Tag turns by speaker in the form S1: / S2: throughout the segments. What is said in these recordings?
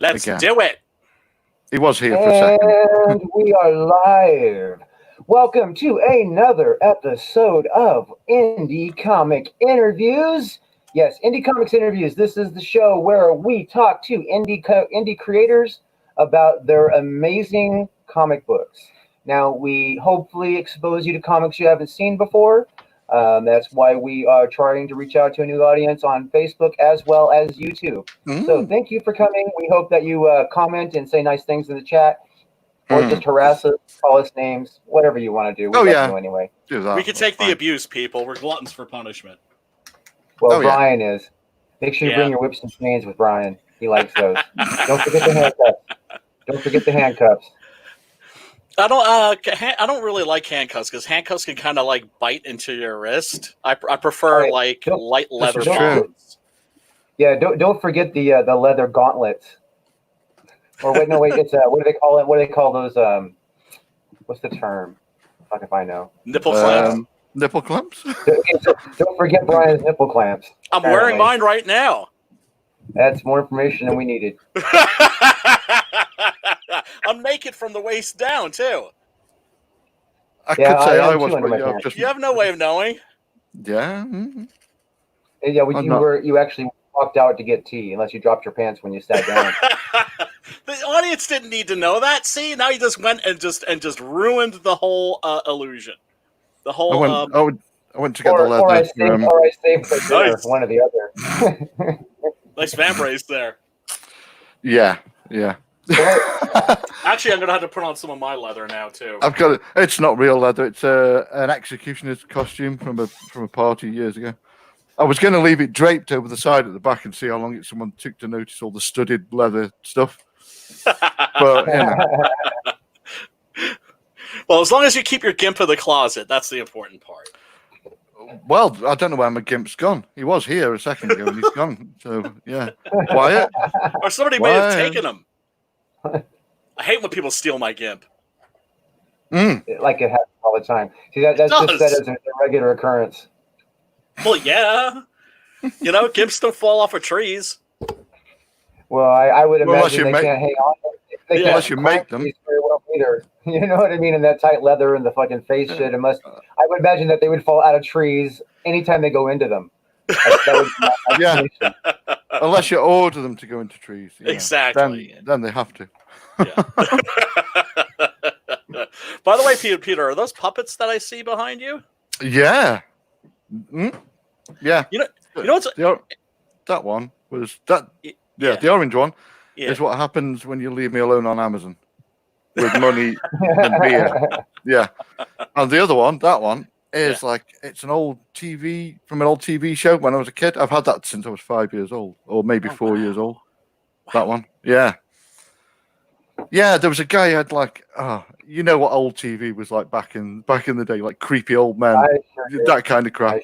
S1: Let's
S2: again.
S1: do it.
S2: He was here for a second.
S3: And we are live. Welcome to another episode of Indie Comic Interviews. Yes, Indie Comics Interviews. This is the show where we talk to indie creators about their amazing comic books. Now, we hopefully expose you to comics you haven't seen before. That's why we are trying to reach out to a new audience on Facebook as well as YouTube. So thank you for coming. We hope that you comment and say nice things in the chat, or just harass us, call us names, whatever you want to do. We love you anyway.
S2: Do that.
S1: We can take the abuse, people. We're gluttons for punishment.
S3: Well, Brian is. Make sure you bring your whips and chains with Brian. He likes those. Don't forget the handcuffs. Don't forget the handcuffs.
S1: I don't really like handcuffs because handcuffs can kind of like bite into your wrist. I prefer light leather bonds.
S3: Yeah, don't forget the leather gauntlets. Or wait, it's what do they call it? What do they call those? What's the term? Fuck if I know.
S1: Nipple clamps.
S2: Nipple clamps.
S3: Don't forget Brian's nipple clamps.
S1: I'm wearing mine right now.
S3: That's more information than we needed.
S1: I'm naked from the waist down too.
S2: I could say I was,
S1: but you have no way of knowing.
S2: Yeah.
S3: Yeah, you actually walked out to get tea, unless you dropped your pants when you sat down.
S1: The audience didn't need to know that. See, now you just went and just ruined the whole illusion. The whole.
S2: I went to get the leather.
S3: Or I saved the dinner, one or the other.
S1: Nice vambrace there.
S2: Yeah.
S1: Actually, I'm gonna have to put on some of my leather now too.
S2: I've got it. It's not real leather. It's an executioner's costume from a party years ago. I was going to leave it draped over the side at the back and see how long someone took to notice all the studded leather stuff. But
S1: well, as long as you keep your gimp in the closet, that's the important part.
S2: Well, I don't know where my gimp's gone. He was here a second ago and he's gone. So yeah, Wyatt,
S1: or somebody may have taken him. I hate when people steal my gimp.
S3: Like it happens all the time. See, that's just said as a regular occurrence.
S1: Well, yeah. Gimps don't fall off of trees.
S3: Well, I would imagine they can't hang on.
S2: Unless you make them.
S3: Very well either. You know what I mean? And that tight leather and the fucking face shit. I would imagine that they would fall out of trees anytime they go into them.
S2: Unless you order them to go into trees.
S1: Exactly.
S2: Then they have to.
S1: Yeah. By the way, Peter, are those puppets that I see behind you?
S2: Yeah. Yeah.
S1: You know what's
S2: that one was that. Yeah, the orange one is what happens when you leave me alone on Amazon with money and beer. Yeah, and the other one, that one is like it's an old TV from an old TV show when I was a kid. I've had that since I was 5 years old, or maybe 4 years old. Wow. That one, yeah. There was a guy who had like, you know what old TV was like back in the day, like creepy old men, that kind of crap.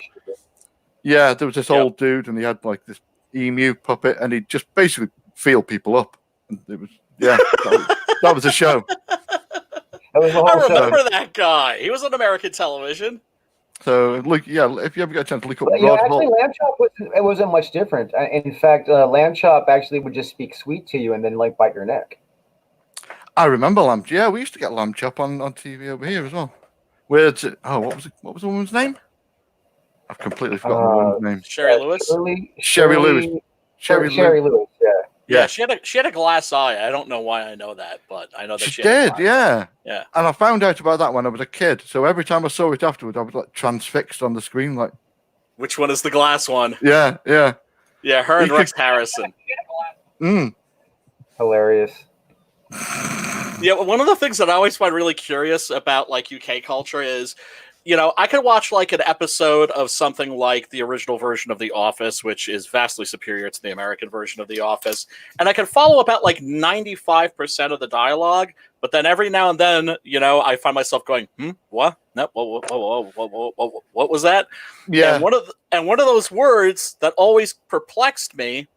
S2: Yeah, there was this old dude, and he had like this emu puppet, and he'd just basically feel people up. And it was that was a show.
S1: I remember that guy. He was on American television.
S2: So look, if you ever get a chance to look up,
S3: actually, Lamb Chop wasn't much different. In fact, Lamb Chop actually would just speak sweet to you and then like bite your neck.
S2: I remember Lamb. Yeah, we used to get Lamb Chop on TV over here as well. What was the woman's name? I've completely forgotten the woman's name.
S1: Sherry Lewis.
S2: Sherry Lewis.
S1: Yeah, she had a glass eye. I don't know why I know that, but I know that she
S2: did. Yeah.
S1: Yeah.
S2: And I found out about that when I was a kid. So every time I saw it afterwards, I was like transfixed on the screen. Like,
S1: which one is the glass one?
S2: Yeah.
S1: Yeah, her and Rex Harrison.
S3: Hilarious.
S1: Yeah, one of the things that I always find really curious about like UK culture is, I could watch like an episode of something like the original version of The Office, which is vastly superior to the American version of The Office, and I can follow about like 95% of the dialogue, but then every now and then, I find myself going, what? No, what was that?
S2: Yeah.
S1: And one of those words that always perplexed me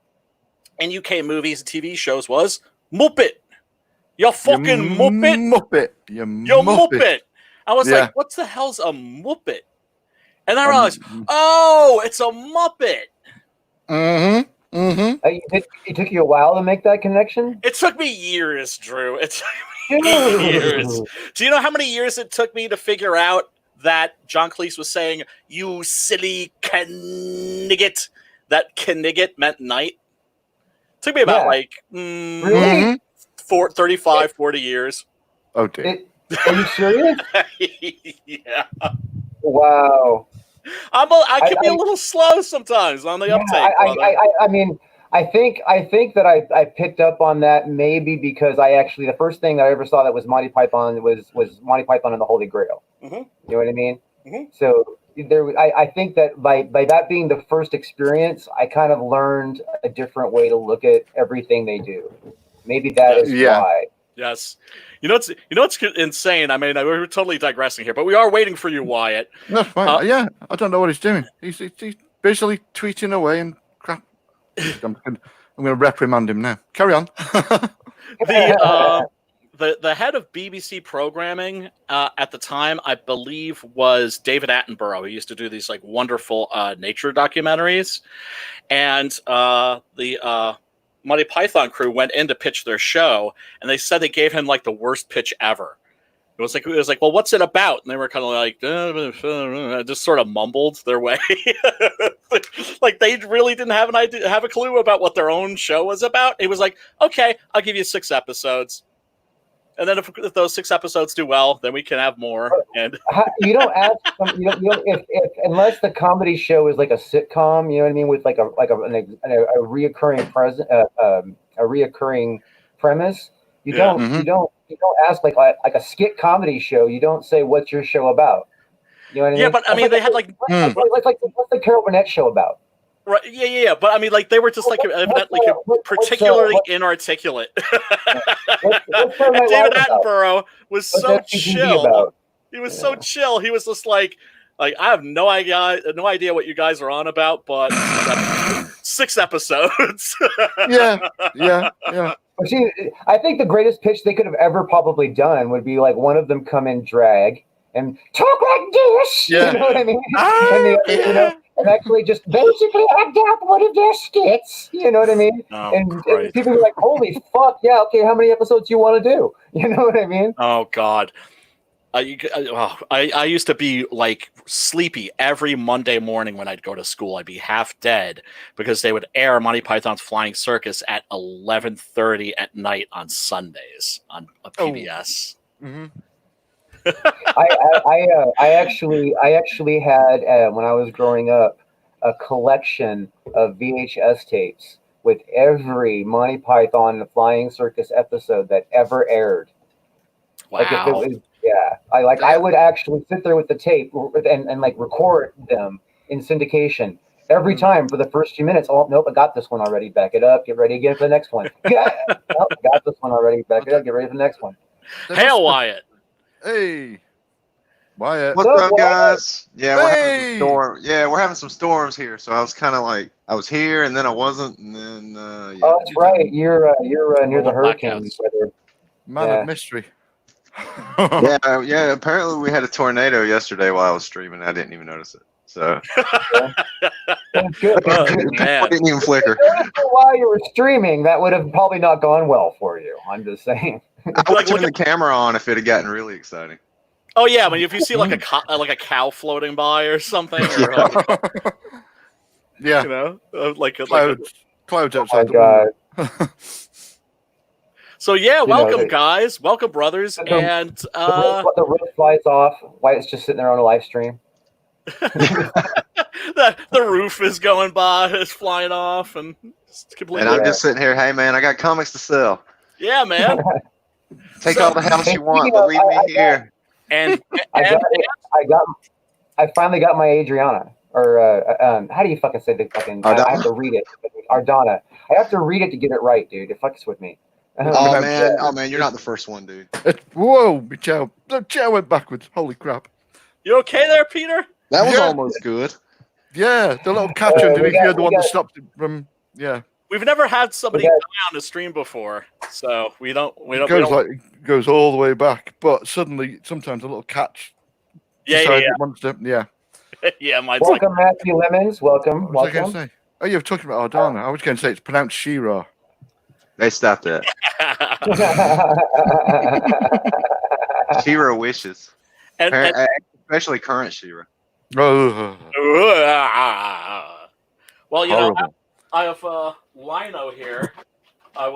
S1: in UK movies and TV shows was Muppet. You fucking Muppet.
S2: You
S1: Muppet. I was like, what the hell's a Muppet? And then I realized, it's a Muppet.
S2: Mm-hmm. Mm-hmm.
S3: It took you a while to make that connection?
S1: It took me years, Drew. It took me years. Do you know how many years it took me to figure out that John Cleese was saying, "You silly Knigget"? That Knigget meant night. It took me about
S3: really
S1: 35, 40 years.
S2: Oh dear.
S3: Are you serious?
S1: Yeah.
S3: Wow.
S1: I can be a little slow sometimes on the uptake, brother.
S3: I mean, I think that I picked up on that maybe because the first thing that I ever saw that was Monty Python was Monty Python and the Holy Grail.
S1: Mm-hmm.
S3: You know what I mean?
S1: Mm-hmm.
S3: So I think that by that being the first experience, I kind of learned a different way to look at everything they do. Maybe that is why.
S1: Yes. You know what's insane? I mean, we're totally digressing here, but we are waiting for you, Wyatt.
S2: That's fine. Yeah, I don't know what he's doing. He's basically tweeting away and crap. I'm going to reprimand him now. Carry on.
S1: The head of BBC programming at the time, I believe, was David Attenborough. He used to do these like wonderful nature documentaries, and the Monty Python crew went in to pitch their show, and they said they gave him like the worst pitch ever. It was like, well, what's it about? And they were kind of like, just sort of mumbled their way, like they really didn't have a clue about what their own show was about. It was like, okay, I'll give you 6 episodes. And then if those 6 episodes do well, then we can have more. And
S3: you don't ask them, if unless the comedy show is like a sitcom, you know what I mean, with like a reoccurring reoccurring premise. You don't ask like a skit comedy show. You don't say what's your show about. You know what I mean?
S1: Yeah, but I mean, they had like
S3: what's the Carol Burnett show about?
S1: Right. Yeah. But I mean, like they were just evidently particularly inarticulate. And David Attenborough was so chill. He was so chill. He was just like I have no idea what you guys are on about, but 6 episodes.
S3: Yeah. But see, I think the greatest pitch they could have ever probably done would be like one of them come in drag and talk like this.
S2: Yeah.
S3: You know what I mean? And actually just basically act out one of their skits. You know what I mean?
S1: Oh,
S3: and people were like, holy fuck, yeah, okay, how many episodes do you want to do? You know what I mean?
S1: Oh, God. I used to be like sleepy every Monday morning when I'd go to school. I'd be half dead because they would air Monty Python's Flying Circus at 11:30 at night on Sundays on PBS.
S2: Oh. Mm-hmm.
S3: I actually had when I was growing up a collection of VHS tapes with every Monty Python and the Flying Circus episode that ever aired.
S1: Wow.
S3: Like if it was, I would actually sit there with the tape and like record them in syndication every time for the first few minutes. Oh nope, I got this one already. Back it up. Get ready again for the next one. Yeah, nope, I got this one already. Back it up. Get ready for the next one.
S1: Hail, Wyatt.
S2: Hey, Wyatt.
S4: What's up, guys? Yeah,
S2: hey!
S4: we're having some storms here. So I was kind of like, I was here and then I wasn't, and then.
S3: Oh, that's right. You're near the hurricanes.
S2: Man of mystery.
S4: yeah. Apparently, we had a tornado yesterday while I was streaming. I didn't even notice it. So.
S3: Good.
S4: It didn't even flicker.
S3: While you were streaming, that would have probably not gone well for you. I'm just saying.
S4: I would turn the camera on if it had gotten really exciting.
S1: Oh yeah, I mean, if you see like a cow floating by or something, or like,
S2: yeah,
S1: like
S2: clouds outside.
S3: Oh my God.
S1: So yeah, welcome guys, welcome brothers, and
S3: the roof flies off. Wyatt's just sitting there on a live stream.
S1: the roof is going by, it's flying off, and
S4: I'm just sitting here. Hey man, I got comics to sell.
S1: Yeah, man.
S4: Take all the house you want, but leave me here.
S1: And
S3: I finally got my Adriana, or how do you fucking say the fucking? I have to read it. Ardana. I have to read it to get it right, dude. It fucks with me.
S4: Oh man, you're not the first one, dude.
S2: Whoa, my chow. The chow went backwards. Holy crap.
S1: You okay there, Peter?
S4: That was almost good.
S2: Yeah, the little catch underneath here, the one that stopped it from. Yeah.
S1: We've never had somebody die on the stream before, so we don't.
S2: It goes all the way back, but suddenly, sometimes a little catch.
S1: Yeah.
S2: It wants to, yeah.
S1: Yeah, mine's
S3: welcome, Matthew Lemons. Welcome.
S2: What was I going to say? Oh, you're talking about Ardana. I was going to say it's pronounced She-Ra.
S4: They stopped that. She-Ra wishes.
S1: and
S4: Especially current She-Ra.
S2: Oh,
S1: well,
S2: horrible.
S1: I have Lino here. I've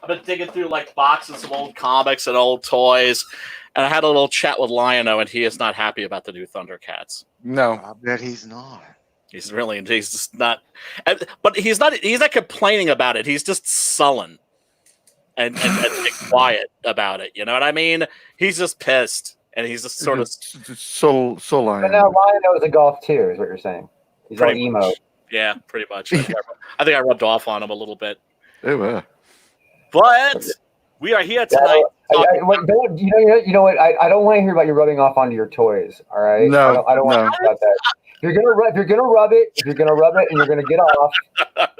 S1: been digging through like boxes of old comics and old toys, and I had a little chat with Lino, and he is not happy about the new Thundercats.
S2: No.
S4: I bet he's not.
S1: He's just not, but he's not complaining about it. He's just sullen and quiet about it. You know what I mean? He's just pissed, and he's just sort of
S2: sullen.
S3: But now Lion is a golf too, is what you're saying. He's all emo.
S1: much. Yeah, pretty much. I think I rubbed off on him a little bit.
S2: Oh,
S1: But we are here tonight.
S3: You know what? I don't want to hear about you rubbing off onto your toys. All right.
S2: No,
S3: I don't want to hear about that. If you're gonna rub it, and you're gonna get off,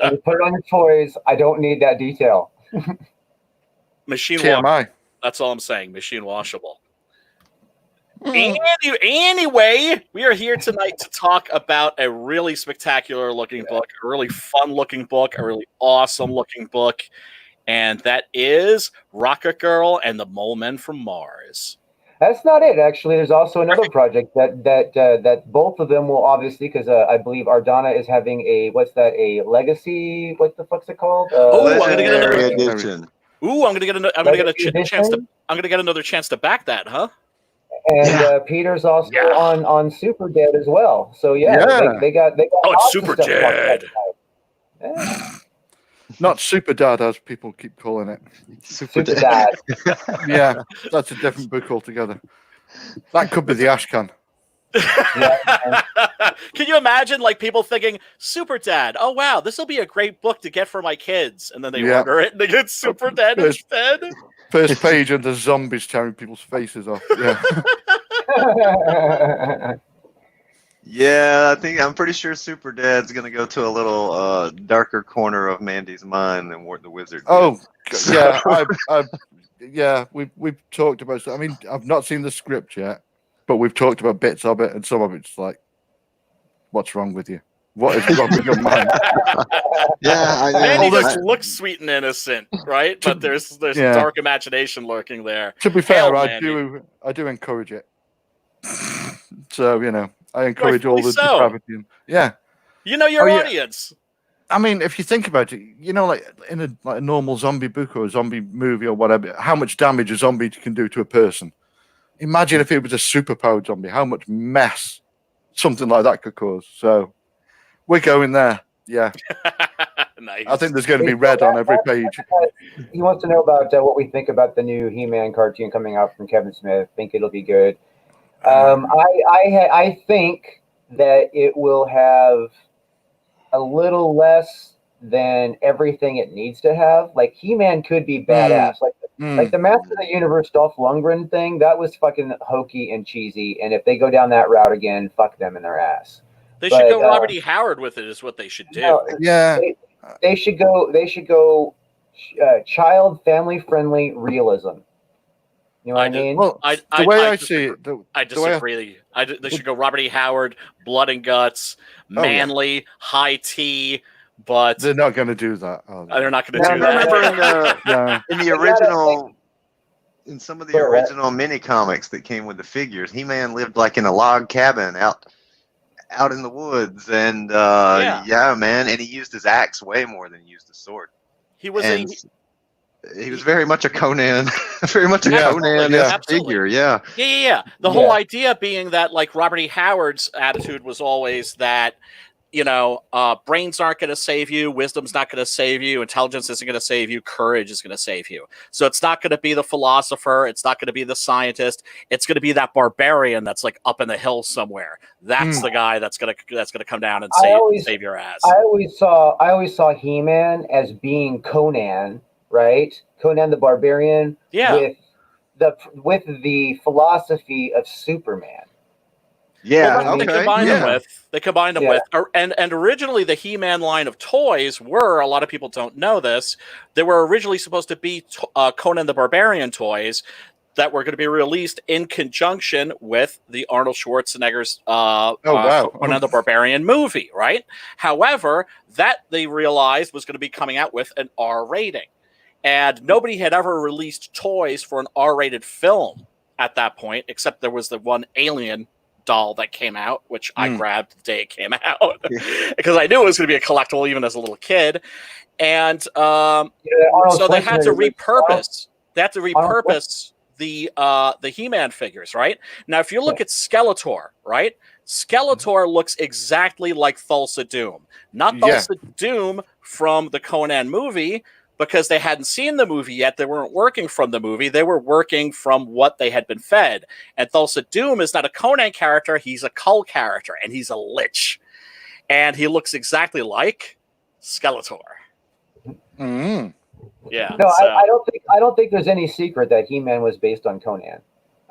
S3: and you put it on your toys, I don't need that detail.
S1: Machine
S2: TMI.
S1: washable. That's all I'm saying. Machine washable. Anyway, we are here tonight to talk about a really spectacular looking book, a really fun looking book, a really awesome looking book, and that is Rocket Girl and the Mole Men from Mars.
S3: That's not it, actually. There's also another project that both of them will obviously, because I believe Ardana is having a legacy. What the fuck's it called?
S1: I'm gonna get another
S4: edition.
S1: Ooh, I'm gonna get another chance to back that, huh?
S3: And Peter's also on Super Dead as well. So they got.
S1: Oh, it's Super Dead.
S2: Not Super Dad, as people keep calling it.
S3: Super Dad.
S2: Yeah, that's a different book altogether. That could be the Ashcan.
S1: Can you imagine, like, people thinking, Super Dad, oh, wow, this will be a great book to get for my kids. And then they order it and they get Super Dad instead.
S2: First page and the zombies tearing people's faces off. Yeah.
S4: Yeah, I'm pretty sure Super Dad's gonna go to a little darker corner of Mandy's mind than what the Wizard did.
S2: Oh, yeah. We've talked about. I mean, I've not seen the script yet, but we've talked about bits of it, and some of it's like, what's wrong with you? What is wrong with your mind?
S1: Mandy just looks sweet and innocent, right? But there's dark imagination lurking there.
S2: To be fair, I do encourage it. So I encourage all the depravity. Yeah.
S1: You know your audience.
S2: I mean, if you think about it, like in a normal zombie book or a zombie movie or whatever, how much damage a zombie can do to a person. Imagine if it was a superpowered zombie, how much mess something like that could cause. So we're going there. Yeah.
S1: Nice.
S2: I think there's going to be red on every page.
S3: He wants to know about what we think about the new He-Man cartoon coming out from Kevin Smith. Think it'll be good. I think that it will have a little less than everything it needs to have. Like He-Man could be badass. Like the Master of the Universe Dolph Lundgren thing, that was fucking hokey and cheesy. And if they go down that route again, fuck them in their ass.
S1: They should go Robert E. Howard with it. Is what they should do.
S3: They should go child family friendly realism. You know what I mean?
S2: Well, the way I see it,
S1: I disagree. They should go Robert E. Howard, blood and guts, manly, high tea, but
S2: they're not going to do that.
S1: They're not going to do that.
S4: Remember in the original, in some of the original mini comics that came with the figures, He-Man lived like in a log cabin out in the woods, and man, and he used his axe way more than he used his sword. He was very much a Conan, Conan figure. Yeah.
S1: The whole idea being that, like, Robert E. Howard's attitude was always that, brains aren't going to save you, wisdom's not going to save you, intelligence isn't going to save you, courage is going to save you. So it's not going to be the philosopher, it's not going to be the scientist, it's going to be that barbarian that's like up in the hills somewhere. That's the guy that's going to come down and save your ass.
S3: I always saw He-Man as being Conan, right? Conan the Barbarian, with the philosophy of Superman.
S4: Yeah,
S1: they combined them with, and originally the He-Man line of toys were, a lot of people don't know this, they were originally supposed to be Conan the Barbarian toys. that were going to be released in conjunction with the Arnold Schwarzenegger's Conan the Barbarian movie, right? However, that they realized was going to be coming out with an R rating. And nobody had ever released toys for an R-rated film at that point, except there was the one Alien doll that came out, which I grabbed the day it came out because I knew it was going to be a collectible even as a little kid. And so they had to repurpose. They had to repurpose the He-Man figures, right? Now, if you look at Skeletor, right? Skeletor looks exactly like Thulsa Doom. Not Thulsa Doom from the Conan movie, because they hadn't seen the movie yet. They weren't working from the movie. They were working from what they had been fed. And Thulsa Doom is not a Conan character. He's a Kull character, and he's a lich. And he looks exactly like Skeletor.
S2: Mm-hmm.
S1: Yeah.
S3: No, so. I don't think there's any secret that He-Man was based on Conan.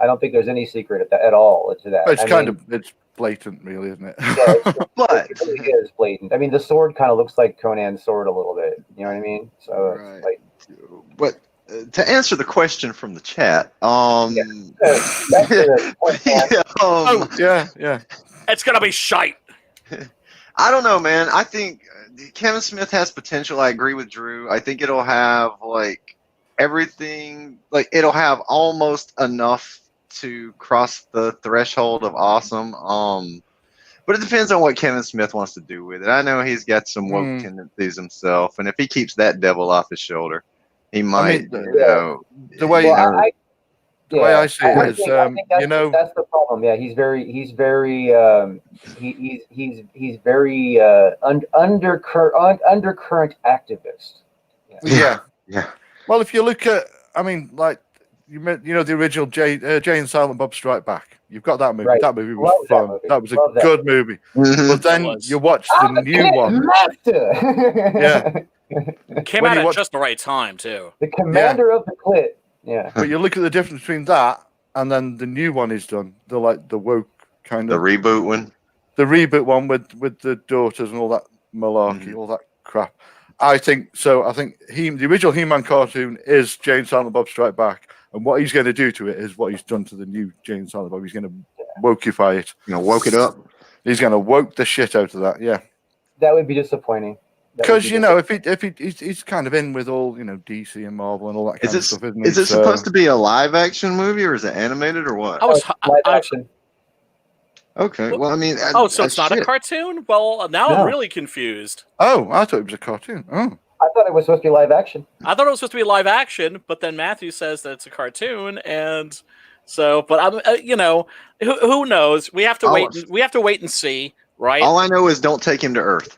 S3: I don't think there's any secret at all to that.
S2: It's blatant, really, isn't it?
S3: Yeah,
S4: But
S3: it really is blatant. I mean, the sword kind of looks like Conan's sword a little bit. You know what I mean? So,
S4: right. But to answer the question from the chat,
S1: it's gonna be shite.
S4: I don't know, man. I think Kevin Smith has potential. I agree with Drew. I think it'll have everything. It'll have almost enough to cross the threshold of awesome. But it depends on what Kevin Smith wants to do with it. I know he's got some woke tendencies himself, and if he keeps that devil off his shoulder, he might.
S2: The way I see it is,
S3: that's the problem. Yeah, he's very undercurrent activist.
S2: Yeah. Well, if you look at, the original Jay and Silent Bob Strike Back. You've got that movie.
S3: Right.
S2: That movie was fun. That was a good movie.
S4: Mm-hmm.
S2: But then you watch the new one.
S1: Came out at just the right time, too.
S3: The commander of the clit. Yeah.
S2: But you look at the difference between that and then the new one he's done. The woke kind of.
S4: The reboot one?
S2: The reboot one with the daughters and all that malarkey, all that crap. I think so. I think the original He-Man cartoon is Jay and Silent Bob Strike Back. And what he's going to do to it is what he's done to the new Jay and Silent Bob. He's going to wokeify it.
S4: Woke it up.
S2: He's going to woke the shit out of that. Yeah.
S3: That would be disappointing.
S2: Because if he's kind of in with all DC and Marvel and all that kind of stuff, isn't he?
S4: Is it supposed to be a live action movie or is it animated or what?
S3: Live action.
S4: Okay, well,
S1: so it's not a cartoon? Well, now I'm really confused.
S2: Oh, I thought it was a cartoon. Oh.
S3: I thought it was supposed to be live action.
S1: I thought it was supposed to be live action, but then Matthew says that it's a cartoon, and so. But I'm, who knows? We have to wait. We have to wait and see, right?
S4: All I know is don't take him to Earth.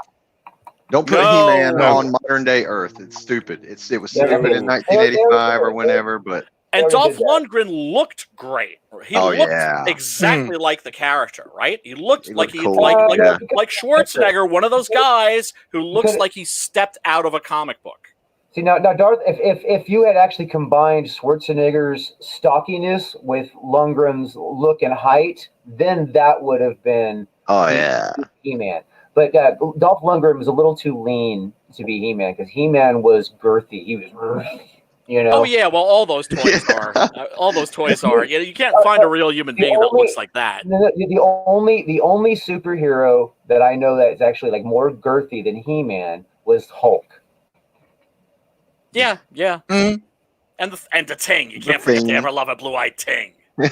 S4: Don't put He-Man on modern day Earth. It's stupid. It was stupid in 1985 or whenever, but.
S1: And Dolph Lundgren looked great. He looked exactly like the character, right? He looked like
S4: cool.
S1: like Schwarzenegger, one of those guys who looks like he stepped out of a comic book.
S3: See now, Darth, if you had actually combined Schwarzenegger's stockiness with Lundgren's look and height, then that would have been He-Man. But Dolph Lundgren was a little too lean to be He-Man because He-Man was girthy. He was.
S1: Oh yeah, well all those toys are. All those toys are. You can't find a real human being that looks like that.
S3: The only superhero that I know that is actually more girthy than He-Man was Hulk.
S1: Yeah.
S2: Mm-hmm.
S1: And the Ting. You can't forget to ever love a blue-eyed Ting.
S3: Well,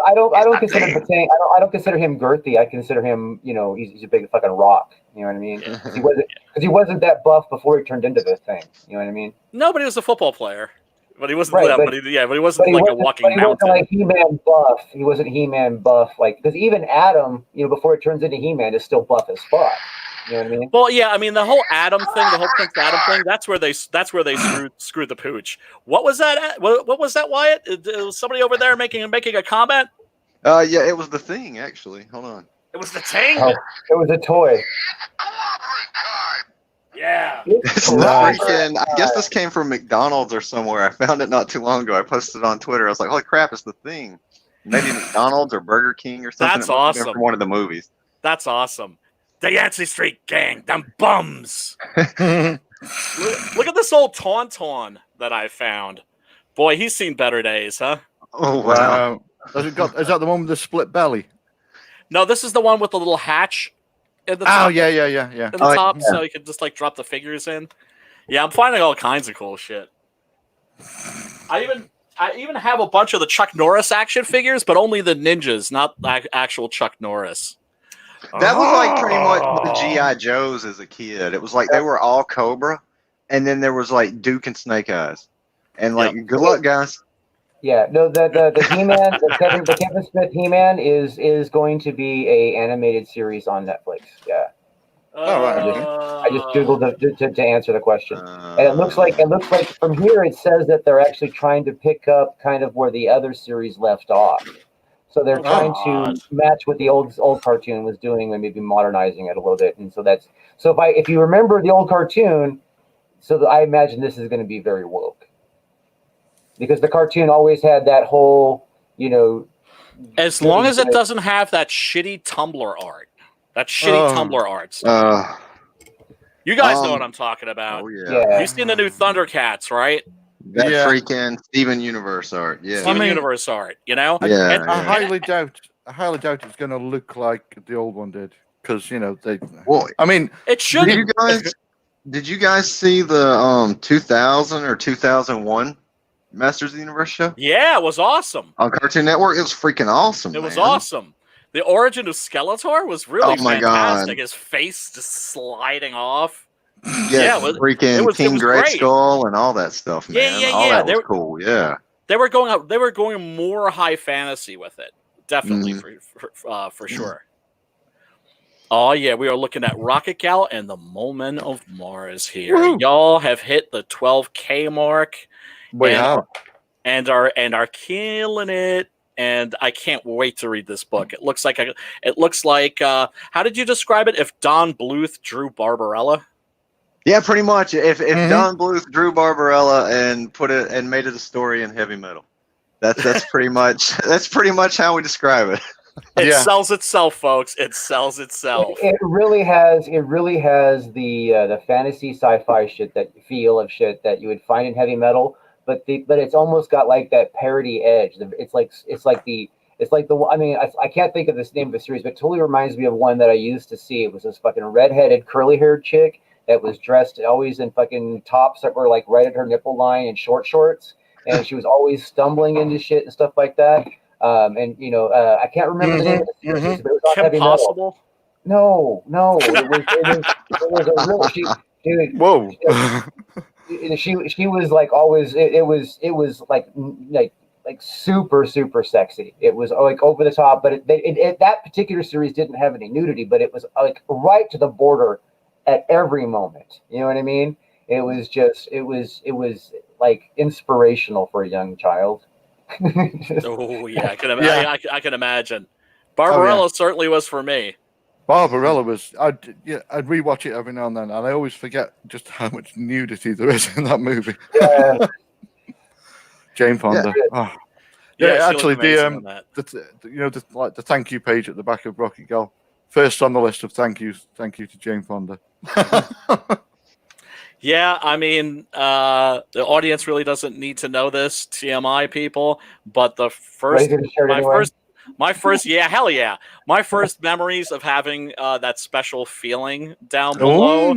S3: I don't consider him Ting. I don't consider him girthy. I consider him, he's a big fucking rock. You know what I mean? Because he wasn't that buff before he turned into this thing. You know what I mean?
S1: No, but he was a football player. But he wasn't. But he wasn't like a walking mountain. He wasn't
S3: like He-Man buff. He wasn't He-Man buff. Because even Adam, before he turns into He-Man, is still buff as fuck. You know what I mean?
S1: Well, yeah. The whole Adam thing, the whole Prince Adam thing. That's where they screwed the pooch. What was that? What was that, Wyatt? Was somebody over there making a comment?
S4: Yeah, it was the Thing actually. Hold on.
S1: It was the Ting.
S3: Oh, it was a toy.
S1: Yeah.
S4: I guess this came from McDonald's or somewhere. I found it not too long ago. I posted it on Twitter. I was like, holy crap, it's the Thing. Maybe McDonald's or Burger King or something.
S1: That's awesome.
S4: From one of the movies.
S1: That's awesome. The Yancey Street Gang, them bums. Look at this old Tauntaun that I found. Boy, he's seen better days, huh?
S4: Oh wow!
S2: Is that the one with the split belly?
S1: No, this is the one with the little hatch in the
S2: Oh
S1: top.
S2: yeah.
S1: In the top, so you can just like drop the figures in. Yeah, I'm finding all kinds of cool shit. I even have a bunch of the Chuck Norris action figures, but only the ninjas, not actual Chuck Norris.
S4: That was like pretty much the GI Joes as a kid. It was like they were all Cobra, and then there was like Duke and Snake Eyes, and like good luck, guys.
S3: Yeah, no, the He-Man, the Kevin Smith He-Man is going to be a animated series on Netflix. Yeah. I just googled to answer the question, and it looks like from here it says that they're actually trying to pick up kind of where the other series left off. So they're trying to match what the old cartoon was doing and maybe modernizing it a little bit. And so if you remember the old cartoon, I imagine this is going to be very woke, because the cartoon always had that whole,
S1: as long as it doesn't have that shitty Tumblr art. That shitty Tumblr art stuff. You guys know what I'm talking about.
S4: Oh, yeah.
S1: You've seen the new Thundercats, right?
S4: That freaking Steven Universe art. Yeah.
S1: Steven Universe art,
S2: Yeah. I highly doubt it's going to look like the old one did, because they.
S4: Well,
S2: I mean,
S1: it should.
S4: Did you guys see the 2000 or 2001 Masters of the Universe show?
S1: Yeah, it was awesome
S4: on Cartoon Network. It was freaking awesome.
S1: It was awesome. The origin of Skeletor was really fantastic.
S4: God.
S1: His face just sliding off.
S4: Yeah, it was King Greyskull and all that stuff, man.
S1: Yeah.
S4: All that was cool. Yeah.
S1: They were going more high fantasy with it. Definitely for sure. Oh yeah, we are looking at Rocket Gal and the Moment of Mars here. Woo! Y'all have hit the 12K mark. And are killing it. And I can't wait to read this book. It looks like how did you describe it? If Don Bluth drew Barbarella?
S4: Yeah, pretty much. If Don Bluth drew Barbarella and made it a story in heavy metal, that's pretty much how we describe it.
S1: It sells itself, folks. It sells itself.
S3: It really has the fantasy sci-fi shit that you would find in heavy metal. But it's almost got like that parody edge. It's like the I mean, I can't think of this name of the series, but it totally reminds me of one that I used to see. It was this fucking redheaded, curly-haired chick that was dressed always in fucking tops that were like right at her nipple line and short shorts, and she was always stumbling into shit and stuff like that. I can't remember the name of the series, but it was on heavy metal. No, it was a real dude.
S2: Whoa.
S3: She was like always. It was like super sexy. It was like over the top, but that particular series didn't have any nudity, but it was like right to the border at every moment. You know what I mean? It was like inspirational for a young child.
S1: Oh yeah, I can imagine. Barbarella certainly was for me.
S2: Barbarella was. I'd rewatch it every now and then, and I always forget just how much nudity there is in that movie. Yeah. Jane Fonda. Actually, the thank you page at the back of Rocket Girl, first on the list of thank you to Jane Fonda.
S1: Yeah, I mean, the audience really doesn't need to know this, TMI people, but my first memories of having that special feeling down below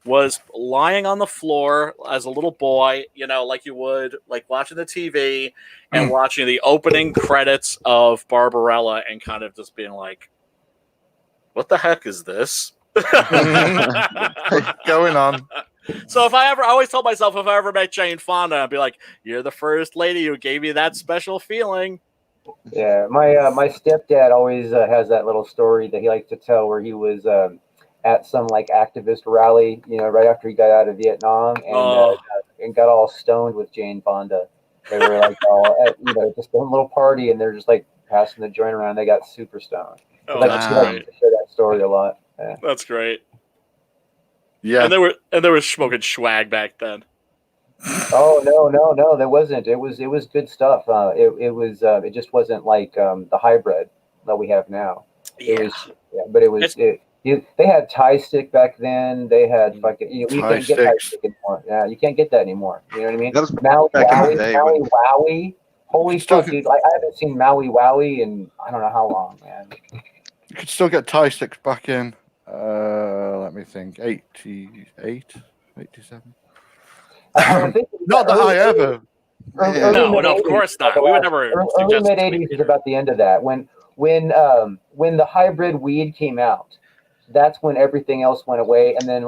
S1: was lying on the floor as a little boy, like you would, like watching the TV and watching the opening credits of Barbarella and kind of just being like, what the heck is this?
S2: Going on.
S1: So I always told myself if I ever met Jane Fonda, I'd be like, you're the first lady who gave me that special feeling.
S3: Yeah, my stepdad always has that little story that he likes to tell where he was at some like activist rally, right after he got out of Vietnam and got all stoned with Jane Fonda. They were like all at just a little party, and they're just like passing the joint around. They got super stoned. I like to share that story a lot. Yeah.
S1: That's great.
S2: Yeah,
S1: and they were smoking swag back then.
S3: Oh no, there wasn't. It was good stuff. It just wasn't like the hybrid that we have now. It was They had Tie Stick back then. They had fucking. You can't get Tie Stick anymore. Yeah, you can't get that anymore. You know what I mean?
S4: That was
S3: Maui
S4: back in
S3: Wowie.
S4: the day
S3: Maui
S4: when-
S3: Wowie. Holy fuck, dude! I haven't seen Maui Wowie in I don't know how long, man.
S2: You could still get Tie Sticks back in. Let me think. 88, 87. Not that I ever.
S1: No, of course not. We would never.
S3: Early mid '80s is about the end of that. When the hybrid weed came out, that's when everything else went away. And then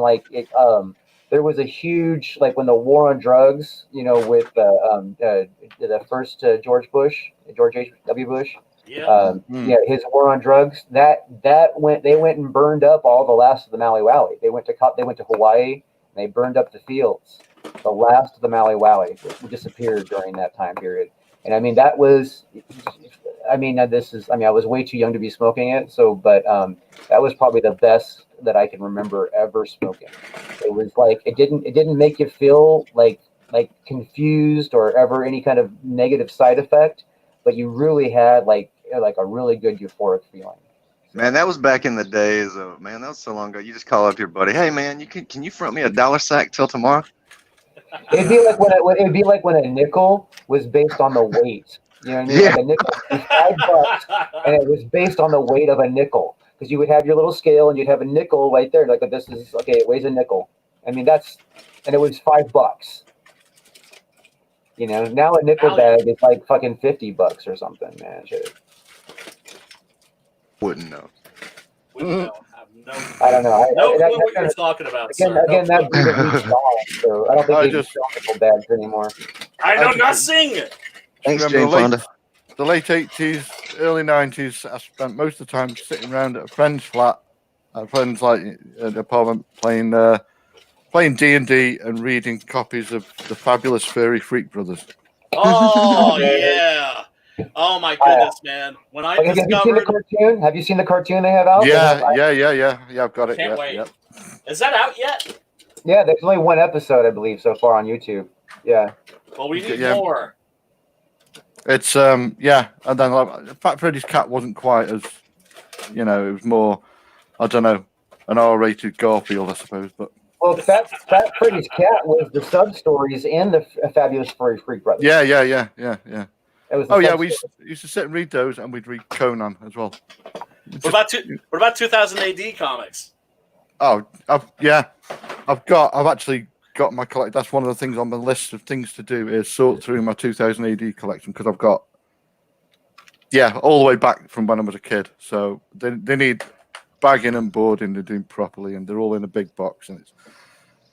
S3: there was a huge when the war on drugs, with the first George H.W. Bush. Yeah, his war on drugs. They went and burned up all the last of the Maui Wowie. They went to Hawaii and they burned up the fields. The last of the Maui Wowie disappeared during that time period. And I mean, I was way too young to be smoking it. But that was probably the best that I can remember ever smoking. It was it didn't make you feel like confused or ever any kind of negative side effect, but you really had like a really good euphoric feeling.
S4: Man, that was back in the days of that was so long ago. You just call up your buddy, hey man, can you front me a $1 sack till tomorrow?
S3: It'd be like when a nickel was based on the weight. You know what I mean?
S4: Yeah.
S3: Like a nickel was $5, and it was based on the weight of a nickel. Because you would have your little scale, and you'd have a nickel right there. Like this is okay. It weighs a nickel. I mean and it was $5. You know, now a nickel bag is like fucking $50 or something, man. Shit.
S4: Wouldn't know.
S3: I don't know.
S1: No clue what you're talking about.
S3: Again, that breed of weed's gone, so I don't think they just sell nickel bags anymore.
S1: I know nothing.
S4: Thanks,
S2: Remember
S4: Jane Fonda.
S2: The late 80s, early 90s, I spent most of the time sitting around at a friend's flat, friends at the apartment playing D&D and reading copies of the Fabulous Furry Freak Brothers.
S1: Oh yeah! Oh my goodness, man! When I discovered,
S3: have you seen the cartoon? Have you seen the cartoon they have out?
S2: Yeah. I've got it.
S1: Can't wait. Is that out yet?
S3: Yeah, there's only one episode, I believe, so far on YouTube. Yeah.
S1: Well, we need more.
S2: It's and then Fat Freddy's Cat wasn't quite as, it was more, I don't know, an R-rated Garfield, I suppose, but.
S3: Well, Fat Freddy's Cat was the sub-stories in the Fabulous Furry Freak Brothers.
S2: Yeah. We used to sit and read those, and we'd read Conan as well.
S1: What about 2000 AD comics?
S2: Oh, I've actually got my collection. That's one of the things on my list of things to do is sort through my 2000 AD collection, because I've got all the way back from when I was a kid. So they need bagging and boarding to do properly, and they're all in a big box, and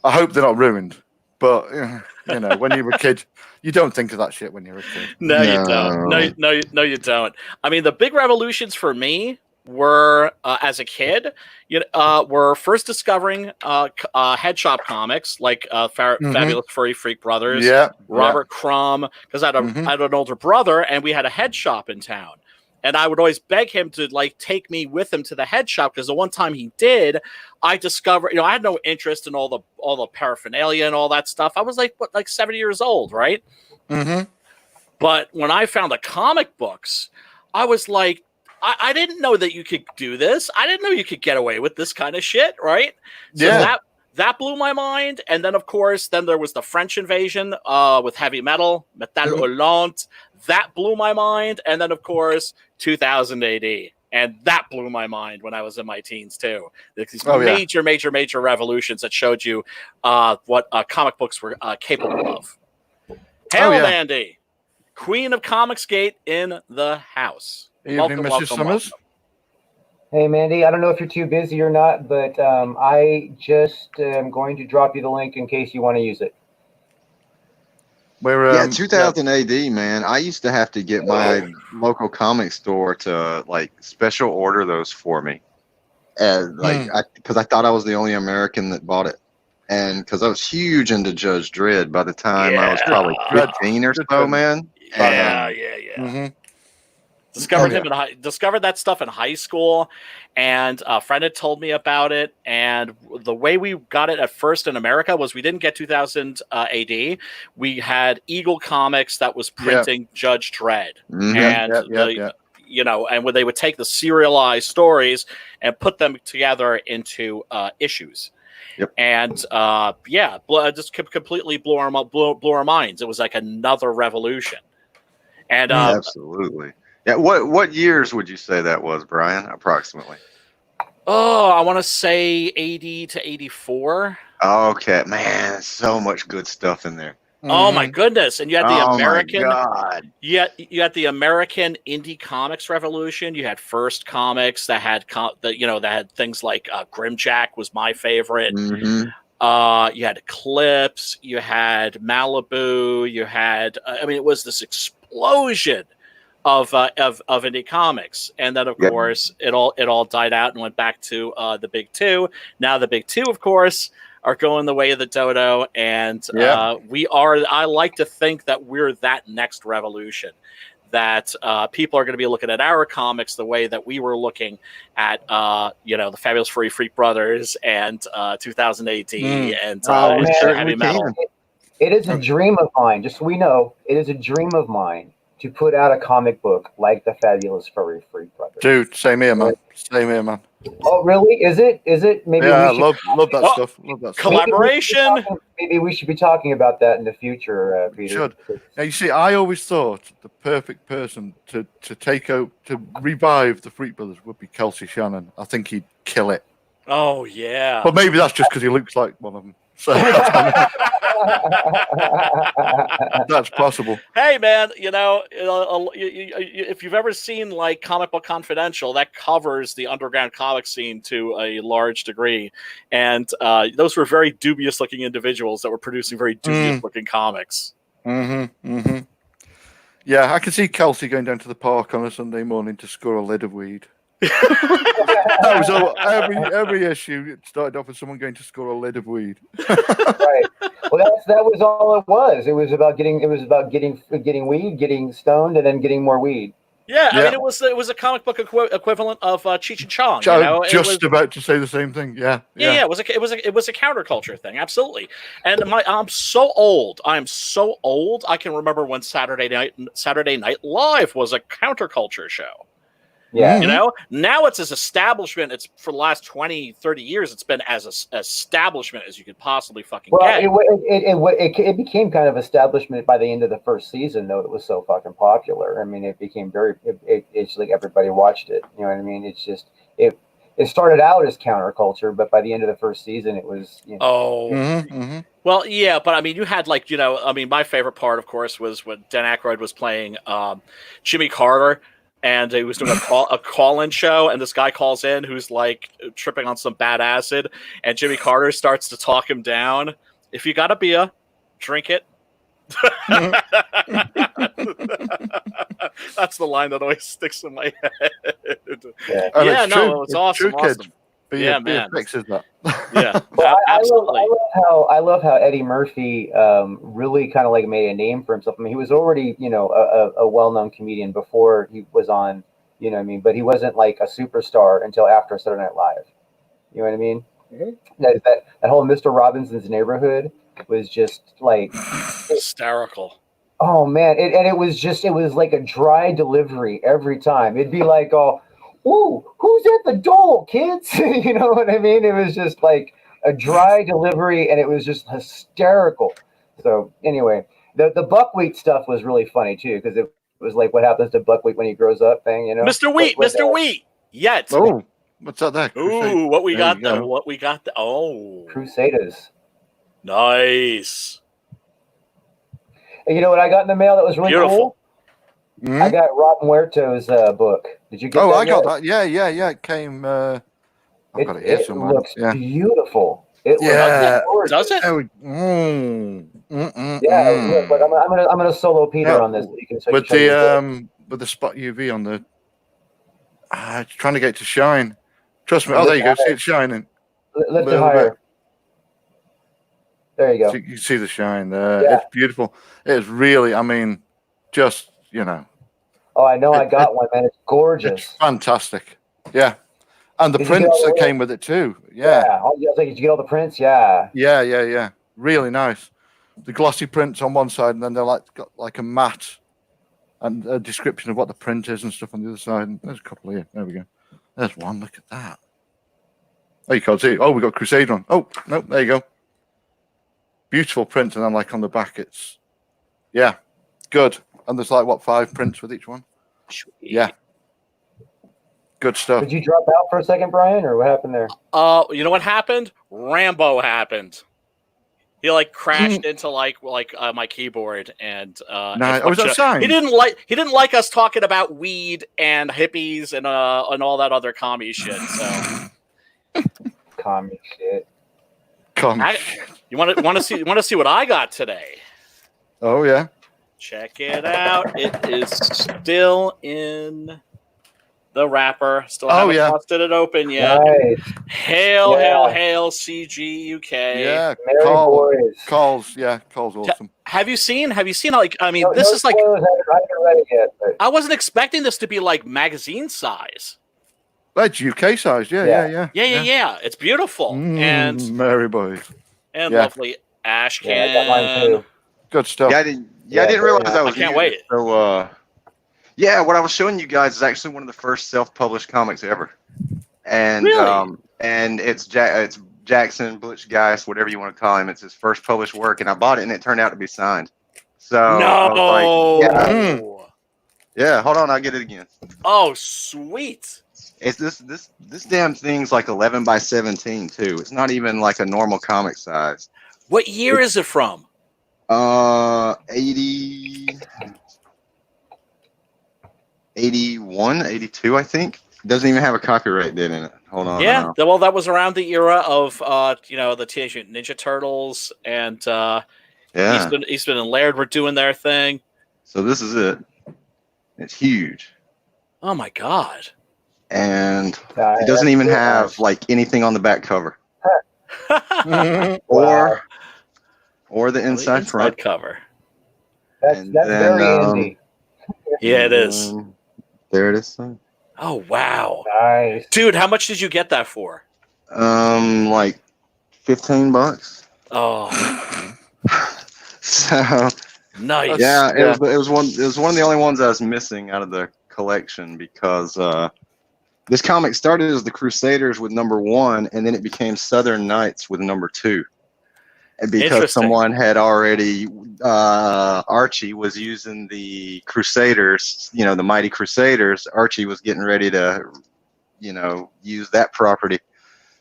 S2: I hope they're not ruined. But when you're a kid, you don't think of that shit when you're a kid.
S1: No, you don't. No, you don't. I mean, the big revolutions for me were as a kid, were first discovering head shop comics like Fabulous Furry Freak Brothers, Robert Crumb, because I had an older brother and we had a head shop in town. And I would always beg him to take me with him to the head shop, because the one time he did, I discovered, I had no interest in all the paraphernalia and all that stuff. I was like 70 years old, right?
S2: Mm-hmm.
S1: But when I found the comic books, I was like, I didn't know that you could do this. I didn't know you could get away with this kind of shit, right? So that blew my mind. And then, of course, there was the French invasion with heavy metal, Metal Hurlant. That blew my mind. And then, of course, 2000 AD. And that blew my mind when I was in my teens, too. These major revolutions that showed you what comic books were capable of. Hail, Mandy, Queen of Comicsgate in the house.
S2: Evening, Mrs. Summers.
S3: Hey, Mandy, I don't know if you're too busy or not, but I just am going to drop you the link in case you want to use it.
S4: 2000 AD, man. I used to have to get my local comic store to special order those for me, and because I thought I was the only American that bought it, and because I was huge into Judge Dredd by the time I was probably 15 or so, man.
S1: Mm-hmm. Discovered that stuff in high school, and a friend had told me about it. And the way we got it at first in America was we didn't get 2000 AD. We had Eagle Comics that was printing Judge Dredd, and and when they would take the serialized stories and put them together into issues.
S4: Yep.
S1: And just completely blew our minds. It was like another revolution. And
S4: absolutely. Yeah. What years would you say that was, Brian? Approximately.
S1: Oh, I want to say 80 to 84.
S4: Okay, man, so much good stuff in there.
S1: Oh my goodness! And you had the American.
S4: My God.
S1: You had the American indie comics revolution. You had First Comics that had that had things like Grimjack was my favorite.
S4: Mm-hmm.
S1: You had Eclipse. You had Malibu. You had it was this explosion of indie comics, and then of course it all died out and went back to the big two. Now the big two, of course, are going the way of the dodo, and we are. I like to think that we're that next revolution. That people are going to be looking at our comics the way that we were looking at, the Fabulous Furry Freak Brothers and 2000 AD and Heavy Metal.
S3: It is a dream of mine. Just so we know, it is a dream of mine to put out a comic book like the Fabulous Furry Freak Brothers.
S2: Dude, same here, man. Same here, man.
S3: Oh, really? Is it? Maybe
S2: I love that stuff. Love that
S1: collaboration.
S3: Maybe we should be talking about that in the future, Peter.
S2: Should. Now, you see, I always thought the perfect person to revive the Freak Brothers would be Kelsey Shannon. I think he'd kill it.
S1: Oh yeah.
S2: But maybe that's just because he looks like one of them. So that's possible.
S1: Hey man, if you've ever seen like Comic Book Confidential, that covers the underground comic scene to a large degree, and those were very dubious looking individuals that were producing very dubious looking comics.
S2: Yeah, I can see Kelsey going down to the park on a Sunday morning to score a lid of weed. That was all, every issue. It started off with someone going to score a lid of weed.
S3: Right. Well, that was all it was. It was about getting weed, getting stoned, and then getting more weed.
S1: Yeah, I mean, it was a comic book equivalent of Cheech and Chong.
S2: Just about to say the same thing. Yeah.
S1: It was a counterculture thing, absolutely. And I'm so old. I can remember when Saturday Night Live was a counterculture show.
S3: Yeah.
S1: Now it's as establishment. It's for the last 20, 30 years. It's been as establishment as you could possibly fucking get.
S3: It became kind of establishment by the end of the first season, though. It was so fucking popular. I mean, it became it's like everybody watched it. You know what I mean? It's just, it started out as counterculture, but by the end of the first season, it was,
S1: Well, yeah, but I mean, you had my favorite part, of course, was when Dan Aykroyd was playing Jimmy Carter. And he was doing a call-in show, and this guy calls in who's like tripping on some bad acid, and Jimmy Carter starts to talk him down. If you got a beer, drink it. That's the line that always sticks in my head. It's awesome. Awesome. Man.
S2: Fixes that.
S1: Yeah,
S3: well,
S1: absolutely.
S3: I love how Eddie Murphy really kind of like made a name for himself. I mean, he was already, a well-known comedian before he was on, but he wasn't like a superstar until after Saturday Night Live. You know what I mean? Mm-hmm. That whole Mr. Robinson's Neighborhood was just like
S1: hysterical.
S3: Oh man, it was like a dry delivery every time. It'd be like, ooh, who's at the door, kids? You know what I mean? It was just like a dry delivery, and it was just hysterical. So anyway, the buckwheat stuff was really funny too, because it was like what happens to buckwheat when he grows up thing,
S1: Mr. Wheat, Mr. Wheat. Yes.
S2: Oh, what's that there?
S1: Ooh, what we got there? What we got there? Oh,
S3: Crusaders.
S1: Nice.
S3: And you know what I got in the mail that was really cool? Mm-hmm. I got Rob Muerto's book. Did you get that?
S2: Oh, I got that. Yeah. It came. I've got it here somewhere.
S3: It looks beautiful.
S1: Does it?
S3: Yeah. Look, I'm gonna solo Peter on this.
S2: With the spot UV on the. It's trying to get to shine. Trust me. Oh, there you go. See it shining.
S3: Lift it higher. There you go.
S2: So you can see the shine there. Yeah. It's beautiful. It's really. I mean, just.
S3: Oh, I know. I got one, man. It's gorgeous.
S2: It's fantastic. Yeah. And the prints that came with it too. Yeah.
S3: I was like, did you get all the prints? Yeah.
S2: Really nice. The glossy prints on one side, and then they're got like a matte and a description of what the print is and stuff on the other side. And there's a couple here. There we go. There's one. Look at that. Oh, you can't see it. Oh, we got Crusader on. Oh, no, there you go. Beautiful print, and then like on the back, it's good. And there's like what 5 prints with each one. Yeah, good stuff.
S3: Did you drop out for a second, Brian, or what happened there?
S1: You know what happened? Rambo happened. He like crashed into like my keyboard, and
S2: was that a sign?
S1: He didn't like us talking about weed and hippies and all that other commie shit. So
S3: Commie shit.
S1: You want to see what I got today?
S2: Oh yeah.
S1: Check it out. It is still in the wrapper. Still haven't busted it open yet.
S3: Nice.
S1: Hail, hail, CG UK.
S2: Yeah,
S3: boys.
S2: Calls awesome.
S1: Have you seen? Like, I mean,
S3: No,
S1: this is like.
S3: I haven't read it yet. But...
S1: I wasn't expecting this to be like magazine size.
S2: That's UK size. Yeah.
S1: It's beautiful and
S2: merry boys
S1: and lovely ash can.
S3: Yeah, I got mine too.
S2: Good stuff.
S4: I didn't realize that was.
S1: I can't wait.
S4: So, what I was showing you guys is actually one of the first self-published comics ever, and
S1: really?
S4: And it's Jackson Butch Geist, whatever you want to call him. It's his first published work, and I bought it, and it turned out to be signed. So yeah. Hold on, I'll get it again.
S1: Oh, sweet.
S4: It's this damn thing's like 11 by 17 too. It's not even like a normal comic size.
S1: What year is it from?
S4: 80, 81, 82, I think. It doesn't even have a copyright date in it. Hold on.
S1: Yeah, well, that was around the era of the Teenage Mutant Ninja Turtles and Eastman and Laird were doing their thing.
S4: So this is it. It's huge.
S1: Oh my god.
S4: And it doesn't even have like anything on the back cover. Or the inside front
S1: cover.
S3: That's very indie.
S1: Yeah, it is.
S4: There it is.
S1: Oh wow.
S3: Nice.
S1: Dude, how much did you get that for?
S4: Like $15.
S1: Oh.
S4: So
S1: nice.
S4: Yeah, it was one of the only ones I was missing out of the collection because this comic started as the Crusaders with #1, and then it became Southern Knights with #2. And because someone had already, Archie was using the Crusaders, the Mighty Crusaders. Archie was getting ready to, use that property.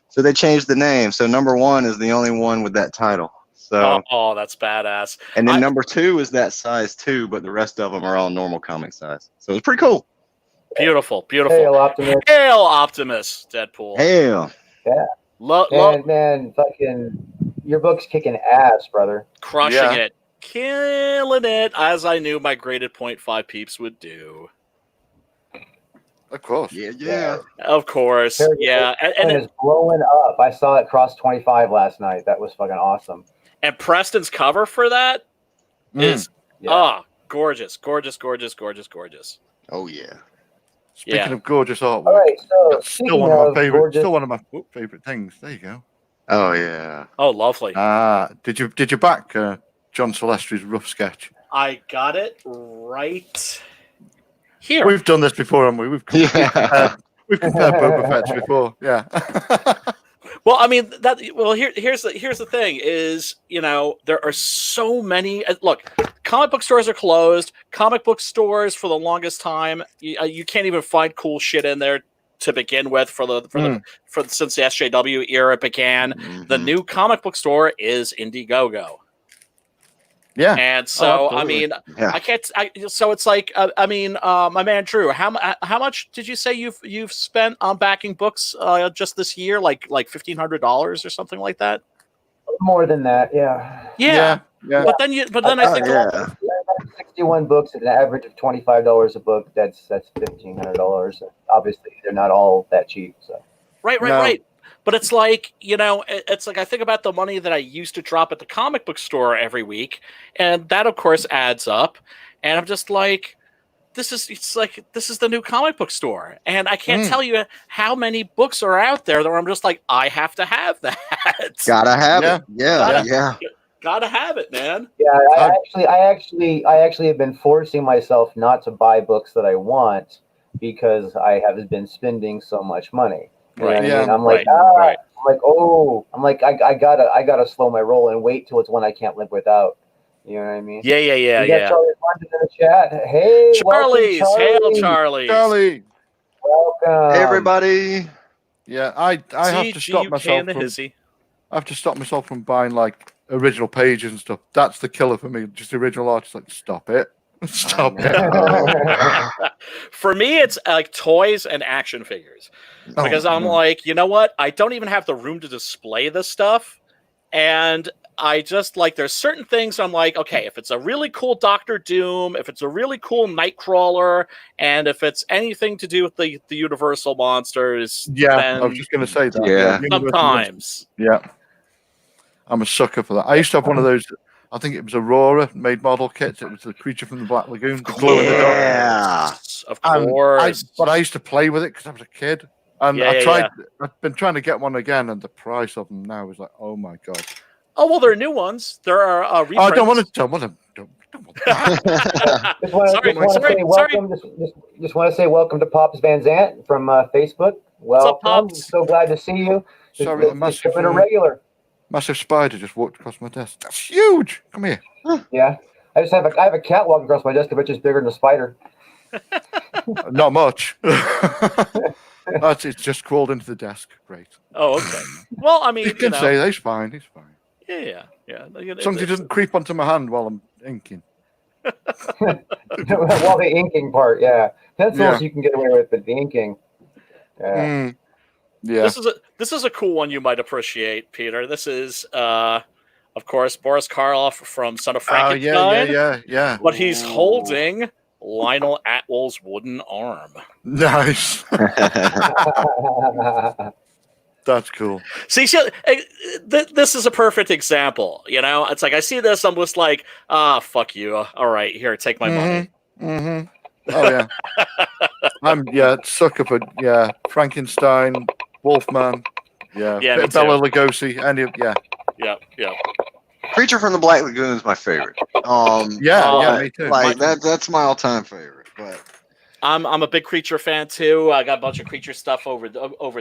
S4: So they changed the name. So #1 is the only one with that title. So
S1: that's badass.
S4: And then #2 is that size too, but the rest of them are all normal comic size. So it's pretty cool.
S1: Beautiful.
S3: Hail Optimus.
S1: Hail Optimus, Deadpool.
S4: Hail.
S3: Yeah. Man, fucking, your book's kicking ass, brother.
S1: Crushing it. Killing it, as I knew my graded 0.5 peeps would do.
S2: Of course.
S4: Yeah.
S1: Of course. Yeah.
S3: And it's blowing up. I saw it cross 25 last night. That was fucking awesome.
S1: And Preston's cover for that is gorgeous. Gorgeous, gorgeous, gorgeous, gorgeous.
S4: Oh yeah.
S2: Speaking of gorgeous artwork,
S3: all right, so
S2: that's still one of my favorite things. There you go.
S4: Oh yeah.
S1: Oh, lovely.
S2: Did you back John Silvestri's rough sketch?
S1: I got it right here.
S2: We've done this before, haven't we? We've compared Boba Fett's before. Yeah.
S1: Well, I mean here's the thing is, there are so many. Look, comic book stores are closed. Comic book stores for the longest time, you can't even find cool shit in there to begin with since the SJW era began. Mm-hmm. The new comic book store is Indiegogo.
S2: Yeah.
S1: And so, I mean, I can't. So it's like, my man Drew, how much did you say you've spent on backing books just this year? Like $1,500 or something like that?
S3: More than that, yeah.
S1: Yeah. But then I think
S3: 61 books at an average of $25 a book. That's $1,500. Obviously, they're not all that cheap. So
S1: right. But it's like, I think about the money that I used to drop at the comic book store every week, and that of course adds up. And I'm just like, this is the new comic book store. And I can't tell you how many books are out there that I'm just like, I have to have that.
S4: Gotta have it. Yeah.
S1: Gotta have it, man.
S3: Yeah, I actually have been forcing myself not to buy books that I want because I have been spending so much money. You know what I
S2: Yeah.
S3: mean? I'm
S1: Right.
S3: like, I gotta slow my roll and wait till it's one I can't live without. You know what I mean?
S1: Yeah.
S3: We got Charlie London in the chat. Hey,
S1: Charlie's,
S3: welcome,
S1: hail
S3: Charlie.
S1: Charlie's.
S2: Charlie.
S3: Welcome.
S4: Hey, everybody.
S2: Yeah, I have to stop
S1: CGUK
S2: myself
S1: and the
S2: from.
S1: hizzy.
S2: I have to stop myself from buying like original pages and stuff. That's the killer for me. Just the original artist. Like, stop it. Stop it.
S1: For me, it's like toys and action figures because I'm like, you know what? I don't even have the room to display this stuff, and I just like there's certain things I'm like, okay, if it's a really cool Doctor Doom, if it's a really cool Nightcrawler, and if it's anything to do with the Universal monsters,
S2: Yeah,
S1: then
S2: I was just going to say that.
S4: Yeah.
S1: sometimes.
S2: Yeah. I'm a sucker for that. I used to have one of those. I think it was Aurora made model kits. It was the creature from the Black Lagoon, the glow in the dark.
S4: Yeah.
S1: Of
S2: And
S1: course.
S2: but I used to play with it because I was a kid, and I've been trying to get one again, and the price of them now is like, oh my god.
S1: Oh well, there are new ones. There are reprints.
S2: Oh, I don't want to. Don't want that.
S3: Just want to say welcome to Pops Van Zant from Facebook. Welcome.
S1: What's up, Pops?
S3: So glad to see you.
S2: Sorry,
S3: It's been a regular.
S2: Massive spider just walked across my desk. That's huge. Come here.
S3: Yeah, I have a cat walking across my desk, but it's just bigger than a spider.
S2: Not much. It's just crawled into the desk. Great.
S1: Oh, okay. Well, I mean,
S2: you can say he's fine. He's fine.
S1: Yeah.
S2: As long as he doesn't creep onto my hand while I'm inking.
S3: Well, the inking part, yeah. Pencils you can get away with, but the inking. Yeah.
S2: Yeah.
S1: This is a cool one you might appreciate, Peter. This is of course Boris Karloff from Son of Frankenstein.
S2: Yeah.
S1: But he's holding Lionel Atwell's wooden arm.
S2: Nice. That's cool.
S1: See, this is a perfect example. You know, it's like I see this, I'm just like, fuck you. All right, here, take my money.
S2: Mm-hmm. Oh yeah. I'm sucker for Frankenstein, Wolfman, Bella Lugosi,
S1: Yeah.
S4: Creature from the Black Lagoon is my favorite.
S2: Me too.
S4: Like that's my all-time favorite. But
S1: I'm a big Creature fan too. I got a bunch of Creature stuff over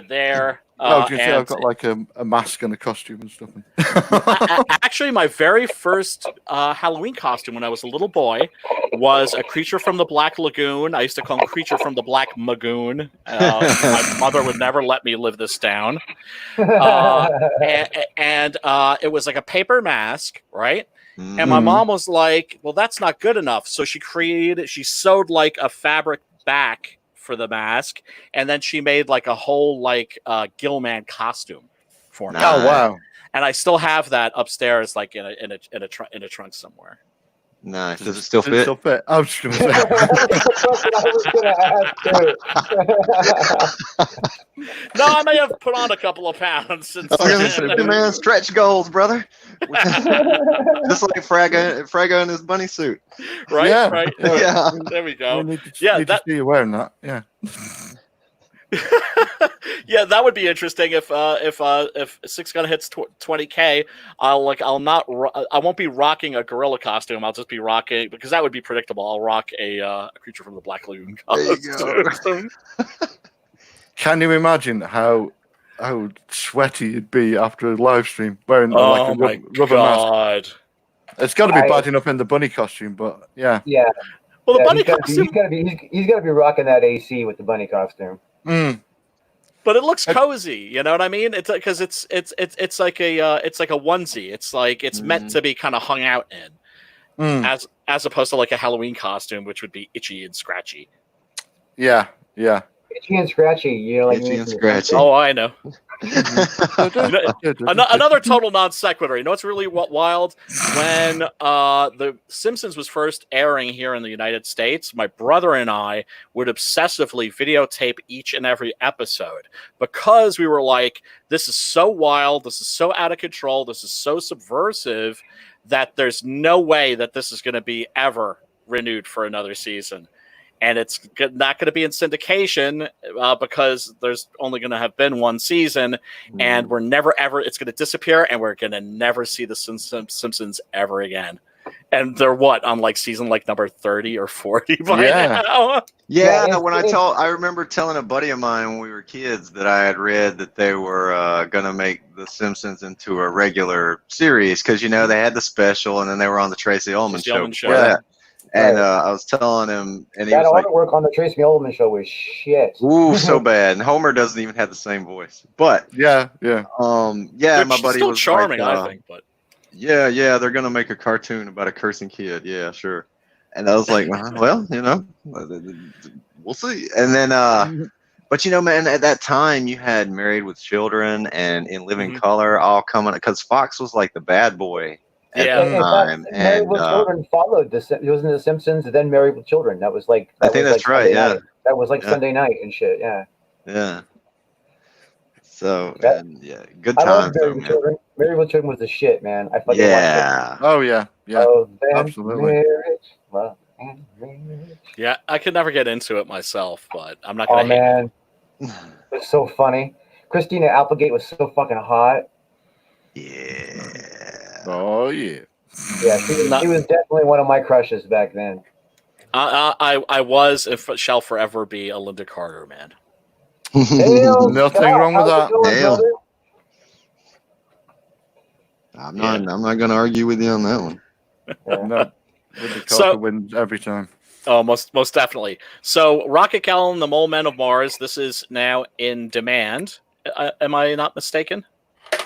S1: there.
S2: I've got like a mask and a costume and stuff.
S1: Actually, my very first Halloween costume when I was a little boy was a Creature from the Black Lagoon. I used to call him Creature from the Black Magoon. My mother would never let me live this down. And it was like a paper mask, right? Mm-hmm. And my mom was like, well, that's not good enough. So she sewed like a fabric back for the mask, and then she made like a whole like Gilman costume for me.
S2: Oh wow!
S1: And I still have that upstairs, like in a trunk somewhere.
S4: Nice. Does it still fit?
S2: I was just going to say.
S1: No, I may have put on a couple of pounds since.
S4: Man, stretch goals, brother. Just like Fragga in his bunny suit.
S1: Right.
S2: Yeah.
S1: Right.
S2: Yeah.
S1: There we go.
S2: Need to see you wearing that. Yeah.
S1: Yeah, that would be interesting if Six Gun hits 20K. I won't be rocking a gorilla costume. I'll just be rocking, because that would be predictable. I'll rock a Creature from the Black Lagoon costume.
S2: Can you imagine how sweaty you'd be after a live stream wearing like a rubber mask? It's got to be bad enough in the bunny costume, but yeah.
S3: Yeah.
S1: Well, the bunny costume.
S3: He's got to be rocking that AC with the bunny costume.
S2: Mm.
S1: But it looks cozy, you know what I mean? It's because it's like a onesie. It's like it's meant to be kind of hung out in, as opposed to like a Halloween costume, which would be itchy and scratchy.
S3: Yeah. Itchy and scratchy,
S4: itchy and scratchy.
S1: Oh, I know. Another total non sequitur. You know what's really wild? When The Simpsons was first airing here in the United States, my brother and I would obsessively videotape each and every episode, because we were like, this is so wild, this is so out of control, this is so subversive, that there's no way that this is going to be ever renewed for another season. and it's not going to be in syndication because there's only going to have been one season, and we're never ever. It's going to disappear, and we're going to never see the Simpsons ever again. And they're on like season like number 30 or 40 by now.
S4: Yeah, I remember telling a buddy of mine when we were kids that I had read that they were gonna make The Simpsons into a regular series because they had the special and then they were on the Tracy Ullman show. That. And I was telling him, and he was like,
S3: artwork on the Tracy Ullman show was shit.
S4: Ooh, so bad. And Homer doesn't even have the same voice. But
S2: yeah.
S4: My buddy
S1: still
S4: was
S1: charming,
S4: like,
S1: I think, but.
S4: Yeah, they're gonna make a cartoon about a cursing kid. Yeah, sure. And I was like, well, we'll see. And then, but man, at that time you had Married with Children and In Living Color all coming because Fox was like the bad boy at the time.
S3: Married with Children followed it was in The Simpsons, and then Married with Children. That was like
S4: I think that's right.
S3: Sunday night. That was like Sunday night and shit. Yeah.
S4: Yeah. So good times.
S3: I love Married with Children. Married with Children was the shit, man. I fucking watched it.
S2: Oh yeah. Absolutely.
S3: Marriage.
S1: Yeah, I could never get into it myself, but I'm not gonna.
S3: Oh man, it's so funny. Christina Applegate was so fucking hot.
S4: Yeah.
S2: Oh yeah.
S3: Yeah, she was definitely one of my crushes back then.
S1: I was, if shall forever be, a Linda Carter man.
S2: Nothing wrong with that.
S4: I'm not going to argue with you on that one.
S2: No, Linda Carter wins every time.
S1: Oh, most definitely. So, Rocket Gal and the Mole Men of Mars. This is now in demand. Am I not mistaken?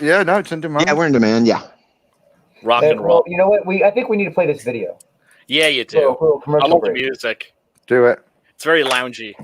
S2: Yeah, no, it's in demand.
S4: Yeah, we're in demand. Yeah.
S1: Rock and roll.
S3: Well, you know what? I think we need to play this video.
S1: Yeah, you do. I love the music.
S2: Do it.
S1: It's very loungy.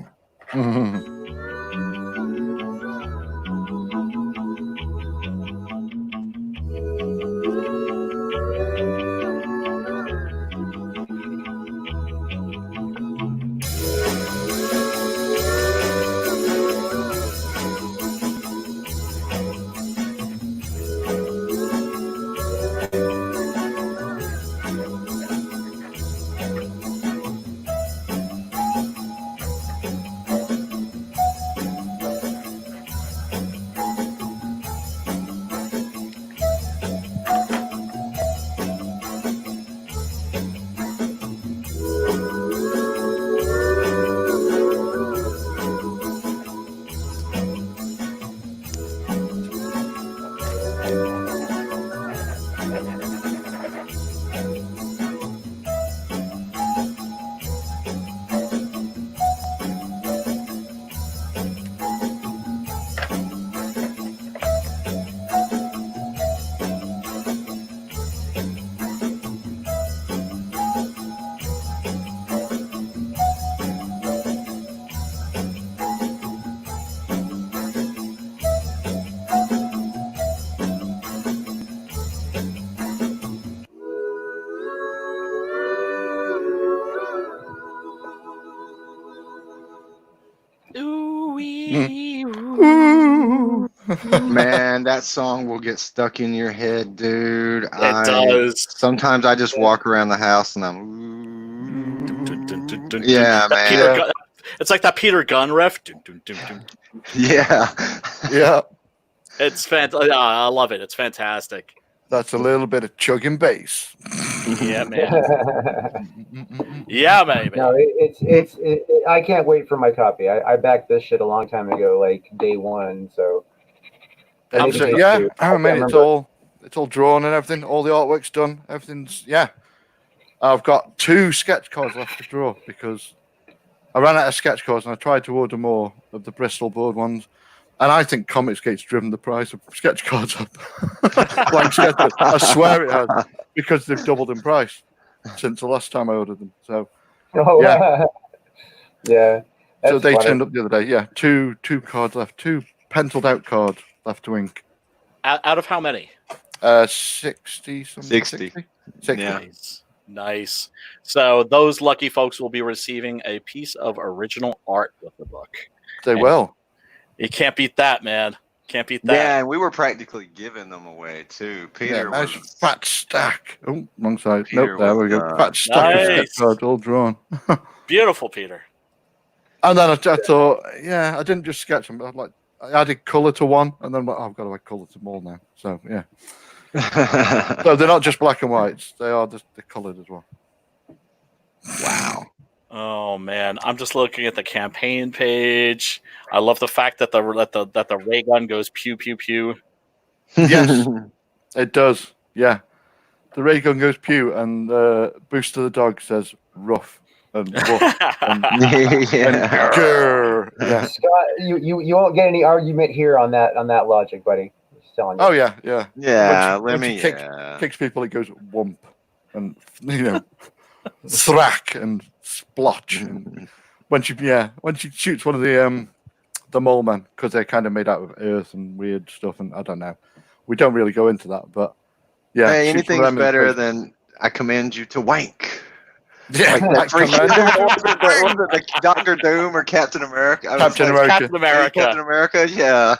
S4: Man, that song will get stuck in your head, dude.
S1: It does.
S4: Sometimes I just walk around the house and I'm. Yeah, man.
S1: It's like that Peter Gunn riff.
S4: Yeah.
S2: Yeah.
S1: It's fantastic. I love it. It's fantastic.
S2: That's a little bit of chugging bass.
S1: Yeah, man. Yeah, baby.
S3: No, I can't wait for my copy. I backed this shit a long time ago, like day one. So.
S2: I mean, it's all drawn and everything. All the artwork's done. Everything's I've got 2 sketch cards left to draw because I ran out of sketch cards and I tried to order more of the Bristol board ones. And I think Comicsgate's driven the price of sketch cards up. Blank sketch cards. I swear it has, because they've doubled in price since the last time I ordered them. So,
S3: yeah.
S2: So they turned up the other day. Yeah, 2 cards left, 2 penciled out cards left to ink.
S1: Out of how many?
S2: 60 something.
S4: 60.
S1: Yeah. Nice. So those lucky folks will be receiving a piece of original art with the book.
S2: They will.
S1: You can't beat that, man. Can't beat that.
S4: Yeah, and we were practically giving them away too. Peter was
S2: fat stack. Oh, wrong side. Nope, there we go. Fat stack of sketch cards all drawn.
S1: Beautiful, Peter.
S2: And then I thought, yeah, I didn't just sketch them. I added color to one, and then I've got to add color to them all now. So yeah. So they're not just black and whites; they're colored as well.
S4: Wow.
S1: Oh man, I'm just looking at the campaign page. I love the fact that the ray gun goes pew pew pew.
S2: Yes, it does. Yeah, the ray gun goes pew, and Booster the dog says rough and woof and, and grr. Yeah.
S3: Scott, you won't get any argument here on that logic, buddy. Just telling you.
S2: Oh yeah.
S4: Yeah,
S2: when she kicks people, it goes wump, and thrack and splotch. And when she shoots one of the mole men, because they're kind of made out of earth and weird stuff, and I don't know. We don't really go into that, but yeah.
S4: Hey, anything's better than I command you to wank.
S2: Yeah,
S4: like the Doctor Doom or Captain America.
S2: Captain
S4: America, yeah.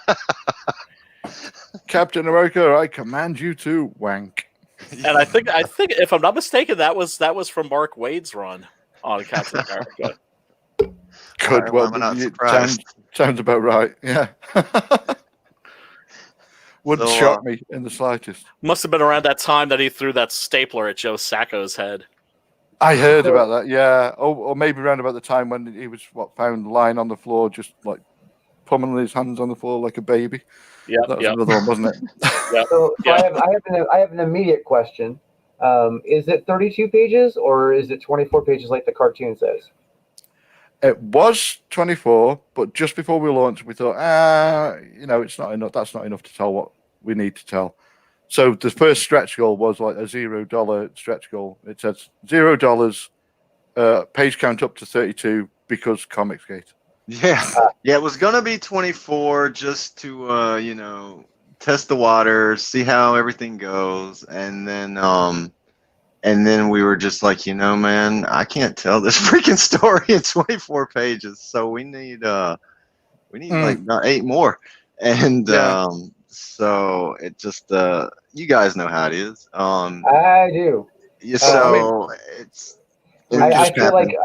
S2: Captain America, I command you to wank.
S1: And I think if I'm not mistaken, that was from Mark Waid's run on Captain America.
S2: Good. Well, I'm not surprised. Sounds about right. Yeah. Wouldn't shock me in the slightest.
S1: Must have been around that time that he threw that stapler at Joe Sacco's head.
S2: I heard about that, yeah. Or maybe around about the time when he was found lying on the floor, just like pummeling his hands on the floor like a baby.
S1: Yeah,
S2: that was another one, wasn't it?
S1: Yep.
S3: So I have an immediate question. Is it 32 pages or is it 24 pages like the cartoon says?
S2: It was 24, but just before we launched, we thought, it's not enough. That's not enough to tell what we need to tell. So the first stretch goal was like a $0 stretch goal. It says $0, page count up to 32 because Comicsgate.
S4: Yeah, it was gonna be 24 just to test the water, see how everything goes, and then we were just like, man, I can't tell this freaking story in 24 pages, so we need like 8 more, and so it just you guys know how it is.
S3: I do.
S4: So
S3: I feel like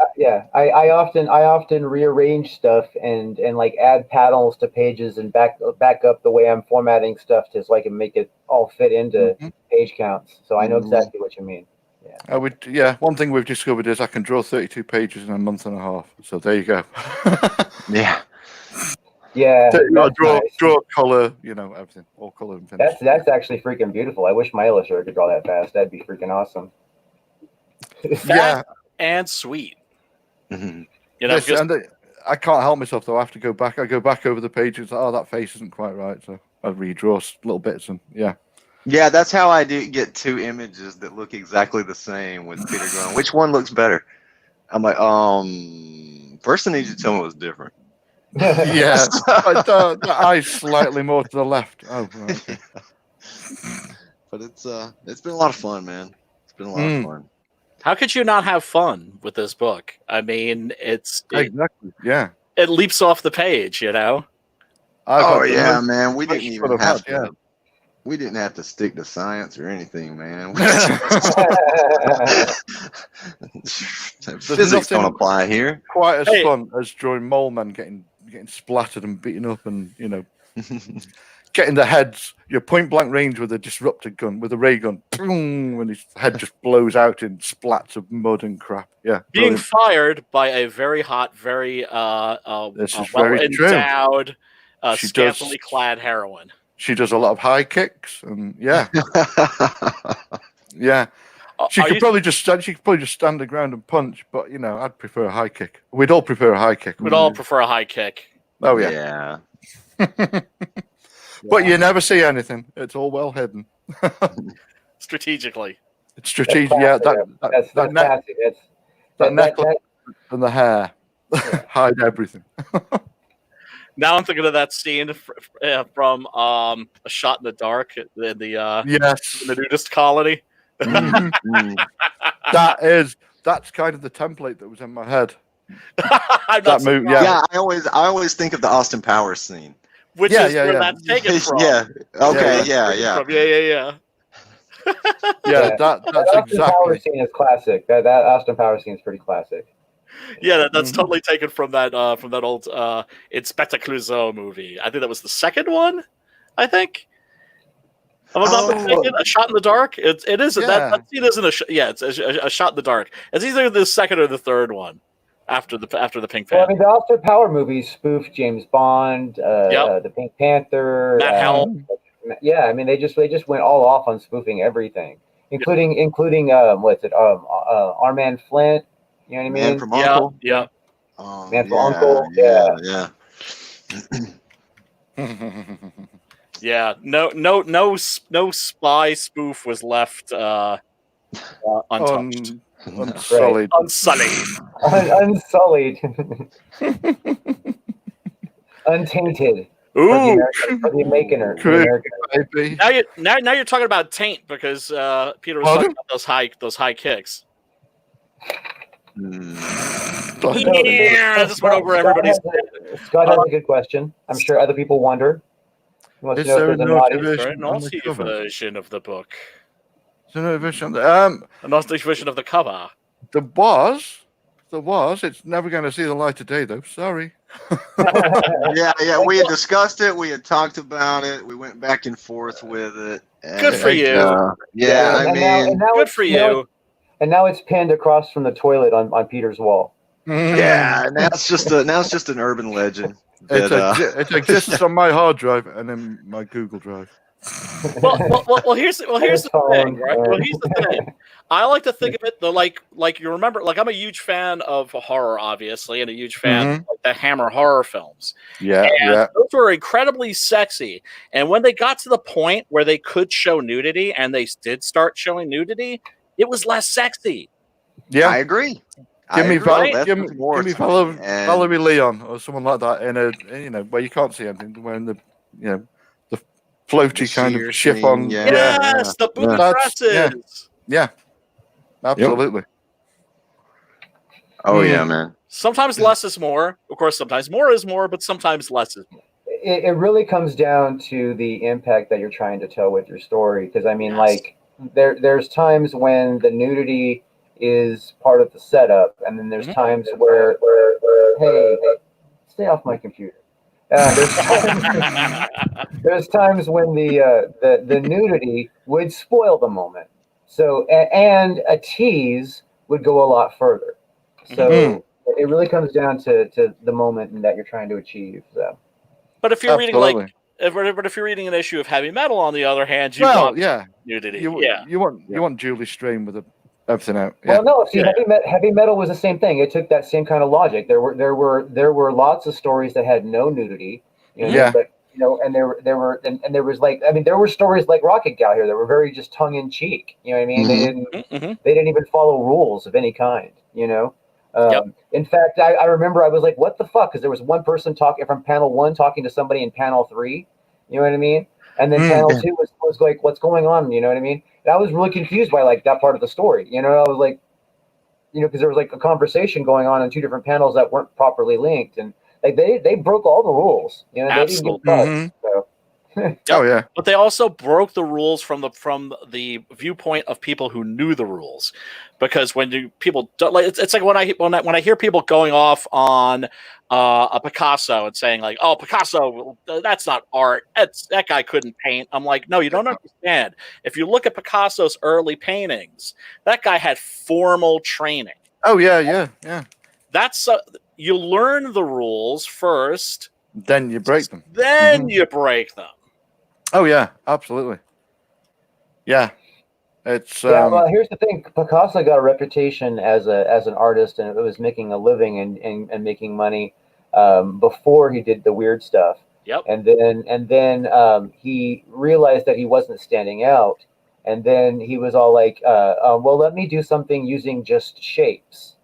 S3: I often rearrange stuff and like add panels to pages and back up the way I'm formatting stuff so I can make it all fit into page counts. So I know exactly what you mean. Yeah.
S2: One thing we've discovered is I can draw 32 pages in a month and a half. So there you go.
S4: Yeah.
S3: Yeah.
S2: Draw color, everything, all color and finish.
S3: That's actually freaking beautiful. I wish my illustrator could draw that fast. That'd be freaking awesome.
S2: Yeah.
S1: And sweet.
S2: Mm-hmm. I can't help myself though. I have to go back. I go back over the pages. Oh, that face isn't quite right, so I redraw little bits and yeah.
S4: Yeah, that's how I do get 2 images that look exactly the same with Peter going, which one looks better? I'm like, first I need you to tell me what's different.
S2: Yeah, the eyes slightly more to the left. Oh, okay.
S4: But it's been a lot of fun, man. It's been a lot of fun.
S1: How could you not have fun with this book? I mean,
S2: exactly. Yeah,
S1: it leaps off the page,
S4: man. We didn't even have to. We didn't have to stick to science or anything, man. Physics don't apply here.
S2: Quite as fun as drawing mole men getting splattered and beaten up, and getting the heads, your point blank range with a disruptor gun, with a ray gun, boom, when his head just blows out in splats of mud and crap. Yeah,
S1: being fired by a very hot, very well-endowed, scantily clad heroine.
S2: She does a lot of high kicks, and yeah. She could probably just stand the ground and punch, but I'd prefer a high kick. We'd all prefer a high kick.
S1: We'd all prefer a high kick.
S2: Oh yeah. But you never see anything. It's all well hidden.
S1: Strategically.
S2: It's strategic. Yeah,
S3: that's classic.
S2: That necklace and the hair hide everything.
S1: Now I'm thinking of that scene from A Shot in the Dark in the nudist colony.
S2: That's kind of the template that was in my head.
S1: that
S4: movie, I always think of the Austin Powers scene.
S1: Which is where that's taken from.
S4: Yeah. Okay. Yeah.
S1: Yeah,
S2: that's
S3: Austin
S2: exactly.
S3: Powers scene is classic. That Austin Powers scene is pretty classic.
S1: Yeah, that's totally taken from that old Inspector Clouseau movie. I think that was the second one. I think. If I'm not mistaken, A Shot in the Dark. It is that scene isn't it's a shot in the dark. It's either the second or the third one after the Pink Panther.
S3: Well, I mean, the Austin Power movies spoof James Bond, the Pink Panther,
S1: Matt Helm.
S3: Yeah, I mean, they just went all off on spoofing everything, including Armand Flint. You know what I mean?
S4: Man from Uncle.
S1: Yeah.
S3: Man from Uncle.
S4: Yeah.
S1: Yeah, no spy spoof was left untouched,
S2: unsullied,
S3: unsullied, untainted.
S1: Ooh,
S3: for the American.
S1: Now you're talking about taint because Peter was talking about those high kicks. Yeah, I just went over everybody's.
S3: Scott has a good question. I'm sure other people wonder.
S2: Is there a naughty
S1: version of the book?
S2: Is there no version?
S1: A naughty version of the cover.
S2: There was. It's never going to see the light of day, though. Sorry.
S4: Yeah. We had discussed it. We had talked about it. We went back and forth with it.
S1: Good for you.
S4: Good
S1: for you.
S3: And now it's pinned across from the toilet on Peter's wall.
S4: Yeah, now it's just an urban legend.
S2: It exists on my hard drive and then my Google Drive.
S1: Well, here's the thing, right? Well, here's the thing. I like to think of it like you remember, like I'm a huge fan of horror, obviously, and a huge fan of the Hammer horror films.
S2: Yeah.
S1: Those were incredibly sexy. And when they got to the point where they could show nudity, and they did start showing nudity, it was less sexy.
S2: Yeah,
S4: I agree.
S2: Give me Valerie Leon or someone like that in a where you can't see anything, wearing the the floaty kind of chiffon.
S1: Yes, the boob dresses.
S2: Yeah, absolutely.
S4: Yep. Oh yeah, man.
S1: Sometimes less is more. Of course, sometimes more is more, but sometimes less is more.
S3: It really comes down to the impact that you're trying to tell with your story. Because I mean, like there's times when the nudity is part of the setup, and then there's times where hey, stay off my computer. There's times when the nudity would spoil the moment. So and a tease would go a lot further. So it really comes down to the moment that you're trying to achieve. So,
S1: but if you're reading if you're reading an issue of Heavy Metal, on the other hand, you want nudity.
S2: You want Julie Strain with everything out.
S3: Well, no. See, Heavy Metal was the same thing. It took that same kind of logic. There were lots of stories that had no nudity. But and there were stories like Rocket Gal here that were very just tongue in cheek. You know what I mean? They didn't even follow rules of any kind. In fact, I remember I was like, what the fuck? Because there was one person talking from panel 1 talking to somebody in panel 3. You know what I mean? And then panel 2 was like, what's going on? You know what I mean? And I was really confused by like that part of the story. I was like, because there was like a conversation going on in 2 different panels that weren't properly linked, and like they broke all the rules. They didn't get caught. So.
S2: Oh yeah,
S1: but they also broke the rules from the viewpoint of people who knew the rules, because when people don't, like it's like when I hear people going off on a Picasso and saying like, oh, Picasso, that's not art, that guy couldn't paint. I'm like, no, you don't understand. If you look at Picasso's early paintings, that guy had formal training.
S2: Oh yeah.
S1: That's you learn the rules first,
S2: then you break them.
S1: You break them.
S2: Oh yeah, absolutely. Yeah, it's
S3: well, here's the thing: Picasso got a reputation as an artist, and it was making a living and making money before he did the weird stuff.
S1: Yep.
S3: And then he realized that he wasn't standing out, and then he was all like, "Well, let me do something using just shapes."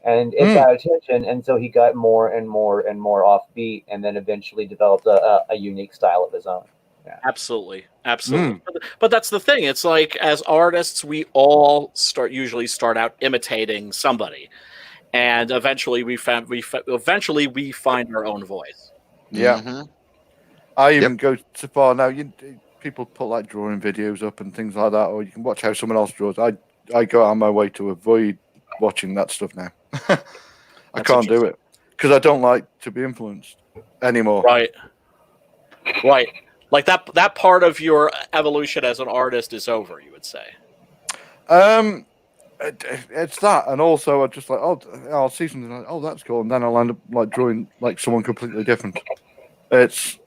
S3: And it got attention, and so he got more and more and more offbeat, and then eventually developed a unique style of his own. Yeah.
S1: Absolutely. But that's the thing. It's like, as artists, we all usually start out imitating somebody, and eventually we find our own voice.
S2: Yeah. I even go so far now. People put like drawing videos up and things like that, or you can watch how someone else draws. I go out of my way to avoid watching that stuff now. can't do it because I don't like to be influenced anymore.
S1: Right. Like that part of your evolution as an artist is over, you would say.
S2: It's that, and also I just like, I'll see something like, oh, that's cool, and then I'll end up like drawing like someone completely different. Because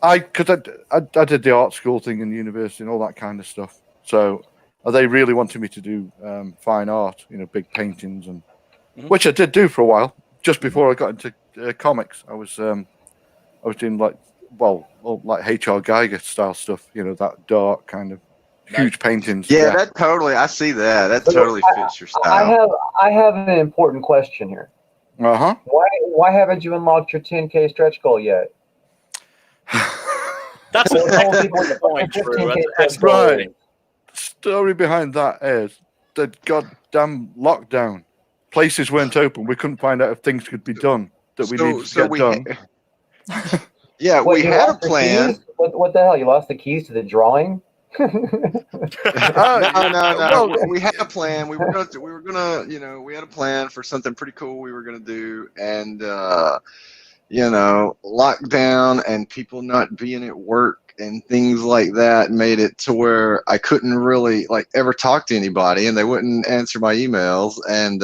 S2: I did the art school thing in university and all that kind of stuff. So they really wanted me to do fine art, big paintings, and which I did do for a while. Just before I got into comics, I was doing like H.R. Geiger style stuff, that dark kind of huge paintings.
S4: Yeah, that totally. I see that. That totally fits your
S3: style. I have an important question here.
S2: Uh-huh.
S3: Why haven't you unlocked your 10K stretch goal yet?
S1: That's the point, Drew. That's
S2: right. Story behind that is the goddamn lockdown. Places weren't open. We couldn't find out if things could be done that we needed to get done.
S4: We had a plan.
S3: What the hell? You lost the keys to the drawing?
S4: No. Well, we had a plan. We had a plan for something pretty cool we were gonna do, and lockdown and people not being at work and things like that made it to where I couldn't really ever talk to anybody, and they wouldn't answer my emails. And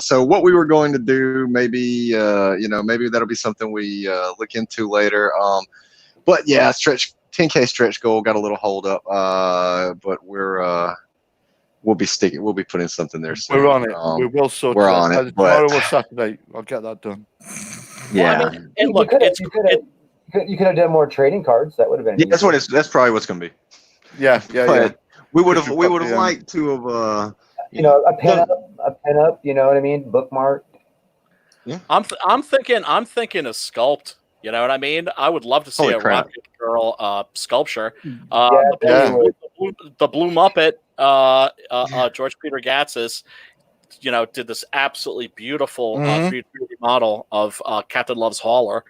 S4: so what we were going to do, maybe that'll be something we look into later. But yeah, 10K stretch goal got a little hold up, but we'll be putting something there soon.
S2: We're on it. We will sort.
S4: We're on it.
S2: Tomorrow or Saturday, I'll get that done.
S1: Yeah. Well, I mean, and look,
S3: you could have done more trading cards. That would have been.
S4: Yeah, that's probably what's going to be.
S2: Yeah.
S4: We would have liked to have.
S3: A pen up. You know what I mean? Bookmark.
S1: Yeah. I'm thinking a sculpt. You know what I mean? I would love to see a Rocket Girl sculpture. The Blue Muppet, George Peter Gatzis, did this absolutely beautiful 3D model of Captain Love's Hauler.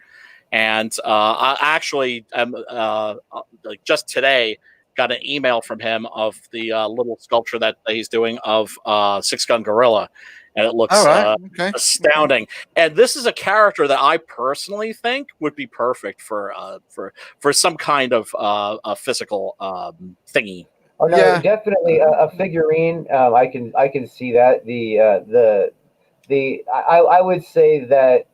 S1: And I actually just today got an email from him of the little sculpture that he's doing of Six Gun Gorilla. And it looks astounding. And this is a character that I personally think would be perfect for some kind of a physical thingy.
S3: Oh no, definitely a figurine. I can see that. I would say that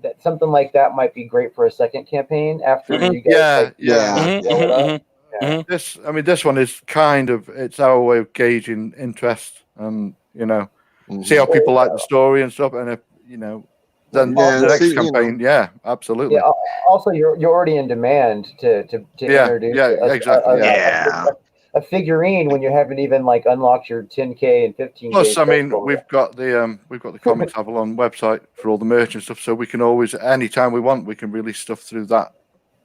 S3: that something like that might be great for a second campaign after you guys.
S2: This one is kind of, it's our way of gauging interest and see how people like the story and stuff, and if then the next campaign, absolutely.
S3: Yeah. Also, you're already in demand to introduce a figurine when you haven't even unlocked your 10K and 15K.
S2: Plus, we've got the Comics Avalon website for all the merch and stuff, so we can always, anytime we want, we can release stuff through that.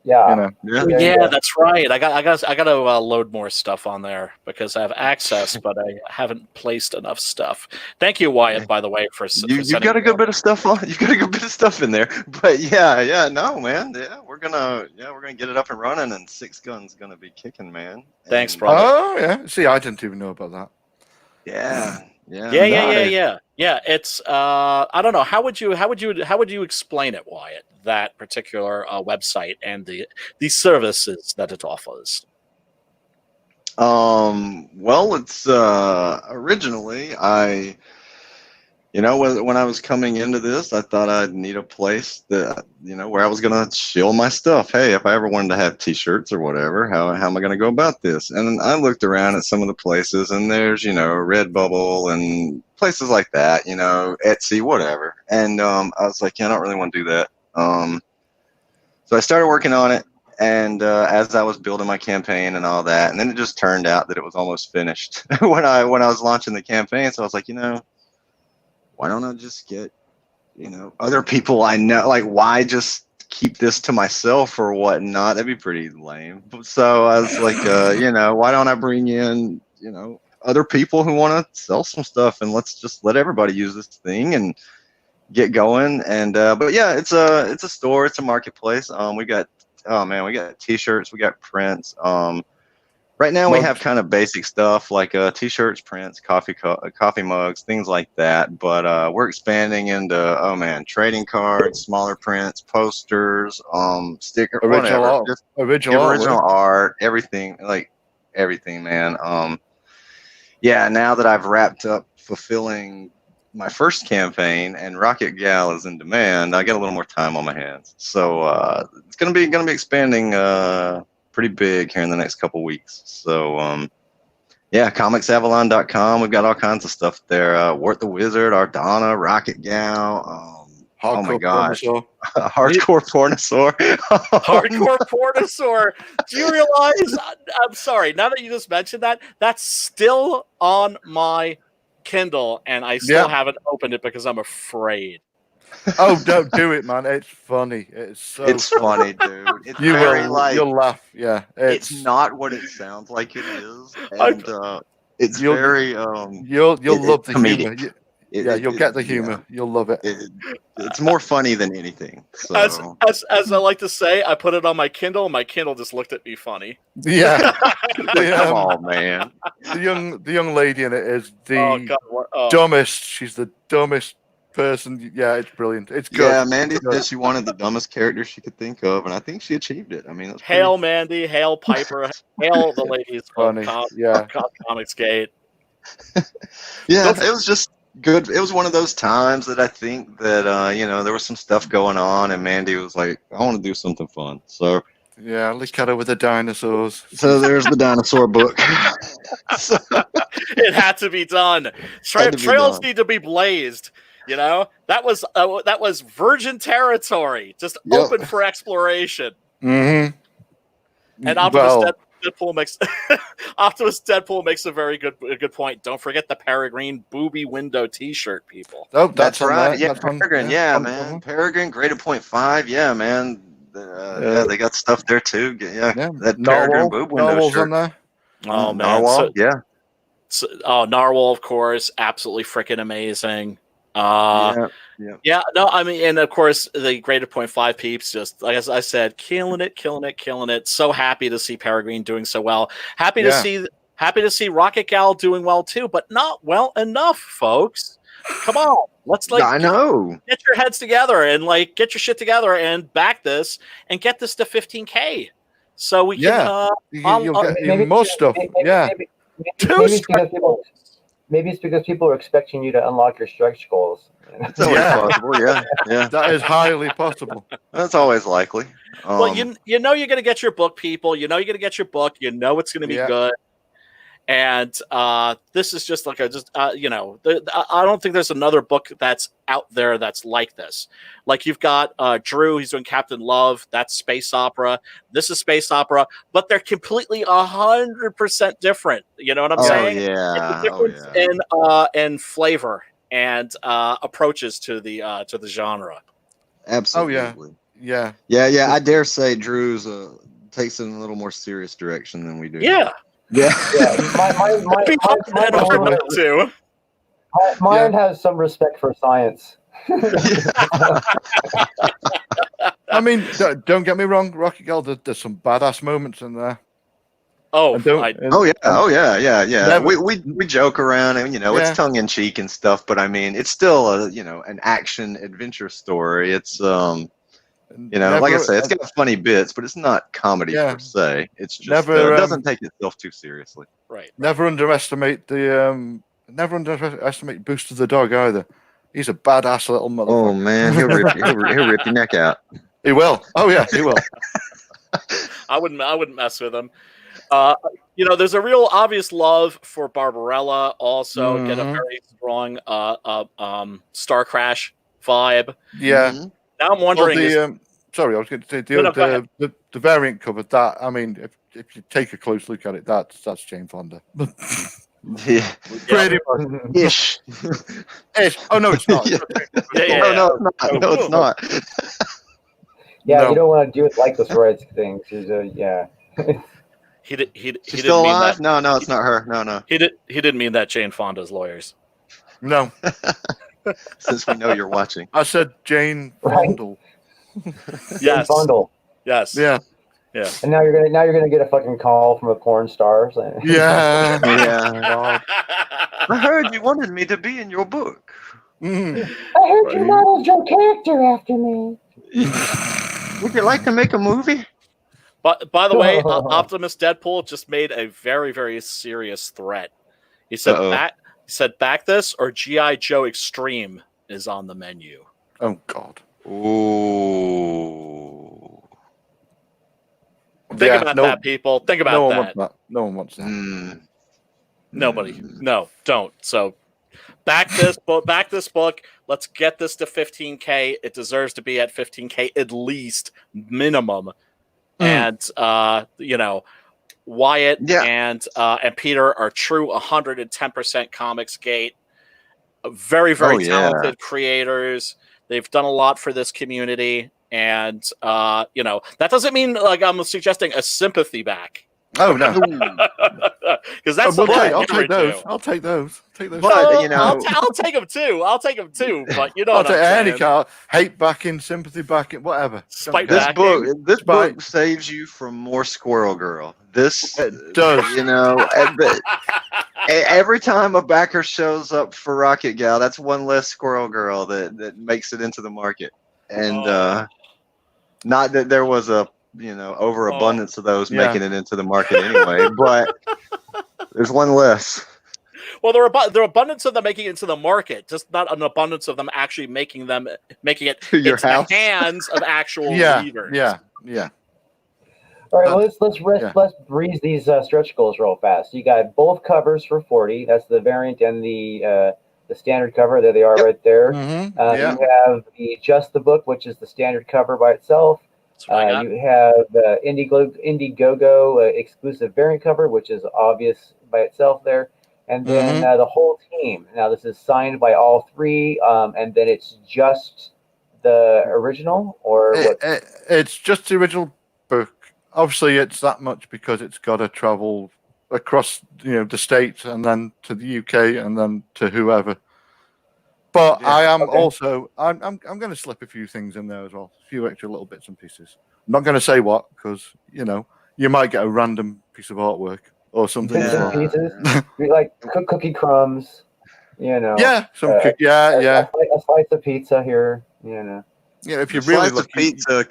S1: That's right. I got to load more stuff on there because I have access, but I haven't placed enough stuff. Thank you, Wyatt, by the way, for
S4: you got a good bit of stuff on. You got a good bit of stuff in there, but we're gonna get it up and running, and Six Gun's gonna be kicking, man.
S1: Thanks, brother.
S2: Oh yeah. See, I didn't even know about that.
S1: Yeah. It's I don't know. How would you explain it, Wyatt? That particular website and the services that it offers.
S4: Well, it's originally when I was coming into this, I thought I'd need a place that where I was gonna shill my stuff. Hey, if I ever wanted to have T-shirts or whatever, how am I gonna go about this? And I looked around at some of the places, and there's Redbubble and places like that, Etsy, whatever. And I was like, I don't really want to do that. So I started working on it, and as I was building my campaign and all that, and then it just turned out that it was almost finished when I was launching the campaign. So I was like, why don't I just get, other people I know? Like, why just keep this to myself or whatnot? That'd be pretty lame. So I was like, why don't I bring in, other people who want to sell some stuff, and let's just let everybody use this thing and get going. And but yeah, it's a store, it's a marketplace. We got T-shirts, we got prints. Right now, we
S2: Mugs.
S4: have kind of basic stuff like t-shirts, prints, coffee mugs, things like that. But we're expanding into trading cards, smaller prints, posters, sticker,
S2: Original
S4: whatever,
S2: art.
S4: just
S2: Original
S4: original
S2: artwork.
S4: art, everything, like everything, man. Yeah, now that I've wrapped up fulfilling my first campaign and Rocket Gal is in demand, I get a little more time on my hands. So it's gonna be expanding pretty big here in the next couple weeks. So yeah, comicsavalon.com. We've got all kinds of stuff there. Wart the Wizard, Ardonna, Rocket Gal. Oh my gosh. Hardcore Pornosaur.
S1: Hardcore Pornosaur. Do you realize? I'm sorry. Now that you just mentioned that, that's still on my Kindle, and I still haven't opened it because I'm afraid.
S2: Oh, don't do it, man! It's funny. It's
S4: funny, dude. It's
S2: you'll laugh. Yeah,
S4: it's not what it sounds like it is, and it's very
S2: you'll love the
S4: comedic.
S2: humor. You'll get the humor. You'll love it.
S4: It's more funny than anything. So.
S1: As I like to say, I put it on my Kindle. My Kindle just looked at me funny.
S2: Yeah,
S4: come on, man.
S2: The young lady in it is the dumbest. She's the dumbest person. Yeah, it's brilliant. It's good.
S4: Yeah, Mandy said she wanted the dumbest character she could think of, and I think she achieved it. I mean,
S1: hail Mandy, hail Piper, hail the ladies
S2: funny.
S1: Comicsgate.
S4: Yeah, it was just good. It was one of those times that I think that there was some stuff going on, and Mandy was like, "I want to do something fun." So
S2: yeah, let's cut her with the dinosaurs.
S4: So there's the dinosaur book.
S1: It had to be done. Trails need to be blazed. You know, that was virgin territory, just open for exploration.
S2: Mm-hmm.
S1: And Optimus Deadpool makes a very good point. Don't forget the Peregrine booby window T-shirt, people.
S2: Oh,
S4: that's right. Yeah, Peregrine. Yeah, man. Peregrine graded 0.5. Yeah, man. Yeah, they got stuff there too. Yeah. That Peregrine boob window shirt.
S2: On there.
S1: Oh man,
S4: Narwhal.
S1: Narwhal, of course, absolutely freaking amazing. No, I mean, and of course the graded 0.5 peeps, just like as I said, killing it. So happy to see Peregrine doing so well. Happy to see Rocket Gal doing well too, but not well enough, folks. Come on, let's
S4: I know.
S1: Get your heads together and get your shit together and back this and get this to 15K, so we can.
S2: You'll get even more stuff.
S3: Maybe it's because people are expecting you to unlock your stretch goals.
S4: That's always possible. Yeah.
S2: That is highly possible.
S4: That's always likely.
S1: Well, you know you're going to get your book, people. You know you're going to get your book. You know it's going to be good. And this is just like I don't think there's another book that's out there that's like this. Like you've got Drew, he's doing Captain Love. That's space opera. This is space opera, but they're completely 100% different. You know what I'm saying?
S4: Yeah.
S1: It's a difference in flavor and approaches to the genre.
S4: Absolutely.
S2: Oh yeah.
S3: Yeah.
S4: I dare say Drew's takes it in a little more serious direction than we do.
S1: Yeah.
S3: Mine has some respect for science.
S2: I mean, don't get me wrong, Rocket Gal, there's some badass moments in there.
S1: Oh
S4: yeah. We joke around and it's tongue in cheek and stuff, but I mean it's still an action adventure story. It's like I say, it's got funny bits, but it's not comedy per se. It's just it doesn't take itself too seriously.
S1: Right.
S2: Never underestimate Booster the dog either. He's a badass little motherfucker.
S4: Oh man, he'll rip your neck out.
S2: He will. Oh yeah, he will.
S1: I wouldn't mess with him. There's a real obvious love for Barbarella. Also, get a very strong Star Crash vibe.
S2: Yeah.
S1: Mm-hmm. Now I'm wondering.
S2: Sorry, I was going to say the variant cover. That I mean, if you take a close look at it, that's Jane Fonda.
S4: Yeah,
S2: pretty
S4: ish.
S2: Oh no, it's not.
S4: No, it's not.
S3: Yeah, you don't want to do it like the rights thing. Yeah.
S1: He
S4: She's still alive? No, it's not her. No.
S1: He didn't mean that. Jane Fonda's lawyers.
S2: No.
S4: Since we know you're watching.
S2: I said Jane Fondle.
S1: Yes.
S3: Fondle.
S1: Yes.
S2: Yeah.
S1: Yeah.
S3: And now you're gonna get a fucking call from a porn star saying,
S2: Yeah.
S4: Yeah. I heard you wanted me to be in your book.
S2: Mm.
S3: I heard you modeled your character after me.
S4: Would you like to make a movie?
S1: But by the way, Optimus Deadpool just made a very, very serious threat. He said back this or G.I. Joe Extreme is on the menu.
S2: Oh God.
S4: Ooh.
S1: Think about that, people. Think about
S2: no one
S1: that.
S2: Wants that. No one wants that.
S4: Mm.
S1: Nobody. No, don't. So back this book. Let's get this to 15K. It deserves to be at 15K at least minimum. And Wyatt and Peter are true 110% Comicsgate. Very, very talented creators. They've done a lot for this community. And that doesn't mean like I'm suggesting a sympathy back.
S2: Oh no,
S1: because that's
S2: I'll take those. I'll take those.
S1: But I'll take them too. But
S2: I'll take any car. Hate backing, sympathy backing, whatever.
S4: This book saves you from more Squirrel Girl. This
S2: it does.
S4: Every time a backer shows up for Rocket Gal, that's one less Squirrel Girl that makes it into the market. And not that there was a overabundance of those making it into the market anyway, but there's one less.
S1: Well, there are abundance of them making it into the market, just not an abundance of them actually making it
S4: to your
S1: into
S4: house.
S1: the hands of actual readers.
S2: Yeah.
S3: All right, let's breeze these stretch goals real fast. You got both covers for 40. That's the variant and the standard cover. There they are, right there.
S2: Mm-hmm.
S3: You have just the book, which is the standard cover by itself. You have Indiegogo exclusive variant cover, which is obvious by itself there. And then the whole team. Now, this is signed by all three, and then it's just the original, or what?
S2: It's just the original book. Obviously, it's that much because it's got to travel across, the States and then to the UK and then to whoever. But I am also I'm going to slip a few things in there as well, a few extra little bits and pieces. I'm not going to say what because you might get a random piece of artwork or something.
S3: Bits and pieces, like cookie crumbs,
S2: Yeah,
S3: a slice of pizza here,
S2: Yeah, if you
S4: the
S2: really
S4: slice
S2: look,
S4: of pizza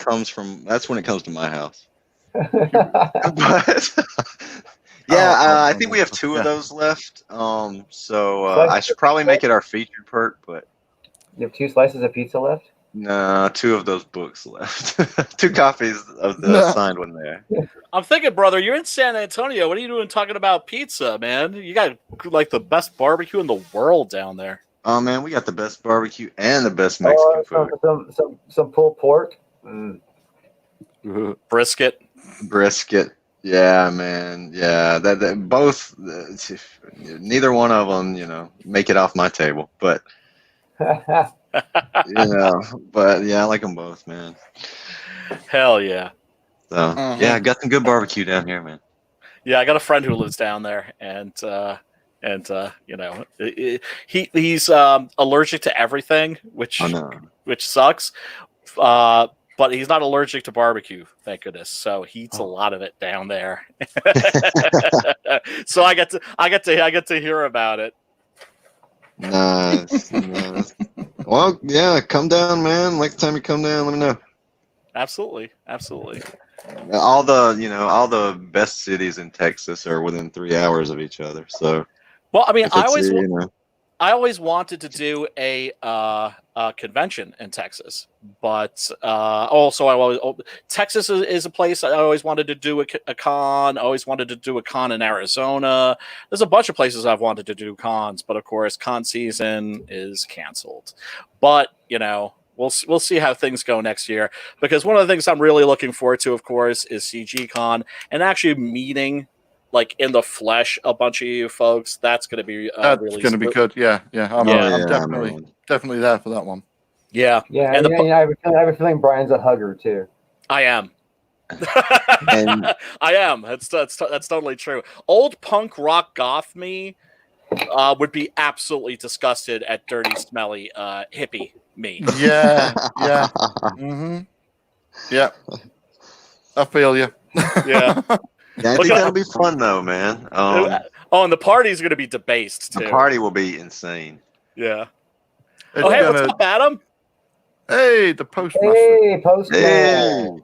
S4: that's when it comes to my house. But I think we have two of those left. So I should probably make it our featured perk, but
S3: you have 2 slices of pizza left?
S4: No, 2 of those books left. 2 copies of the signed one there.
S1: I'm thinking, brother, you're in San Antonio. What are you doing talking about pizza, man? You got like the best barbecue in the world down there.
S4: Oh man, we got the best barbecue and the best Mexican food.
S3: Some pulled pork.
S1: Brisket.
S4: Yeah, man. Yeah, that both. Neither one of them, make it off my table. But but yeah, I like them both, man.
S1: Hell yeah.
S4: So yeah, I got some good barbecue down here, man.
S1: Yeah, I got a friend who lives down there, and he's allergic to everything, which sucks. But he's not allergic to barbecue, thank goodness. So he eats a lot of it down there. So I get to hear about it.
S4: Nice. Well, yeah, come down, man. Next time you come down, let me know.
S1: Absolutely.
S4: All the best cities in Texas are within 3 hours of each other. So,
S1: well, I mean, I always wanted to do a convention in Texas, but Texas is a place I always wanted to do a con. I always wanted to do a con in Arizona. There's a bunch of places I've wanted to do cons, but of course, con season is canceled. But we'll see how things go next year, because one of the things I'm really looking forward to, of course, is CG Con and actually meeting, like in the flesh, a bunch of you folks. That's going to be really
S2: going to be good. Yeah. I'm definitely there for that one.
S3: Yeah. I have a feeling Brian's a hugger too.
S1: I am. I am. That's totally true. Old punk rock goth me would be absolutely disgusted at dirty, smelly hippie me.
S2: Yeah. Mm-hmm. Yeah. I feel you.
S1: Yeah.
S4: Yeah, I think that'll be fun though, man.
S1: And the party's going to be debased too.
S4: The party will be insane.
S1: Yeah.
S2: It's
S1: Hey,
S2: gonna...
S1: what's up, Adam?
S2: Hey, the postmaster.
S3: Hey, postman.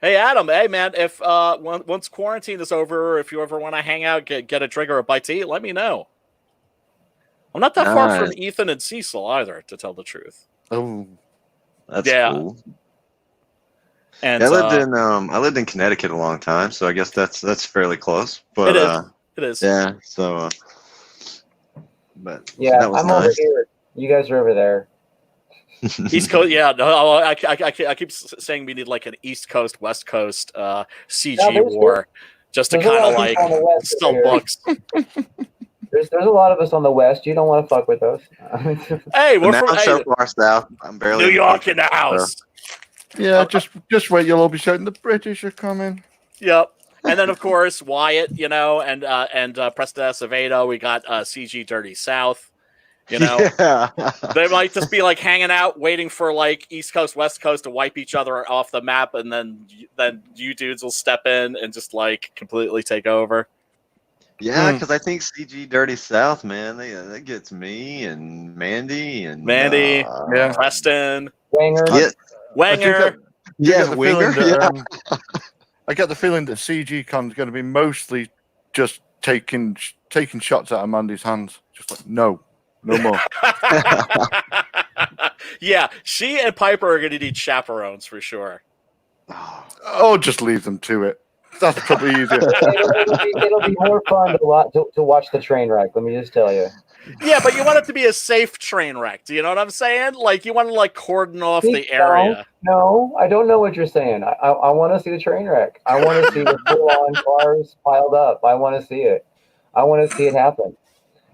S1: Hey, Adam. Hey, man. If once quarantine is over, if you ever want to hang out, get a drink or a bite to eat, let me know. I'm not that far from Ethan and Cecil either, to tell the truth.
S2: Oh,
S4: that's cool.
S1: And
S4: I lived in Connecticut a long time, so I guess that's fairly close. But
S1: it is.
S4: Yeah. So, but
S3: yeah,
S4: that was
S3: I'm
S4: nice.
S3: over here. You guys are over there.
S1: East Coast, yeah. No, I keep saying we need like an East Coast, West Coast CG war, just to kind of like sell books.
S3: There's a lot of us on the West. You don't want to fuck with us.
S1: Hey, we're from
S4: so far south. I'm barely
S1: New York in the house.
S2: Yeah, just wait. You'll all be shouting, "The British are coming."
S1: Yep. And then of course Wyatt, and Preston Acevedo. We got CG Dirty South.
S4: Yeah.
S1: They might just be like hanging out, waiting for like East Coast, West Coast to wipe each other off the map, and then you dudes will step in and just like completely take over.
S4: Yeah, because I think CG Dirty South, man, that gets me and Mandy,
S1: yeah, Preston,
S3: Wenger.
S1: Wenger.
S2: Winger. I get the feeling that CG Con's going to be mostly just taking shots out of Mandy's hands. Just like, no more.
S1: Yeah, she and Piper are going to need chaperones for sure.
S2: Oh, just leave them to it. That's probably easier.
S3: It'll be more fun to watch the train wreck. Let me just tell you.
S1: Yeah, but you want it to be a safe train wreck. Do you know what I'm saying? Like you want to like cordon off the area.
S3: No, I don't know what you're saying. I want to see the train wreck. I want to see the full-on cars piled up. I want to see it. I want to see it happen.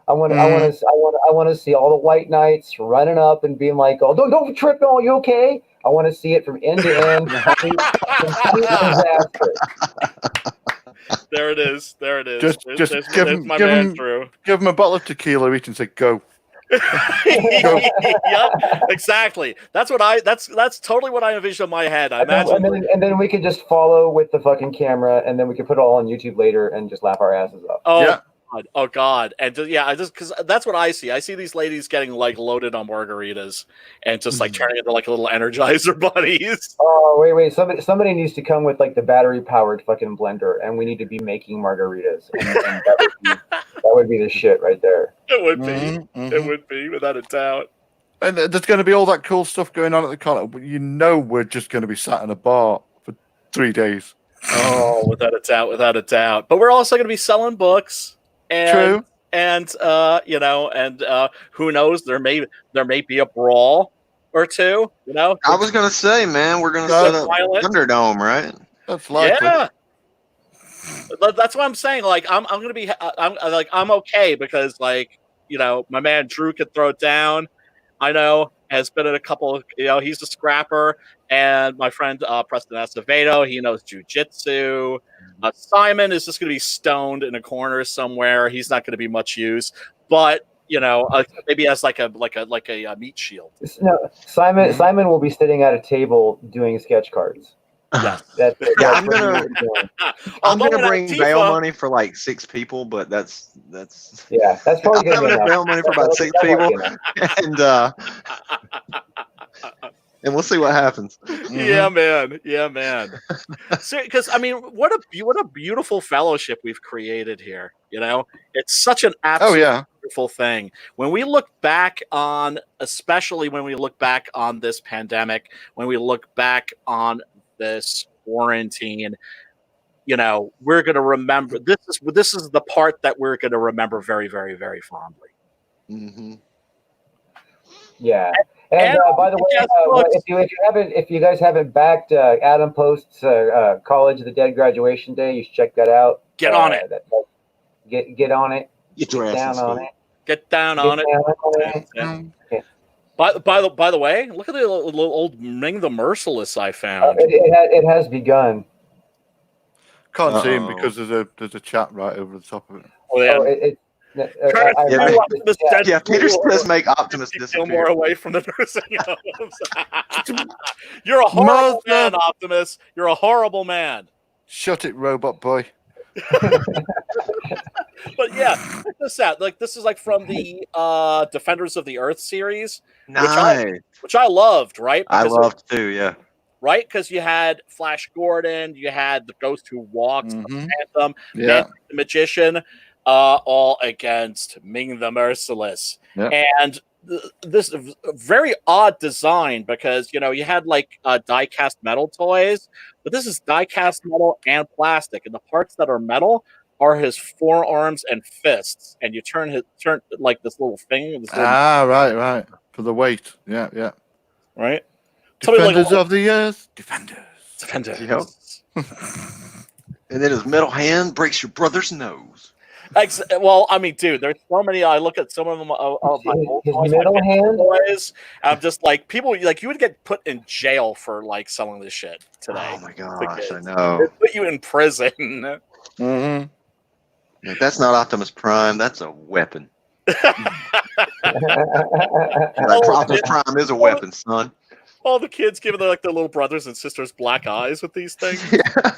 S3: I want to see all the white knights running up and being like, "Oh, don't trip! Oh, you okay?" I want to see it from end to end. Complete disaster.
S1: There it is.
S2: Just give him a bottle of tequila each and say, "Go."
S1: Yep, exactly. That's totally what I envision in my head. I imagine,
S3: and then we could just follow with the fucking camera, and then we could put it all on YouTube later and just laugh our asses off.
S1: Oh. Yeah. Oh God! And because that's what I see. I see these ladies getting like loaded on margaritas and just like turning into like little Energizer bunnies.
S3: Oh wait! Somebody needs to come with like the battery powered fucking blender, and we need to be making margaritas. And that would be the shit right there.
S1: It would be. Mm-hmm. It would be without a doubt.
S2: And there's going to be all that cool stuff going on at the con. We're just going to be sat in a bar for 3 days.
S1: Oh, without a doubt. But we're also going to be selling books.
S2: True.
S1: And who knows? There may be a brawl or two.
S4: I was gonna say, man, we're gonna set up Thunderdome, right?
S2: That's likely.
S1: Yeah. That's what I'm saying. Like, I'm gonna be. I'm okay because my man Drew could throw it down. I know has been in a couple of, he's a scrapper, and my friend Preston Acevedo, he knows jujitsu. Simon is just going to be stoned in a corner somewhere. He's not going to be much use, but maybe as like a meat shield.
S3: No, Simon will be sitting at a table doing sketch cards.
S1: Yeah,
S4: I'm gonna bring bail money for like 6 people, but that's
S3: probably
S4: I'm gonna bail money for about 6 people, and we'll see what happens.
S1: Yeah, man. Because what a beautiful fellowship we've created here. It's such an absolute beautiful thing. When we look back on, especially when we look back on this pandemic, when we look back on this quarantine, we're going to remember. This is the part that we're going to remember very, very, very fondly.
S4: Mm-hmm.
S3: Yeah. And by the way, if you guys haven't backed Adam Post's College of the Dead graduation day, you should check that out.
S1: Get on it.
S3: Get on it.
S4: Get down on it.
S1: Get down on it. Yeah. By the way, look at the little old Ming the Merciless I found.
S3: It has begun.
S2: Can't see him because there's a chat right over the top of it.
S1: Oh yeah.
S4: Peter's supposed to make Optimus disappear.
S1: Gilmore away from the nursing homes. You're a horrible man, Optimus. You're a horrible man.
S2: Shut it, robot boy.
S1: But yeah, check this out. Like this is like from the Defenders of the Earth series,
S4: Nice.
S1: which I loved, right?
S4: I loved too. Yeah.
S1: Right, because you had Flash Gordon, you had the Ghost Who Walks,
S2: Mhm.
S1: Phantom,
S2: Yeah.
S1: the Magician, all against Ming the Merciless,
S2: Yeah.
S1: and this very odd design because you had like die-cast metal toys, but this is die-cast metal and plastic, and the parts that are metal are his forearms and fists, and you turn like this little thing.
S2: Right. For the weight. Yeah.
S1: Right.
S2: Defenders of the Earth. Defenders.
S4: Yep. And then his metal hand breaks your brother's nose.
S1: Well, I mean, dude, there's so many. I look at some of them of my old
S3: His
S1: toys,
S3: middle hand?
S1: toys. I'm just like, people like you would get put in jail for like selling this shit today.
S4: Oh my gosh, I know.
S1: They'd put you in prison.
S2: Mm-hmm.
S4: If that's not Optimus Prime, that's a weapon. Optimus Prime is a weapon, son.
S1: All the kids giving their little brothers and sisters black eyes with these things.
S4: Yeah.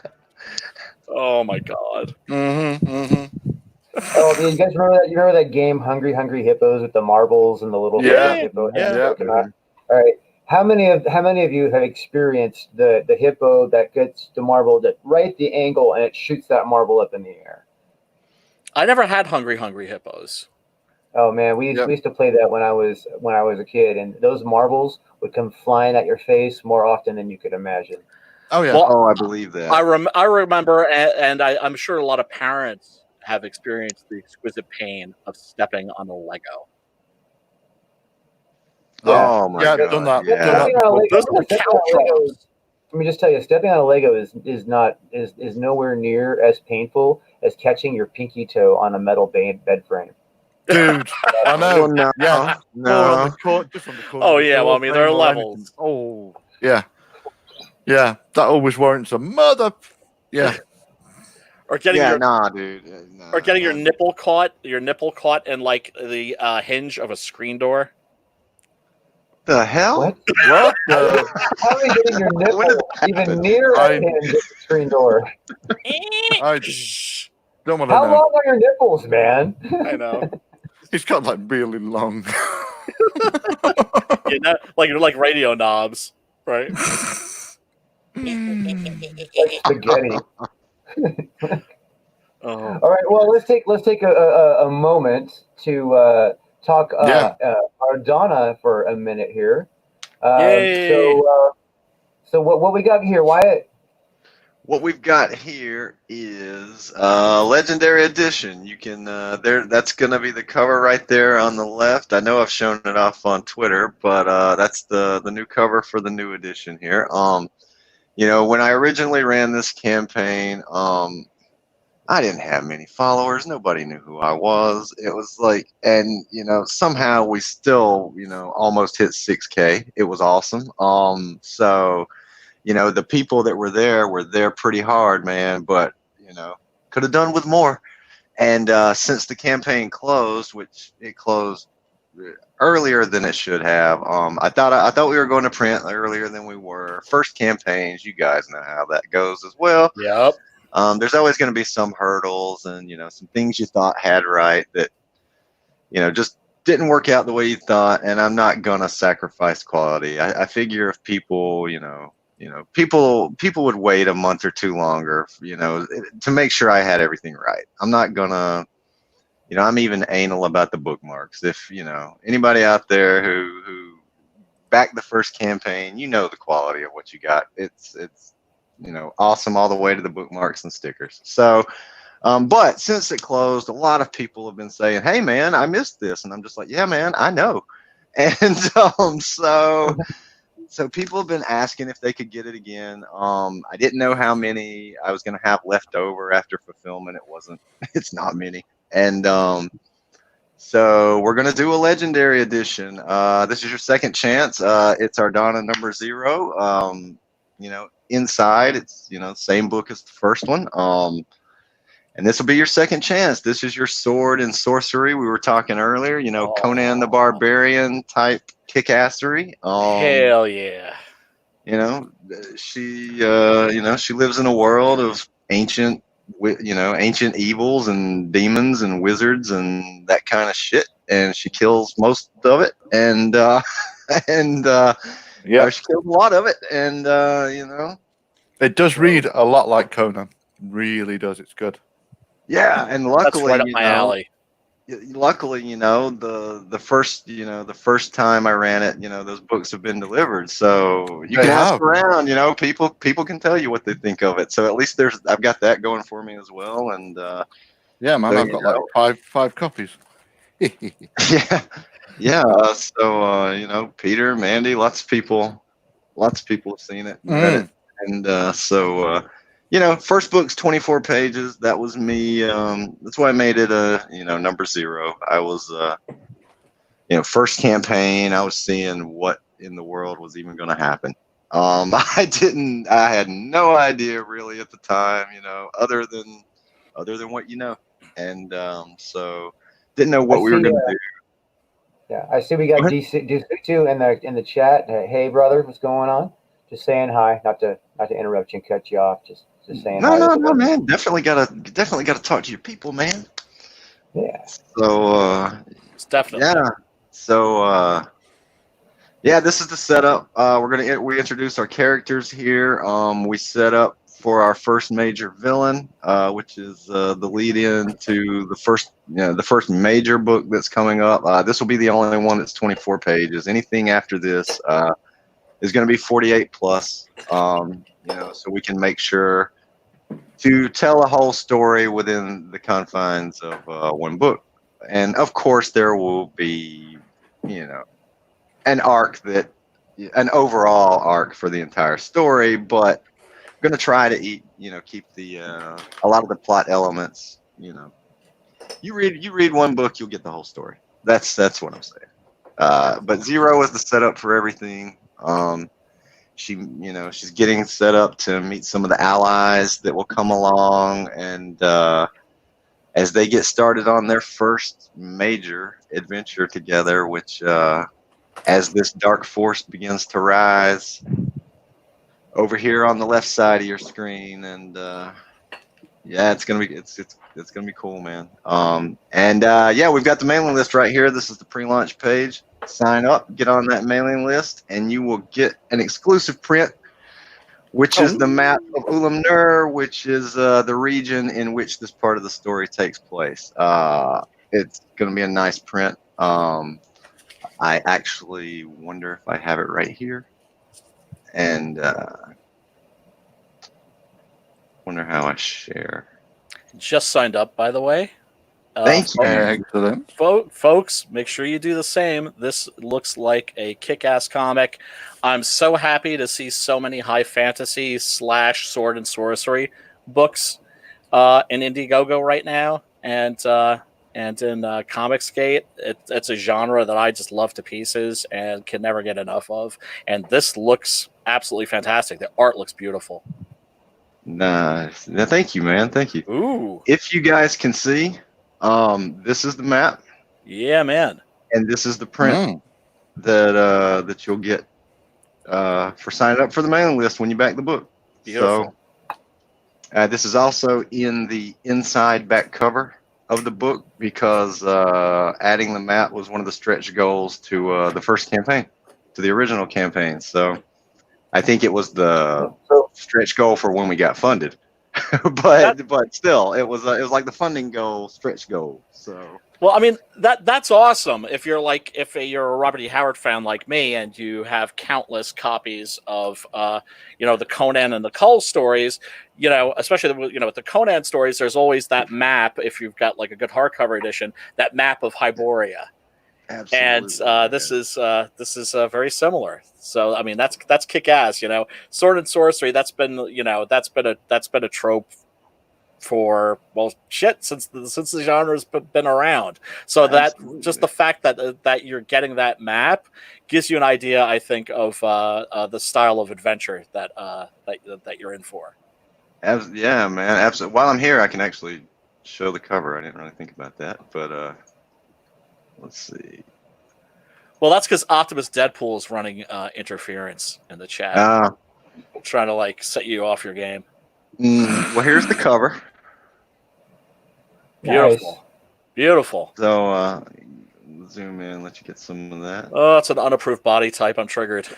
S1: Oh my god.
S2: Mm-hmm.
S3: Oh, you guys remember that? You remember that game, Hungry Hippos, with the marbles and the little hippo?
S2: Yeah.
S3: All right. How many of you have experienced the hippo that gets the marble at right at the angle and it shoots that marble up in the air?
S1: I never had Hungry Hippos.
S3: Oh man, we used to play that when I was a kid, and those marbles would come flying at your face more often than you could imagine.
S2: Oh yeah.
S4: Well, I believe that.
S1: I remember, and I'm sure a lot of parents have experienced the exquisite pain of stepping on a Lego.
S3: Yeah.
S4: Oh my god.
S2: Done that.
S4: Yeah.
S1: Those are cow drops.
S3: Let me just tell you, stepping on a Lego is nowhere near as painful as catching your pinky toe on a metal bed frame.
S2: Dude, I know.
S4: No,
S2: Yeah.
S4: no.
S2: Just on the corner.
S1: Oh yeah, well I mean there are levels.
S2: Oh yeah. Yeah, that always warrants a mother. Yeah.
S1: Or getting
S4: dude. Nah,
S1: or getting your nipple caught in like the hinge of a screen door.
S4: The hell?
S3: What?
S2: What?
S3: How are you getting your nipple even near a hinge at the screen door?
S2: I don't want to
S3: How
S2: know.
S3: long are your nipples, man?
S1: I know.
S2: He's got like really long.
S1: Like radio knobs, right?
S3: Like spaghetti.
S1: Oh.
S3: All right. Well, let's take a moment to talk Ardonna for a minute here.
S1: Yay.
S3: So what we got here, Wyatt?
S4: What we've got here is Legendary Edition. You can that's going to be the cover right there on the left. I know I've shown it off on Twitter, but that's the new cover for the new edition here. When I originally ran this campaign, I didn't have many followers. Nobody knew who I was. It was like, and somehow we still, almost hit 6K. It was awesome. So, the people that were there pretty hard, man, but, could have done with more. And since the campaign closed, which it closed earlier than it should have, I thought we were going to print earlier than we were. First campaigns, you guys know how that goes as well.
S1: Yep.
S4: There's always going to be some hurdles and, some things you thought had right that, just didn't work out the way you thought. And I'm not going to sacrifice quality. I figure if people, people would wait a month or two longer, to make sure I had everything right. I'm not going to, I'm even anal about the bookmarks. If, anybody out there who backed the first campaign, the quality of what you got. It's awesome all the way to the bookmarks and stickers. So, but since it closed, a lot of people have been saying, "Hey, man, I missed this," and I'm just like, "Yeah, man, I know." And so people have been asking if they could get it again. I didn't know how many I was going to have left over after fulfillment. It's not many, and so we're going to do a legendary edition. This is your second chance. It's Ardonna number 0. Inside it's same book as the first one, and this will be your second chance. This is your sword and sorcery we were talking earlier, Conan the Barbarian type kickassery.
S1: Hell yeah.
S4: She she lives in a world of ancient, ancient evils and demons and wizards and that kind of shit. And she kills most of it, and she kills a lot of it, and
S2: it does read a lot like Conan. Really does. It's good.
S4: Yeah, and
S1: That's
S4: luckily,
S1: right up my alley.
S4: luckily, the first time I ran it, those books have been delivered, so you can ask around. People can tell you what they think of it. So at least I've got that going for me as well, and
S2: yeah, man, I've got like five copies.
S4: yeah. So Peter, Mandy, lots of people have seen it, read it, and first book's 24 pages. That was me. That's why I made it number 0. I was first campaign. I was seeing what in the world was even going to happen. I had no idea really at the time, other than what and so didn't know what we were going to do.
S3: Yeah, I see we got DC2 in the chat. Hey, brother, what's going on? Just saying hi. Not to interrupt you and cut you off. Just saying hi.
S4: No, man. Definitely gotta talk to your people, man.
S3: Yeah.
S4: So
S1: it's definitely.
S4: Yeah. So this is the setup. We introduce our characters here. We set up for our first major villain, which is the lead-in to the first major book that's coming up. This will be the only one that's 24 pages. Anything after this is going to be 48 plus. So we can make sure to tell a whole story within the confines of one book. And of course, there will be, an overall arc for the entire story, but I'm going to try to keep a lot of the plot elements. You read one book, you'll get the whole story. That's what I'm saying. But 0 is the setup for everything. She's getting set up to meet some of the allies that will come along, and as they get started on their first major adventure together, which as this dark force begins to rise over here on the left side of your screen, and it's gonna be cool, man. We've got the mailing list right here. This is the pre-launch page. Sign up, get on that mailing list, and you will get an exclusive print, which is the map of Ulam Nur, which is the region in which this part of the story takes place. It's going to be a nice print. I actually wonder if I have it right here, and wonder how I share.
S1: Just signed up, by the way.
S4: Thank you.
S2: Excellent.
S1: Folks, make sure you do the same. This looks like a kick-ass comic. I'm so happy to see so many high fantasy / sword and sorcery books in Indiegogo right now, and in Comicsgate. It's a genre that I just love to pieces and can never get enough of. And this looks absolutely fantastic. The art looks beautiful.
S4: Nice. Thank you, man. Thank you.
S1: Ooh.
S4: If you guys can see, this is the map.
S1: Yeah, man.
S4: And this is the print that you'll get for signing up for the mailing list when you back the book.
S1: Beautiful.
S4: So this is also in the inside back cover of the book, because adding the map was one of the stretch goals to the first campaign, to the original campaign. So I think it was the stretch goal for when we got funded. but still, it was like the funding goal, stretch goal. So
S1: well, I mean that's awesome. If you're a Robert E. Howard fan like me, and you have countless copies of the Conan and the Cull stories, especially with the Conan stories, there's always that map. If you've got like a good hardcover edition, that map of Hyboria. Absolutely. And this is very similar. So I mean that's kick ass. Sword and sorcery. That's been a trope for since the genre's been around. So Absolutely. That just the fact that you're getting that map gives you an idea, I think, of the style of adventure that you're in for.
S4: Yeah, man. Absolutely. While I'm here, I can actually show the cover. I didn't really think about that, but. Let's see.
S1: Well, that's because Optimus Deadpool is running interference in the chat, trying to set you off your game.
S4: Well, here's the cover.
S1: Beautiful.
S3: Nice.
S1: Beautiful.
S4: So zoom in, let you get some of that.
S1: Oh, it's an unapproved body type. I'm triggered.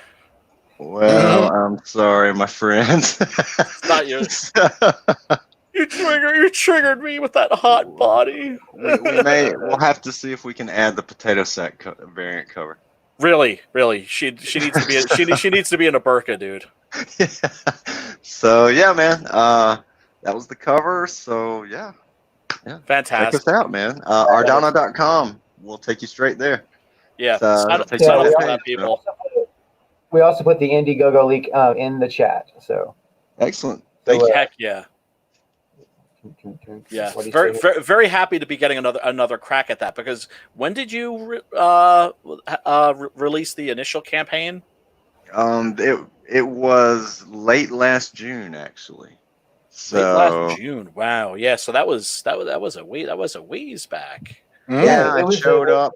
S4: Well, I'm sorry, my friends.
S1: It's not you. You triggered me with that hot body.
S4: We'll have to see if we can add the potato sack variant cover.
S1: Really. She needs to be she needs to be in a burqa, dude.
S4: So yeah, man. That was the cover. So yeah.
S1: Fantastic.
S4: Check us out, man. Ardano.com. We'll take you straight there.
S1: Yeah.
S4: So,
S1: Sign up
S4: take
S1: for
S4: you
S1: that, people.
S3: We also put the Indiegogo link in the chat. So
S4: excellent.
S3: Thank you.
S1: Heck yeah. Yeah,
S3: What do you
S1: very,
S3: say?
S1: very, very happy to be getting another crack at that. Because when did you release the initial campaign?
S4: It was late last June, actually. So
S1: late last June. Wow. Yeah. So that was a ways back.
S4: Yeah,
S3: it
S4: I showed up.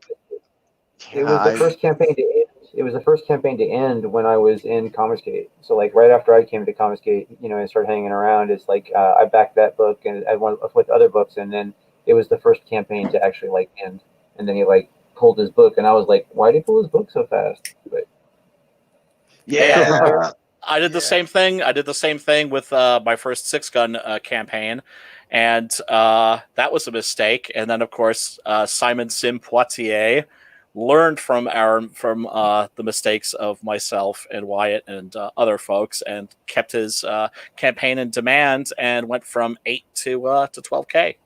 S3: It was the first campaign to end. It was the first campaign to end when I was in Comicsgate. So like right after I came to Comicsgate, and started hanging around, it's like I backed that book and I went with other books, and then it was the first campaign to actually like end. And then he like pulled his book, and I was like, why did he pull his book so fast? But
S4: yeah.
S1: I did the same thing. I did the same thing with my first 6-gun campaign, and that was a mistake. And then, of course, Simon Sim Poitier learned from the mistakes of myself and Wyatt and other folks, and kept his campaign in demand, and went from 8 to 12K.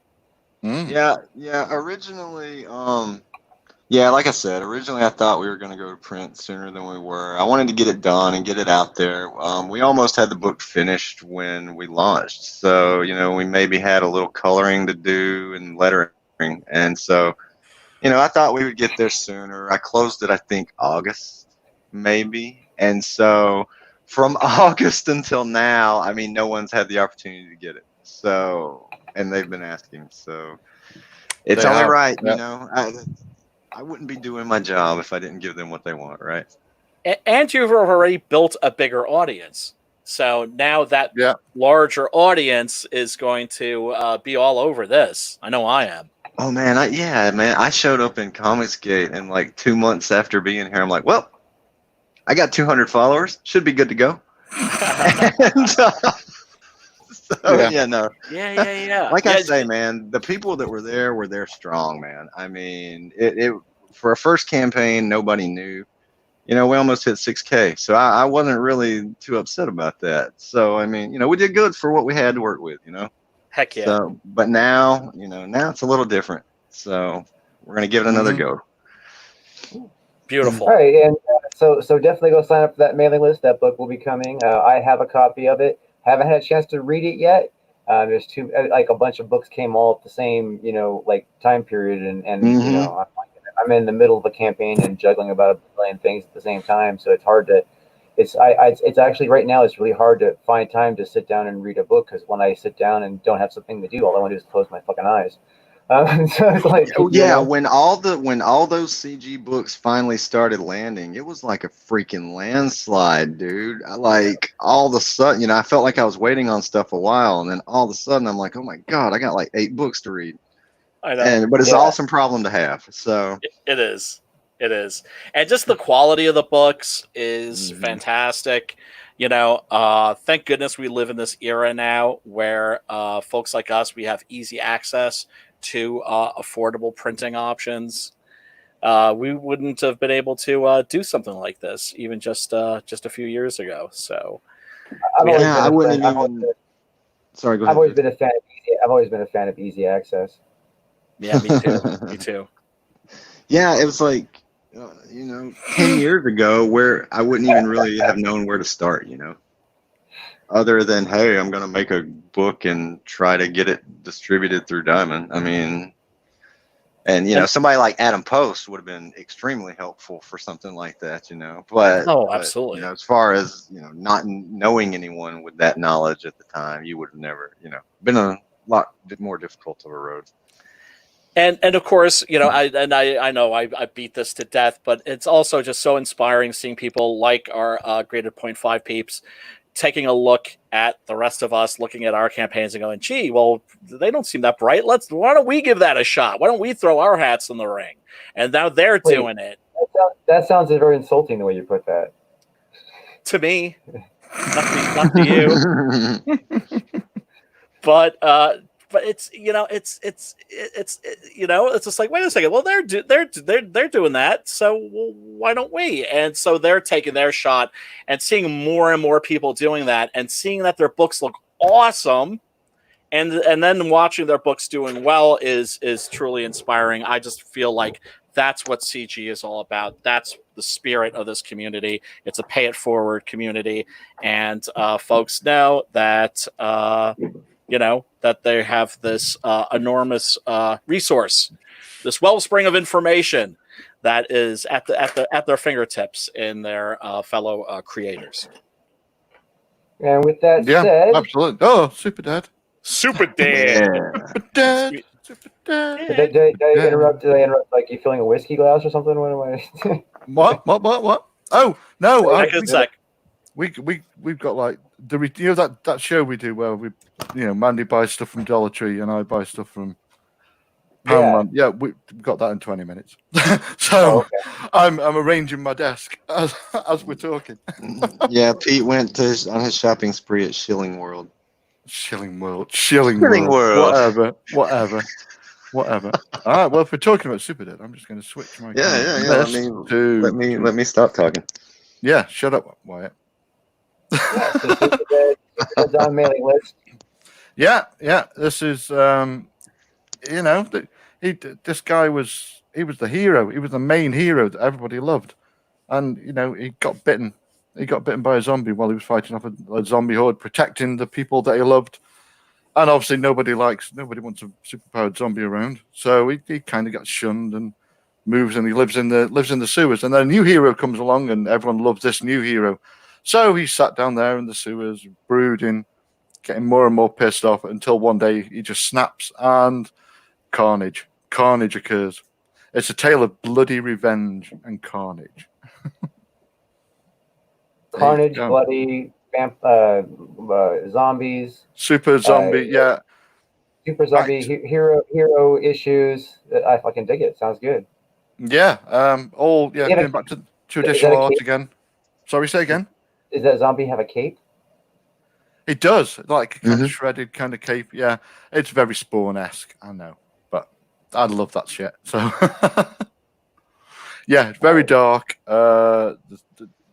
S4: Yeah. Originally, like I said, originally I thought we were going to go to print sooner than we were. I wanted to get it done and get it out there. We almost had the book finished when we launched. So, we maybe had a little coloring to do and lettering. And so, I thought we would get there sooner. I closed it, I think, August, maybe. And so from August until now, I mean, no one's had the opportunity to get it. So, and they've been asking. So it's only right, I wouldn't be doing my job if I didn't give them what they want, right?
S1: And you've already built a bigger audience. So now that larger audience is going to be all over this. I know I am.
S4: Oh, man. I showed up in Comicsgate, and like 2 months after being here, I'm like, well, I got 200 followers. Should be good to go.
S1: Yeah.
S4: Like I say, man, the people that were there strong, man. I mean, it for a first campaign, nobody knew. We almost hit 6K, so I wasn't really too upset about that. So I mean, we did good for what we had to work with.
S1: Heck yeah.
S4: So, but now, now it's a little different. So we're gonna give it another go.
S1: Beautiful.
S3: All right, and so definitely go sign up for that mailing list. That book will be coming. I have a copy of it. Haven't had a chance to read it yet. There's a bunch of books came all at the same, time period, and I'm in the middle of a campaign and juggling about a billion things at the same time. So it's hard to. It's actually right now it's really hard to find time to sit down and read a book, because when I sit down and don't have something to do, all I want to do is close my fucking eyes. So it's like,
S4: when all those CG books finally started landing, it was like a freaking landslide, dude. Like all of a sudden, I felt like I was waiting on stuff a while, and then all of a sudden I'm like, oh my god, I got like 8 books to read.
S1: I know.
S4: But it's an awesome problem to have. So
S1: it is. And just the quality of the books is fantastic. Thank goodness we live in this era now where folks like us, we have easy access to affordable printing options. We wouldn't have been able to do something like this even just a few years ago. So
S3: I've always been a fan of easy access.
S1: Yeah, me too. Me too.
S4: Yeah, it was like 10 years ago where I wouldn't even really have known where to start, other than, hey, I'm going to make a book and try to get it distributed through Diamond. I mean, and, somebody like Adam Post would have been extremely helpful for something like that, but
S1: absolutely.
S4: As far as, not knowing anyone with that knowledge at the time, you would have never, been a lot more difficult of a road.
S1: And of course, I know I beat this to death, but it's also just so inspiring seeing people like our graded 0.5 peeps taking a look at the rest of us, looking at our campaigns and going, gee, well, they don't seem that bright. Why don't we give that a shot? Why don't we throw our hats in the ring? And now they're doing it.
S3: That sounds very insulting the way you put that.
S1: To me, not to you. But it's it's just like, wait a second. Well, they're doing that, so why don't we? And so they're taking their shot and seeing more and more people doing that, and seeing that their books look awesome, and then watching their books doing well is truly inspiring. I just feel like that's what CG is all about. That's the spirit of this community. It's a pay it forward community, and folks know that. That they have this enormous resource, this wellspring of information that is at their fingertips in their fellow creators.
S3: And with that said,
S2: absolutely. Oh, Super Dad.
S1: Super Dad.
S2: Super Dad. Super Dad.
S3: Did I interrupt? Did I interrupt? Like you filling a whiskey glass or something?
S2: What? Oh no! We've got like that show we do where we, Mandy buys stuff from Dollar Tree and I buy stuff from Poundland. Yeah, we've got that in 20 minutes. So okay. I'm arranging my desk as we're talking.
S4: Yeah, Pete went on his shopping spree at Shilling World.
S2: Shilling World. Whatever. All right. Well, if we're talking about Super Dead, I'm just going to switch my.
S4: Yeah. Let me stop talking.
S2: Yeah, shut up, Wyatt.
S3: Yeah, so Super Dead's on mailing list.
S2: Yeah. This is, this guy was the hero. He was the main hero that everybody loved, and he got bitten. He got bitten by a zombie while he was fighting off a zombie horde, protecting the people that he loved. And obviously, nobody wants a superpowered zombie around. So he kind of got shunned and moves, and he lives in the sewers. And then a new hero comes along, and everyone loves this new hero. So he sat down there in the sewers, brooding, getting more and more pissed off until one day he just snaps and carnage occurs. It's a tale of bloody revenge and carnage.
S3: Carnage, bloody, zombies.
S2: Super zombie, yeah.
S3: Super zombie, hero issues. I fucking dig it. Sounds good.
S2: Yeah. Going back to traditional art again. Sorry, say again.
S3: Does that zombie have a cape?
S2: It does, like a kind of shredded kind of cape. Yeah, it's very Spawn-esque, I know, but I love that shit. So, yeah, it's very dark. The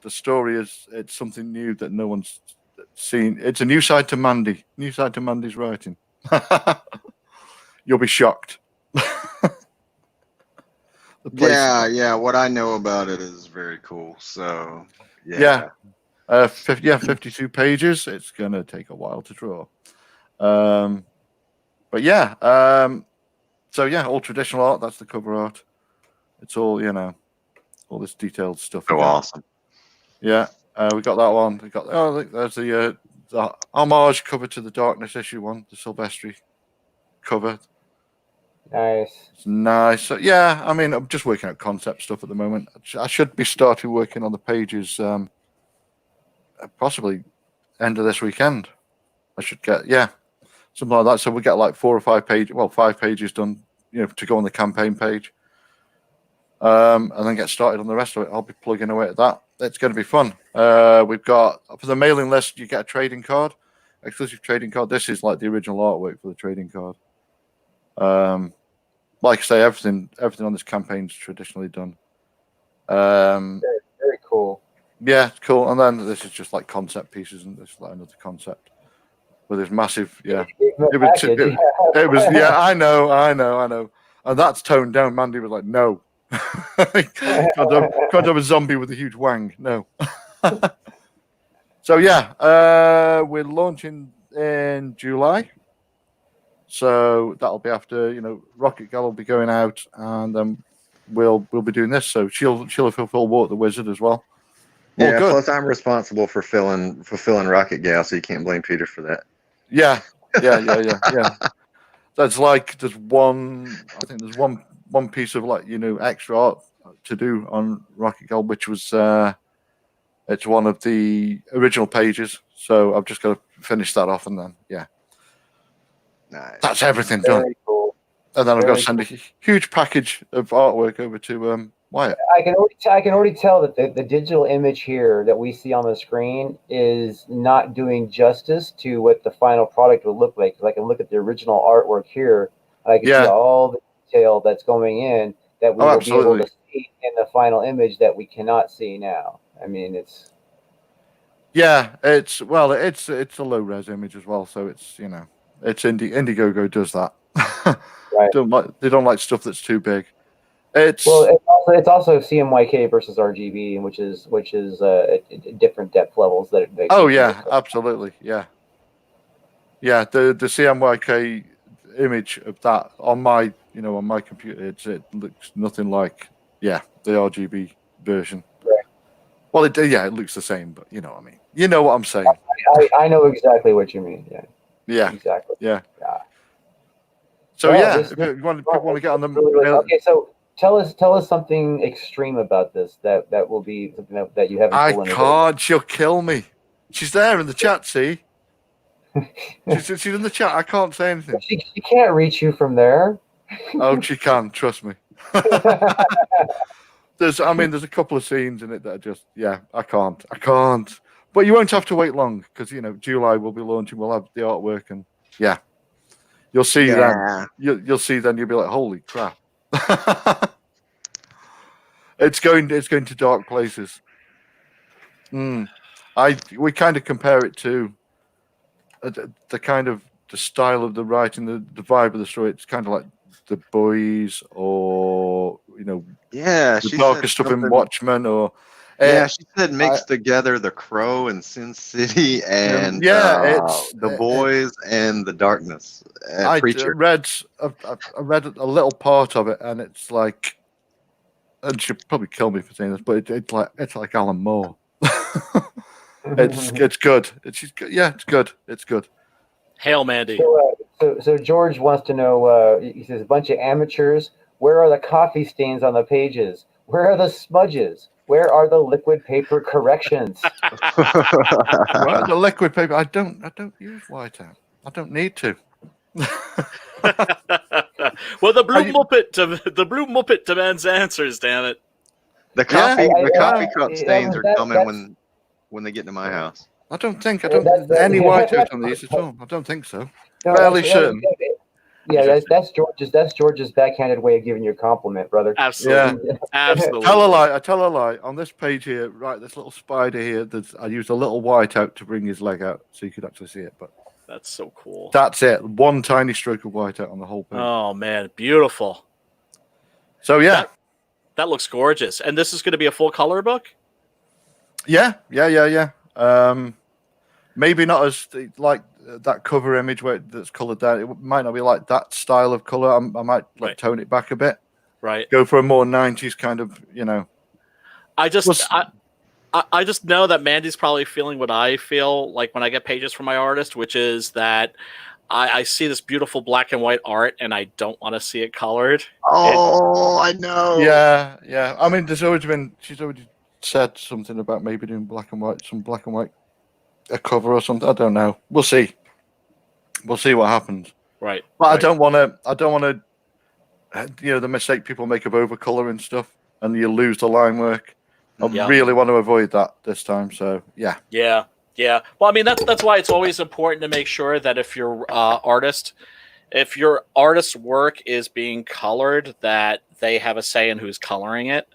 S2: story it's something new that no one's seen. It's a new side to Mandy. New side to Mandy's writing. You'll be shocked.
S4: Yeah. What I know about it is very cool. So, yeah.
S2: 52 pages. It's gonna take a while to draw, but yeah. So yeah, all traditional art. That's the cover art. It's all all this detailed stuff.
S4: Oh, awesome.
S2: Yeah, we got that one. We got there's the homage cover to the Darkness issue one, the Silvestri cover.
S3: Nice.
S2: It's nice. So, yeah, I mean, I'm just working out concept stuff at the moment. I should be starting working on the pages. Possibly end of this weekend. I should get something like that. So we get like 4 or 5 pages. Well, 5 pages done, to go on the campaign page, and then get started on the rest of it. I'll be plugging away at that. It's going to be fun. We've got for the mailing list, you get a trading card, exclusive trading card. This is like the original artwork for the trading card. Like I say, everything on this campaign is traditionally done.
S3: Very cool.
S2: Yeah, cool. And then this is just like concept pieces, and this is like another concept with this massive. Yeah, it was. Yeah, I know. And that's toned down. Mandy was like, no, can't have a zombie with a huge wang. No. So yeah, we're launching in July. So that'll be after Rocket Gal will be going out, and then we'll be doing this. So she'll fulfill Wart the Wizard as well.
S4: Yeah, plus I'm responsible for fulfilling Rocket Gal, so you can't blame Peter for that.
S2: Yeah. That's like there's one piece of extra art to do on Rocket Gal, which was It's one of the original pages, so I've just got to finish that off, and then
S4: Nice.
S2: that's everything done.
S3: Very cool.
S2: And then I've got to send a huge package of artwork over to Wyatt.
S3: I can already tell that the digital image here that we see on the screen is not doing justice to what the final product will look like. 'Cause I can look at the original artwork here, and I can see all the detail that's going in that we will be able to see in the final image that we cannot see now. I mean, it's
S2: it's a low res image as well, so it's it's Indiegogo does that.
S3: right.
S2: They don't like stuff that's too big.
S3: It's also CMYK versus RGB, which is different depth levels that.
S2: Absolutely, yeah. The CMYK image of that on my computer, it looks nothing like the RGB version.
S3: Right.
S2: Well, it looks the same, but you know what I mean. You know what I'm saying.
S3: I know exactly what you mean. Yeah.
S2: Yeah.
S3: Exactly.
S2: Yeah. So if you want to get on them.
S3: Really okay, so tell us something extreme about this that will be something that you haven't.
S2: I can't. She'll kill me. She's there in the chat. See. She's in the chat. I can't say anything.
S3: She can't reach you from there.
S2: Oh, she can. Trust me. There's a couple of scenes in it that are just, I can't. But you won't have to wait long because July will be launching. We'll have the artwork and you'll see then. You'll see then. You'll be like, holy crap! It's going to dark places. We kind of compare it to the kind of the style of the writing, the vibe of the story. It's kind of like The Boys, or the darker stuff in Watchmen, or
S4: she said mix together The Crow and Sin City and The Boys and The Darkness.
S2: I read a little part of it, and it's like, and she'll probably kill me for saying this, but it's like Alan Moore. It's good. It's good. It's good.
S1: Hail, Mandy.
S3: So George wants to know. He says, a bunch of amateurs. Where are the coffee stains on the pages? Where are the smudges? Where are the liquid paper corrections?
S2: The liquid paper. I don't use whiteout. I don't need to.
S1: Well, the blue Muppet demands answers. Damn it!
S4: The coffee cup stains are coming when they get to my house.
S2: I don't any whiteout on these at all. I don't think so. Fairly certain.
S3: Yeah, that's George's backhanded way of giving you a compliment, brother.
S1: Absolutely.
S2: Yeah.
S1: Absolutely.
S2: I tell a lie. On this page here, right, this little spider here, I used a little whiteout to bring his leg out so you could actually see it. But
S1: that's so cool.
S2: That's it. One tiny stroke of whiteout on the whole page.
S1: Oh man, beautiful.
S2: So
S1: that looks gorgeous. And this is going to be a full color book?
S2: Yeah. Maybe not as like that cover image that's colored down. It might not be like that style of color. I might tone it back a bit.
S1: Right.
S2: Go for a more 90s kind of,
S1: I just know that Mandy's probably feeling what I feel like when I get pages from my artist, which is that I see this beautiful black and white art and I don't want to see it colored.
S4: I know.
S2: Yeah. I mean, she's already said something about maybe doing some black and white, a cover or something. I don't know. We'll see. We'll see what happens.
S1: Right.
S2: But I don't want to, the mistake people make of overcolor and stuff, and you lose the line work. I really want to avoid that this time. So yeah. Well, I mean that's why it's always important to make sure that if your artist's work is being colored, that they have a say in who's coloring it.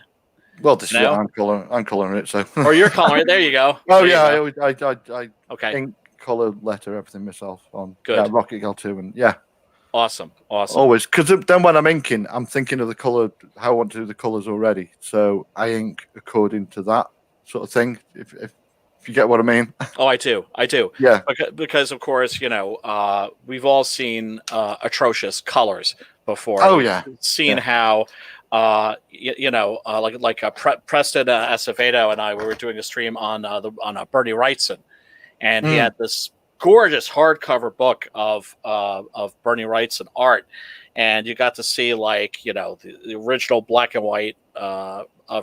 S2: Well, this is I'm coloring it, so. Or you're coloring it. There you go. Oh yeah, I ink, color, letter, everything myself on. Good. Rocket Girl 2, and yeah. Awesome. Always, because then when I'm inking, I'm thinking of the color, how I want to do the colors already. So I ink according to that sort of thing. If you get what I mean. Oh, I do. Yeah. Because of course, we've all seen atrocious colors before. Oh yeah. Seen how. Preston Acevedo and I, we were doing a stream on Bernie Wrightson, and he had this
S1: gorgeous hardcover book of Bernie Wrightson art, and you got to see like the original black and white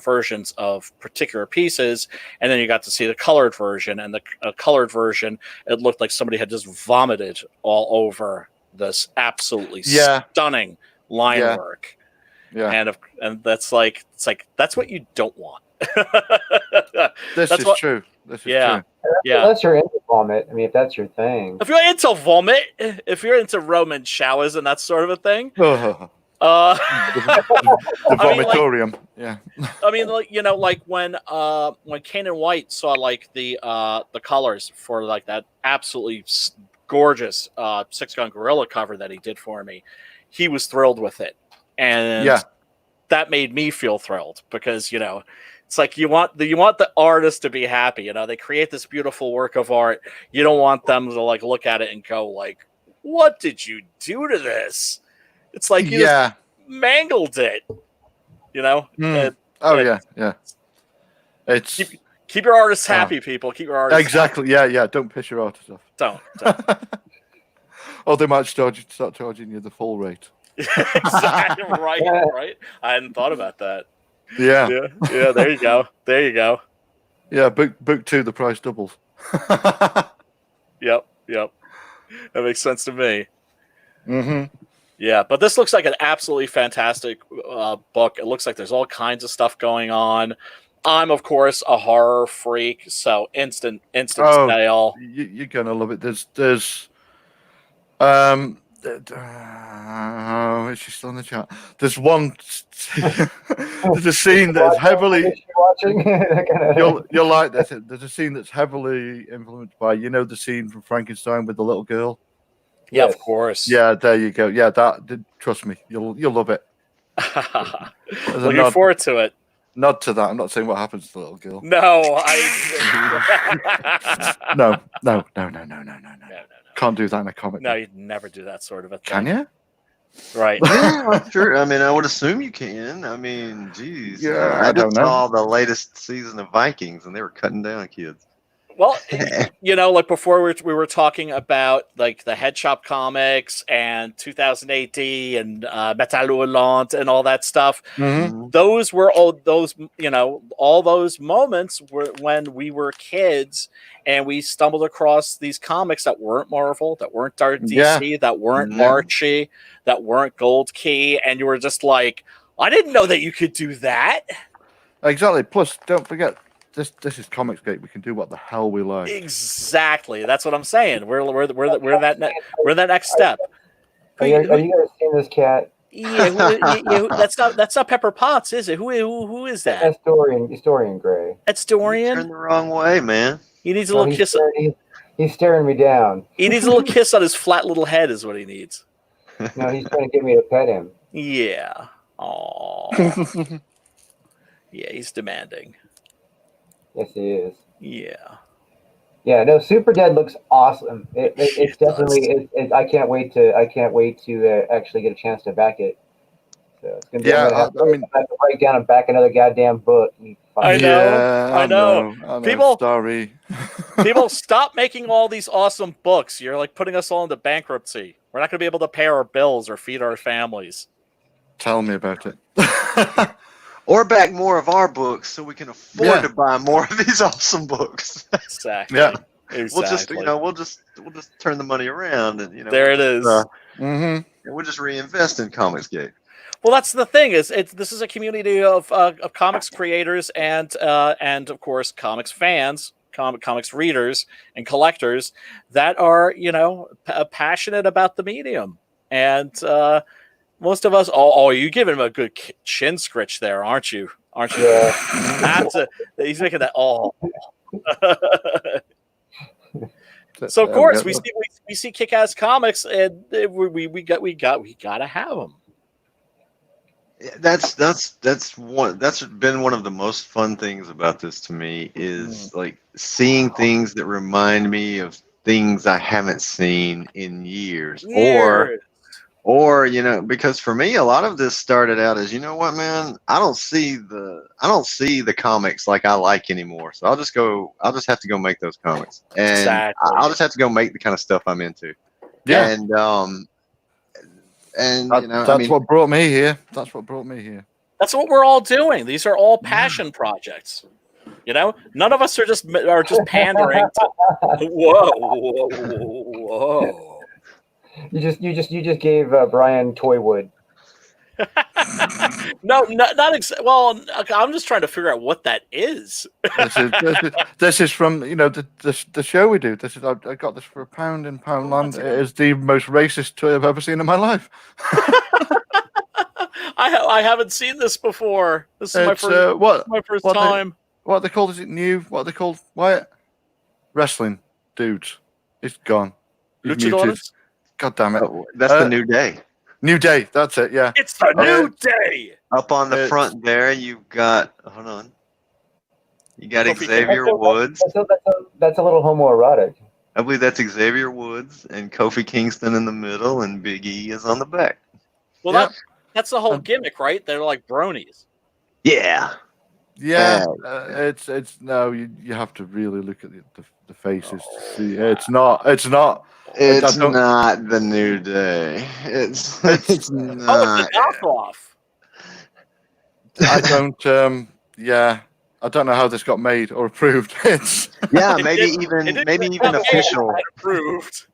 S1: versions of particular pieces, and then you got to see the colored version. And the colored version, it looked like somebody had just vomited all over this absolutely stunning line work. Yeah, and that's like that's what you don't want.
S2: This is true. This is true.
S3: Yeah, unless you're into vomit. I mean, if that's your thing.
S1: If you're into vomit, if you're into Roman showers and that sort of a thing,
S2: the vomitorium.
S1: I mean, like when Kane and White saw like the colors for like that absolutely gorgeous 6-gun gorilla cover that he did for me, he was thrilled with it, and that made me feel thrilled because it's like you want the artist to be happy. They create this beautiful work of art. You don't want them to like look at it and go like, "What did you do to this?" It's like you just mangled it.
S2: It's
S1: keep your artists happy, people. Keep your artists
S2: exactly.
S1: Happy.
S2: Yeah. Don't piss your artists off.
S1: Don't.
S2: Or they might start charging you the full rate.
S1: Exactly. Right. I hadn't thought about that.
S2: Yeah.
S1: There you go.
S2: Yeah. Book 2, the price doubles.
S1: Yep. That makes sense to me.
S2: Mm-hmm.
S1: Yeah, but this looks like an absolutely fantastic book. It looks like there's all kinds of stuff going on. I'm, of course, a horror freak, so instant sale.
S2: You're gonna love it. There's is she still in the chat? There's one. There's a scene that's heavily. You'll like this. There's a scene that's heavily influenced by the scene from Frankenstein with the little girl.
S1: Yeah, of course.
S2: Yeah, there you go. Yeah, trust me, you'll love it.
S1: Looking forward to it.
S2: Nod to that. I'm not saying what happens to the little girl.
S1: No,
S2: No. Can't do that in a comic.
S1: No, you'd never do that sort of a thing.
S2: Can you?
S1: Right.
S4: Yeah, sure. I mean, I would assume you can. I mean, geez.
S2: Yeah,
S4: I just saw the latest season of Vikings, and they were cutting down kids.
S1: Well, like before we were talking about like the Head Shop comics and 2000 AD and Metal Hurlant and all that stuff.
S2: Mm-hmm.
S1: Those were all those moments were when we were kids and we stumbled across these comics that weren't Marvel, that weren't DC, that weren't Archie, that weren't Gold Key, and you were just like, I didn't know that you could do that.
S2: Exactly. Plus, don't forget. This is Comicsgate. We can do what the hell we like.
S1: Exactly. That's what I'm saying. We're that next step.
S3: Are you guys seeing this cat?
S1: Yeah, that's not Pepper Potts, is it? Who is that?
S3: That's Dorian Gray.
S1: That's Dorian.
S4: Turned the wrong way, man.
S1: He needs a little kiss.
S3: He's staring me down.
S1: He needs a little kiss on his flat little head, is what he needs.
S3: No, he's trying to get me to pet him.
S1: Yeah. Aww. Yeah, he's demanding.
S3: Yes, he is.
S1: Yeah.
S3: Yeah. No, Super Dead looks awesome. It's definitely. I can't wait to actually get a chance to back it. So it's gonna be. I have to write down and back another goddamn book.
S1: I know. People,
S2: sorry.
S1: People, stop making all these awesome books. You're like putting us all into bankruptcy. We're not going to be able to pay our bills or feed our families.
S2: Tell me about it.
S4: Or back more of our books so we can afford to buy more of these awesome books.
S1: Exactly.
S2: Yeah.
S1: Exactly.
S4: We'll just turn the money around and
S1: there it is.
S4: And we'll just reinvest in Comicsgate.
S1: Well, that's the thing this is a community of comics creators and of course comics fans, comics readers and collectors that are passionate about the medium. And most of us, you're giving him a good chin scritch there, aren't you? Yeah. He's making that So of course we see Kick-Ass comics, and we gotta have them.
S4: That's been one of the most fun things about this to me is like seeing things that remind me of things I haven't seen in years. Or, because for me, a lot of this started out as, you know what, man, I don't see the comics like I like anymore. So I'll just have to go make those comics. And
S1: Exactly.
S4: I'll just have to go make the kind of stuff I'm into.
S2: Yeah.
S4: And
S2: that's what brought me here. That's what brought me here.
S1: That's what we're all doing. These are all passion projects. None of us are just pandering to. Whoa.
S3: You just gave Brian Toywood.
S1: No, not well. I'm just trying to figure out what that is.
S2: This is from the show we do. This is I got this for £1 in Poundland. It is the most racist toy I've ever seen in my life.
S1: I haven't seen this before. This is my first time.
S2: What are they called? Is it new? What are they called? Wyatt? Wrestling dudes. It's gone.
S1: Luchadores?
S2: God damn it.
S4: That's the New Day.
S2: New Day. That's it. Yeah.
S1: It's the New Day.
S4: Up on the front there, you've got. Hold on. You got Xavier Woods.
S3: That's a little homoerotic.
S4: I believe that's Xavier Woods and Kofi Kingston in the middle, and Big E is on the back.
S1: Well, that's the whole gimmick, right? They're like bronies.
S4: Yeah.
S2: Yeah. It's no. You have to really look at the faces to see. It's not. It's not
S4: the New Day. It's not.
S1: It's a knockoff.
S2: I don't. Yeah. I don't know how this got made or approved.
S4: Maybe even official.
S1: Approved.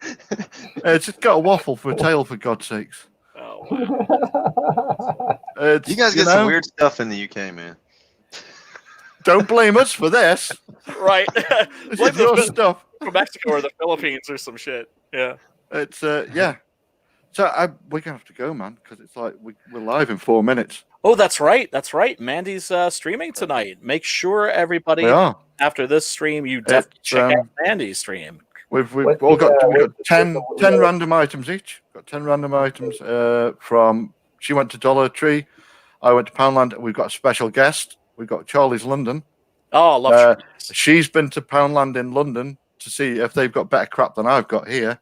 S2: It's just got a waffle for a tail, for God's sakes.
S1: Oh, wow.
S4: You guys get some weird stuff in the UK, man.
S2: Don't blame us for this.
S1: Right.
S2: It's your stuff.
S1: From Mexico or the Philippines or some shit. Yeah.
S2: It's yeah. So we're gonna have to go, man, because it's like we're live in 4 minutes.
S1: Oh, that's right. That's right. Mandy's streaming tonight. Make sure everybody after this stream you definitely check out Mandy's stream.
S2: We've all got 10 random items each. Got 10 random items from. She went to Dollar Tree. I went to Poundland. We've got a special guest. We've got Charlie's London.
S1: Oh, I love
S2: she's been to Poundland in London to see if they've got better crap than I've got here.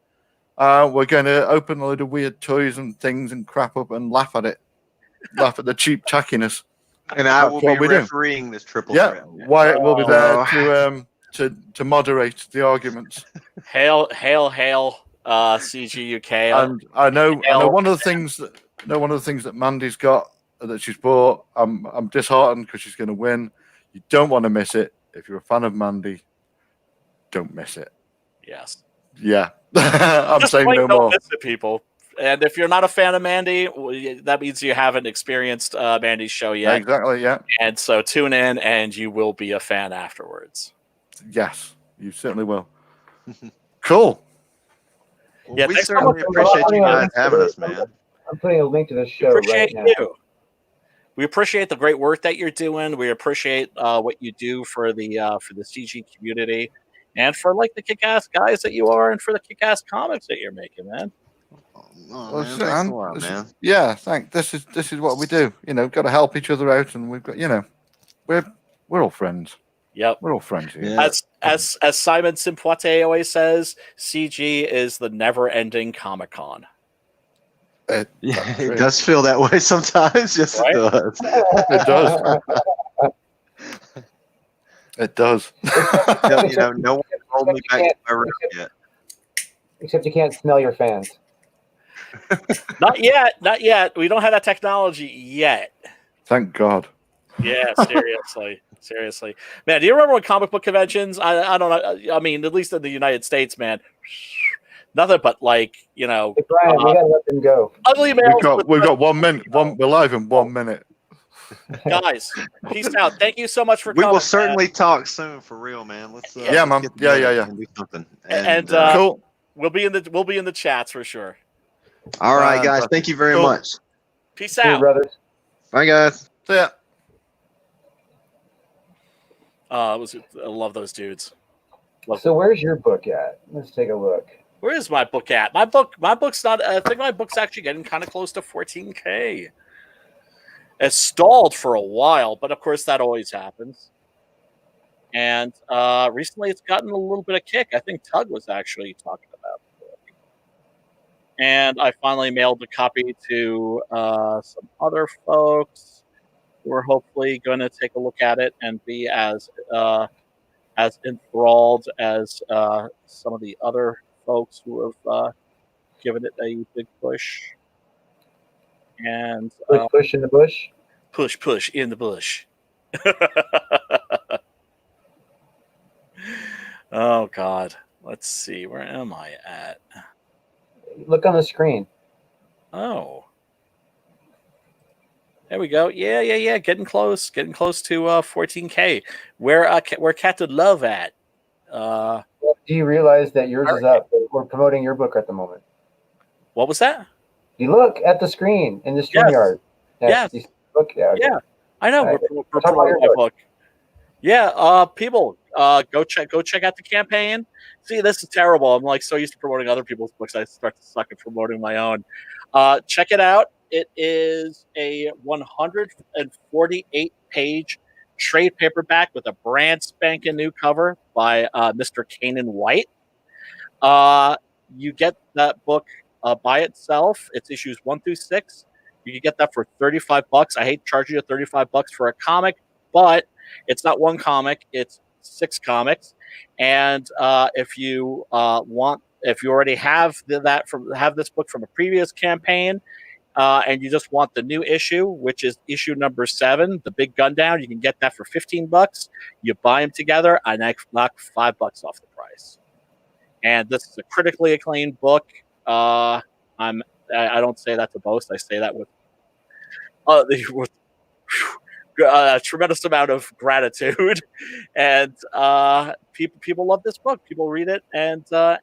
S2: We're going to open a load of weird toys and things and crap up and laugh at it. Laugh at the cheap tackiness.
S4: And I will be refereeing this triple threat.
S2: Wyatt will be there to moderate the arguments.
S1: Hail, CG UK.
S2: And I know one of the things that Mandy's got that she's bought. I'm disheartened because she's going to win. You don't want to miss it. If you're a fan of Mandy, don't miss it.
S1: Yes.
S2: Yeah. I'm saying no more.
S1: Don't miss it, people. And if you're not a fan of Mandy, that means you haven't experienced Mandy's show yet.
S2: Exactly, yeah.
S1: And so tune in and you will be a fan afterwards.
S2: Yes, you certainly will. Cool.
S4: Well, we certainly appreciate you guys having us, man.
S3: I'm putting a link to the show right now.
S1: We appreciate the great work that you're doing. We appreciate what you do for the CG community and for like the kick-ass guys that you are and for the kick-ass comics that you're making, man.
S4: Oh, man, thanks a lot, man.
S2: Yeah, this is what we do. Got to help each other out, and we've got we're all friends.
S1: Yep,
S2: we're all friends here.
S4: Yeah.
S1: As Simon Simpoite always says, CG is the never-ending Comic-Con.
S4: It does feel that way sometimes. Yes, right? It does.
S2: It does. It does.
S4: No one told me back to my room yet.
S3: Except you can't smell your fans.
S1: Not yet. We don't have that technology yet.
S2: Thank God.
S1: Yeah, seriously. Man, do you remember when comic book conventions? I don't know. I mean, at least in the United States, man, nothing but like,
S3: Hey Brian, we gotta let them go.
S1: Ugly males.
S2: We've got 1 minute. We're live in 1 minute.
S1: Guys, peace out. Thank you so much for coming.
S4: We will certainly talk soon, for real, man. Let's
S2: yeah, man. Yeah.
S4: Do something.
S1: And
S2: cool.
S1: We'll be in the chats for sure.
S4: All right, guys. Thank you very much.
S1: Peace out,
S3: brothers.
S4: Bye, guys.
S2: See ya.
S1: I love those dudes.
S3: So where's your book at? Let's take a look.
S1: Where is my book at? My book's not. I think my book's actually getting kind of close to 14K. It's stalled for a while, but of course that always happens. And recently, it's gotten a little bit of kick. I think Tug was actually talking about the book. And I finally mailed a copy to some other folks who are hopefully going to take a look at it and be as enthralled as some of the other folks who have given it a big push. And
S3: push in the bush.
S1: Push in the bush. Oh God. Let's see. Where am I at?
S3: Look on the screen.
S1: Oh. There we go. Yeah. Getting close to 14K. Where Cat Love at?
S3: Do you realize that yours is up? We're promoting your book at the moment.
S1: What was that?
S3: You look at the screen in the StreamYard.
S1: Yes.
S3: Book. Yeah. Okay.
S1: Yeah. I know.
S3: Right.
S1: We're promoting my book. Yeah. People, go check out the campaign. See, this is terrible. I'm like so used to promoting other people's books, I start to suck at promoting my own. Check it out. It is a 148-page trade paperback with a brand spanking new cover by Mr. Kanan White. You get that book by itself. It's issues 1 through 6. You can get that for $35. I hate charging you $35 for a comic, but it's not one comic; it's 6 comics. And if you already have this book from a previous campaign, and you just want the new issue, which is issue number 7, the Big Gun Down, you can get that for $15. You buy them together, and I knock $5 off the price. And this is a critically acclaimed book. I don't say that to boast. I say that with a tremendous amount of gratitude, and people love this book. People read it and dig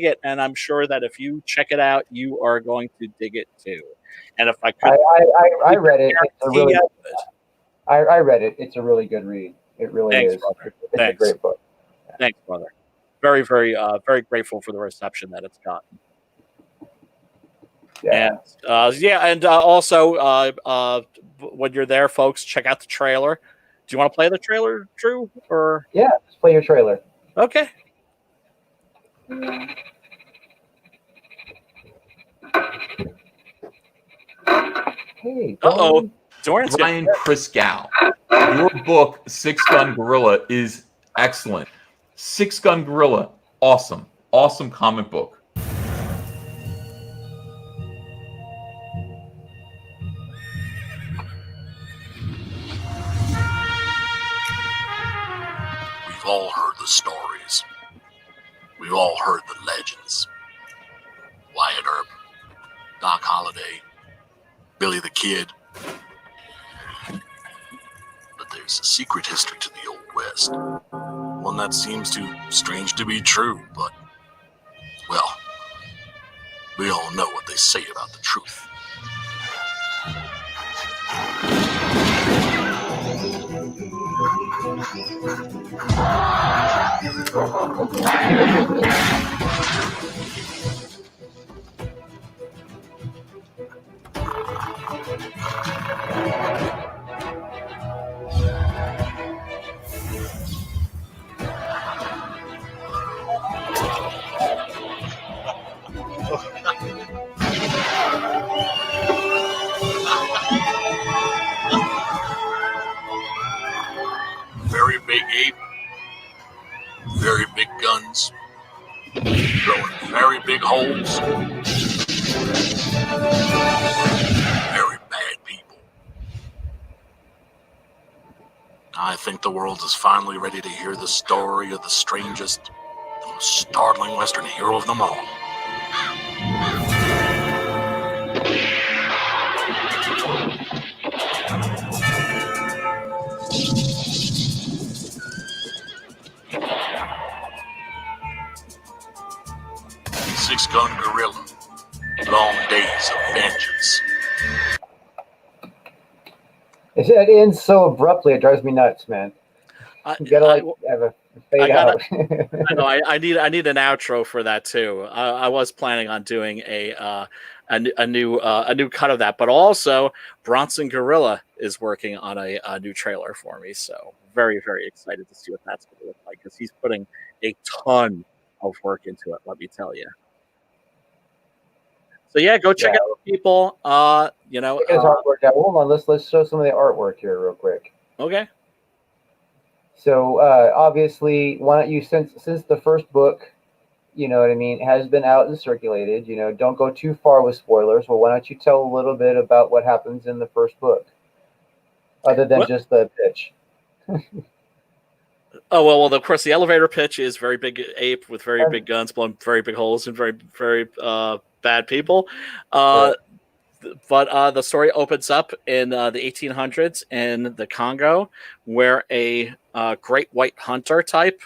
S1: it. And I'm sure that if you check it out, you are going to dig it too. And if I could,
S3: I read it. I read it. It's a really good read. It really is.
S1: Brother.
S3: It's a great book.
S1: Thanks, brother. Very, very, very grateful for the reception that it's gotten.
S3: Yeah.
S1: And also, when you're there, folks, check out the trailer. Do you want to play the trailer, Drew? Or
S3: yeah, let's play your trailer.
S1: Okay.
S3: Hey.
S5: Brian Christgau, your book Six Gun Gorilla is excellent. Six Gun Gorilla, awesome comic book.
S6: We've all heard the stories. We've all heard the legends. Wyatt Earp, Doc Holliday, Billy the Kid. But there's a secret history to the Old West. One that seems too strange to be true, but, well, we all know what they say about the truth. Very big ape, very big guns, throwing very big holes, very bad people. I think the world is finally ready to hear the story of the strangest, the most startling Western hero of them all. Six Gun Gorilla, Long Days of Vengeance.
S3: It ends so abruptly, it drives me nuts, man. You gotta have a fade out.
S1: I need an outro for that too. I was planning on doing a new cut of that, but also Bronson Gorilla is working on a new trailer for me, so very, very excited to see what that's going to look like because he's putting a ton of work into it. Let me tell you. So yeah, go check it out, people. You know,
S3: check his artwork out. Hold on, let's show some of the artwork here real quick.
S1: Okay.
S3: So obviously, why don't you, since the first book, you know what I mean, has been out and circulated, you know, don't go too far with spoilers. Well, why don't you tell a little bit about what happens in the first book, other than just the pitch?
S1: Oh well, of course, the elevator pitch is very big ape with very big guns, blowing very big holes, and very bad people. But the story opens up in the 1800s in the Congo, where a great white hunter type,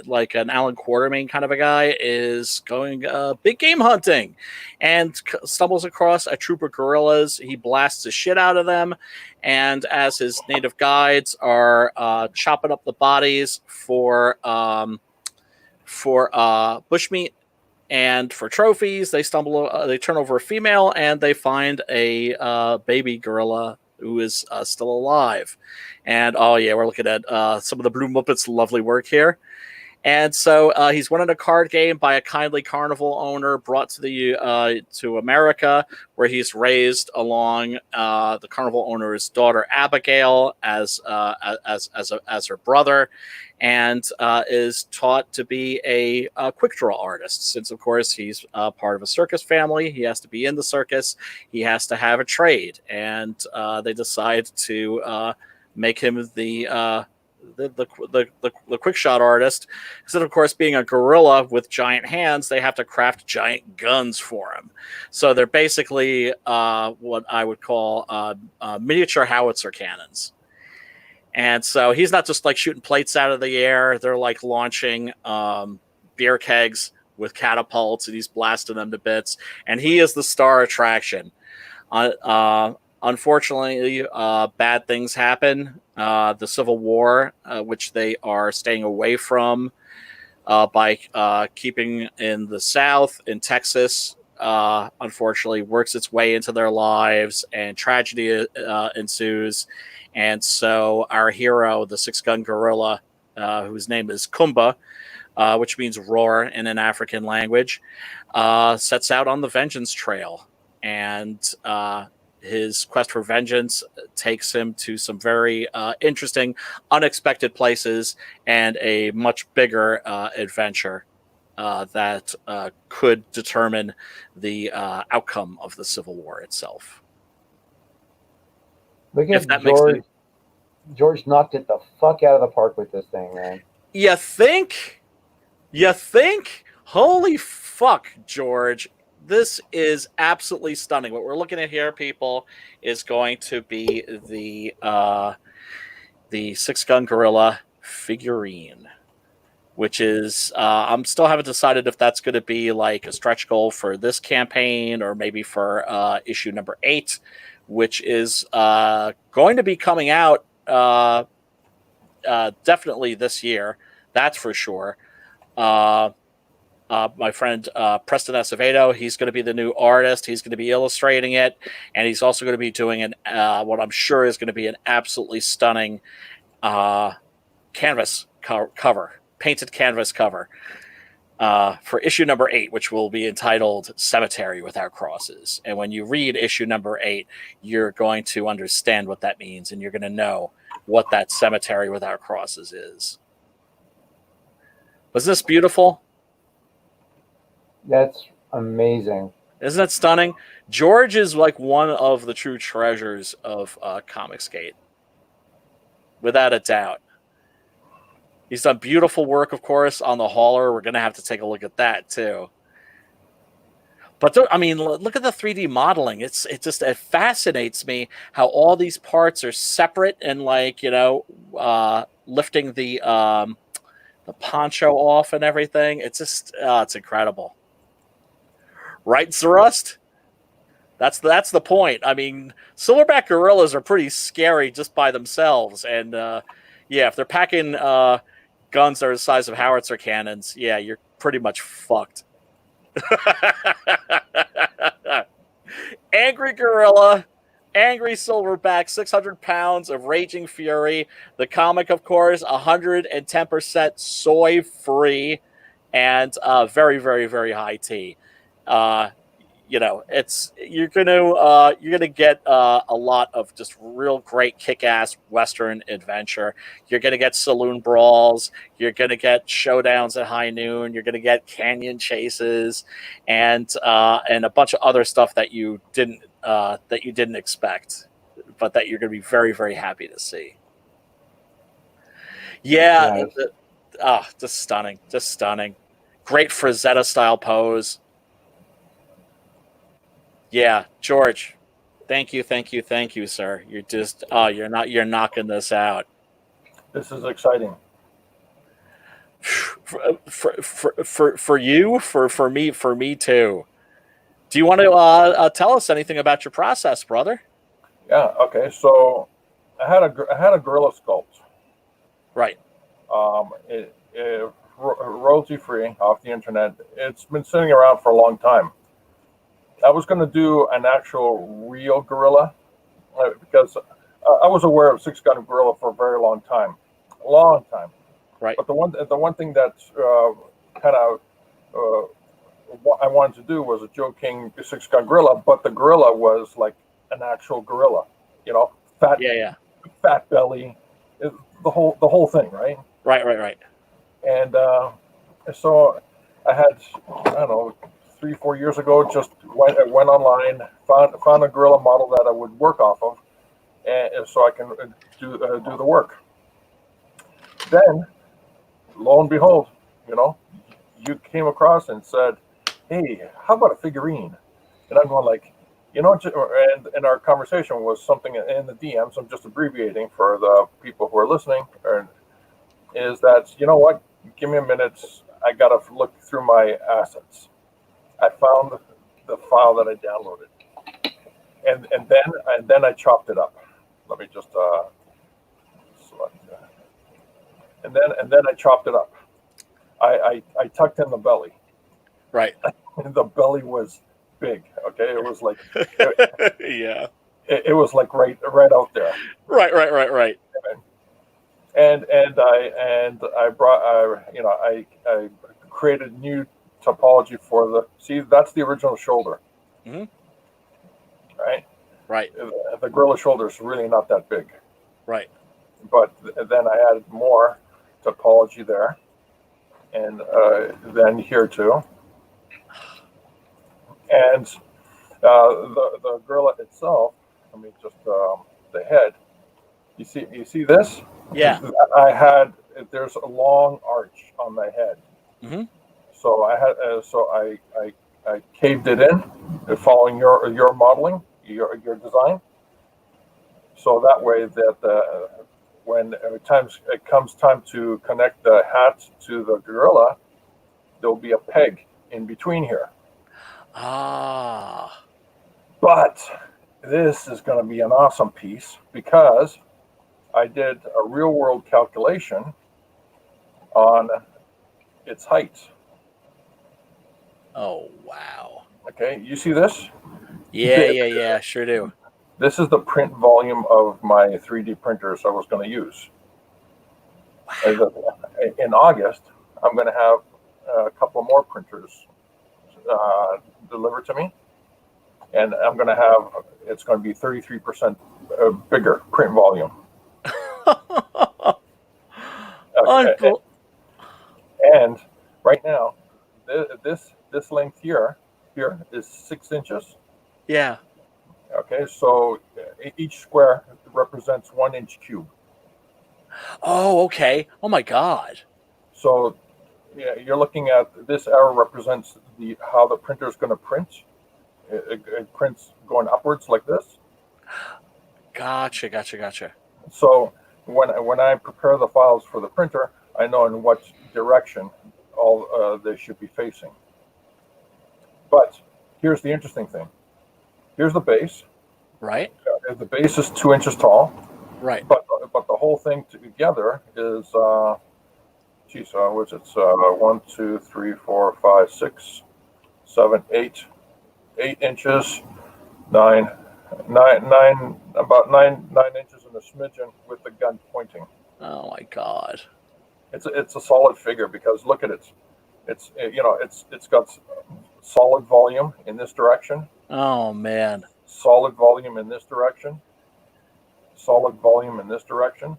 S1: like an Alan Quartermain kind of a guy, is going big game hunting and stumbles across a troop of gorillas. He blasts the shit out of them. And as his native guides are chopping up the bodies for bushmeat, and for trophies, they turn over a female, and they find a baby gorilla who is still alive. And oh yeah, we're looking at some of the Blue Muppets' lovely work here. And so he's winning a card game by a kindly carnival owner, brought to the to America, where he's raised along the carnival owner's daughter Abigail as her brother, and is taught to be a quick draw artist. Since of course he's part of a circus family, he has to be in the circus. He has to have a trade, and they decide to make him the quick shot artist. Instead of course being a gorilla with giant hands, they have to craft giant guns for him. So they're basically what I would call miniature howitzer cannons. And so he's not just like shooting plates out of the air. They're like launching beer kegs with catapults, and he's blasting them to bits. And he is the star attraction. Unfortunately, bad things happen. The Civil War, which they are staying away from by keeping in the South, in Texas, unfortunately works its way into their lives, and tragedy ensues. And so our hero, the six-gun gorilla, whose name is Kumba, which means roar in an African language, sets out on the vengeance trail. And his quest for vengeance takes him to some very interesting, unexpected places, and a much bigger adventure that could determine the outcome of the Civil War itself.
S3: Look at George. George knocked it the fuck out of the park with this thing, man.
S1: You think? Holy fuck, George. This is absolutely stunning. What we're looking at here, people, is going to be the six-gun gorilla figurine, which is I'm still haven't decided if that's going to be like a stretch goal for this campaign or maybe for issue number 8, which is going to be coming out definitely this year. That's for sure. My friend Preston Acevedo, he's going to be the new artist. He's going to be illustrating it, and he's also going to be doing what I'm sure is going to be an absolutely stunning canvas cover, painted canvas cover for issue number 8, which will be entitled Cemetery Without Crosses. And when you read issue number 8, you're going to understand what that means, and you're going to know what that Cemetery Without Crosses is. Wasn't this beautiful?
S3: That's amazing.
S1: Isn't that stunning? George is like one of the true treasures of Comicsgate, without a doubt. He's done beautiful work, of course, on the hauler. We're going to have to take a look at that too. But I mean, look at the 3D modeling. It fascinates me how all these parts are separate and like, you know, lifting the poncho off and everything. It's just it's incredible. Right, Zarust? That's the point. I mean, silverback gorillas are pretty scary just by themselves, and yeah, if they're packing guns that are the size of howitzer cannons, yeah, you're pretty much fucked. Angry gorilla, angry silverback, 600 pounds of raging fury. The comic, of course, 110% soy free, and very, very, very high T. you're gonna get a lot of just real great kick-ass Western adventure. You're gonna get saloon brawls. You're gonna get showdowns at high noon. You're gonna get canyon chases, and a bunch of other stuff that you didn't expect, but that you're gonna be very, very happy to see. Yeah,
S3: Nice.
S1: just stunning. Great Frazetta style pose. Yeah, George. Thank you, sir. You're just you're knocking this out.
S7: This is exciting.
S1: For you, for me too. Do you want to tell us anything about your process, brother?
S7: Yeah. Okay. So I had a gorilla sculpt.
S1: Right.
S7: Royalty free off the internet. It's been sitting around for a long time. I was going to do an actual real gorilla because I was aware of 6-gun gorilla for a very long time.
S1: Right.
S7: But the one thing that kind of what I wanted to do was a joking 6-gun gorilla, but the gorilla was like an actual gorilla, fat, fat belly, the whole thing, right?
S1: Right.
S7: And so I had, I don't know, 3-4 years ago, just went online, found a gorilla model that I would work off of, and so I can do the work. Then, lo and behold, you came across and said, "Hey, how about a figurine?" And I'm going like, and our conversation was something in the DMs. I'm just abbreviating for the people who are listening. Is that what? Give me a minute. I gotta look through my assets. I found the file that I downloaded, and then I chopped it up. Let me just select that. And then I chopped it up. I tucked in the belly.
S1: Right.
S7: And the belly was big. Okay, it was like
S1: yeah.
S7: It was like right out there.
S1: Right.
S7: And I brought I created new topology for that's the original shoulder.
S1: Mm-hmm.
S7: Right. The gorilla shoulder is really not that big.
S1: Right.
S7: But then I added more topology there, and then here too. And the gorilla itself. Let me just the head. You see this?
S1: Yeah.
S7: There's a long arch on the head.
S1: Mm-hmm.
S7: So I caved it in, following your modeling, your design. So that way that when it comes time to connect the hat to the gorilla, there'll be a peg in between here.
S1: Ah.
S7: But this is going to be an awesome piece because I did a real world calculation on its height.
S1: Oh, wow.
S7: Okay, you see this?
S1: Yeah, sure do.
S7: This is the print volume of my 3D printers I was going to use. Wow. In August, I'm going to have a couple more printers delivered to me. And it's going to be 33% bigger print volume. Okay. And right now, this length here is 6 inches.
S1: Yeah.
S7: Okay, so each square represents 1 inch cube.
S1: Oh, okay. Oh my God.
S7: So, yeah, you're looking at this arrow represents how the printer is going to print. It prints going upwards like this.
S1: Gotcha.
S7: So when I prepare the files for the printer, I know in what direction they should be facing. But here's the interesting thing. Here's the base.
S1: Right.
S7: The base is 2 inches tall.
S1: Right.
S7: But the whole thing together is what's it? 1, 2, 3, 4, 5, 6, 7, 8 inches, about 9 inches and a smidgen with the gun pointing.
S1: Oh my God.
S7: It's a solid figure because look at it. It's got solid volume in this direction.
S1: Oh man.
S7: Solid volume in this direction. Solid volume in this direction.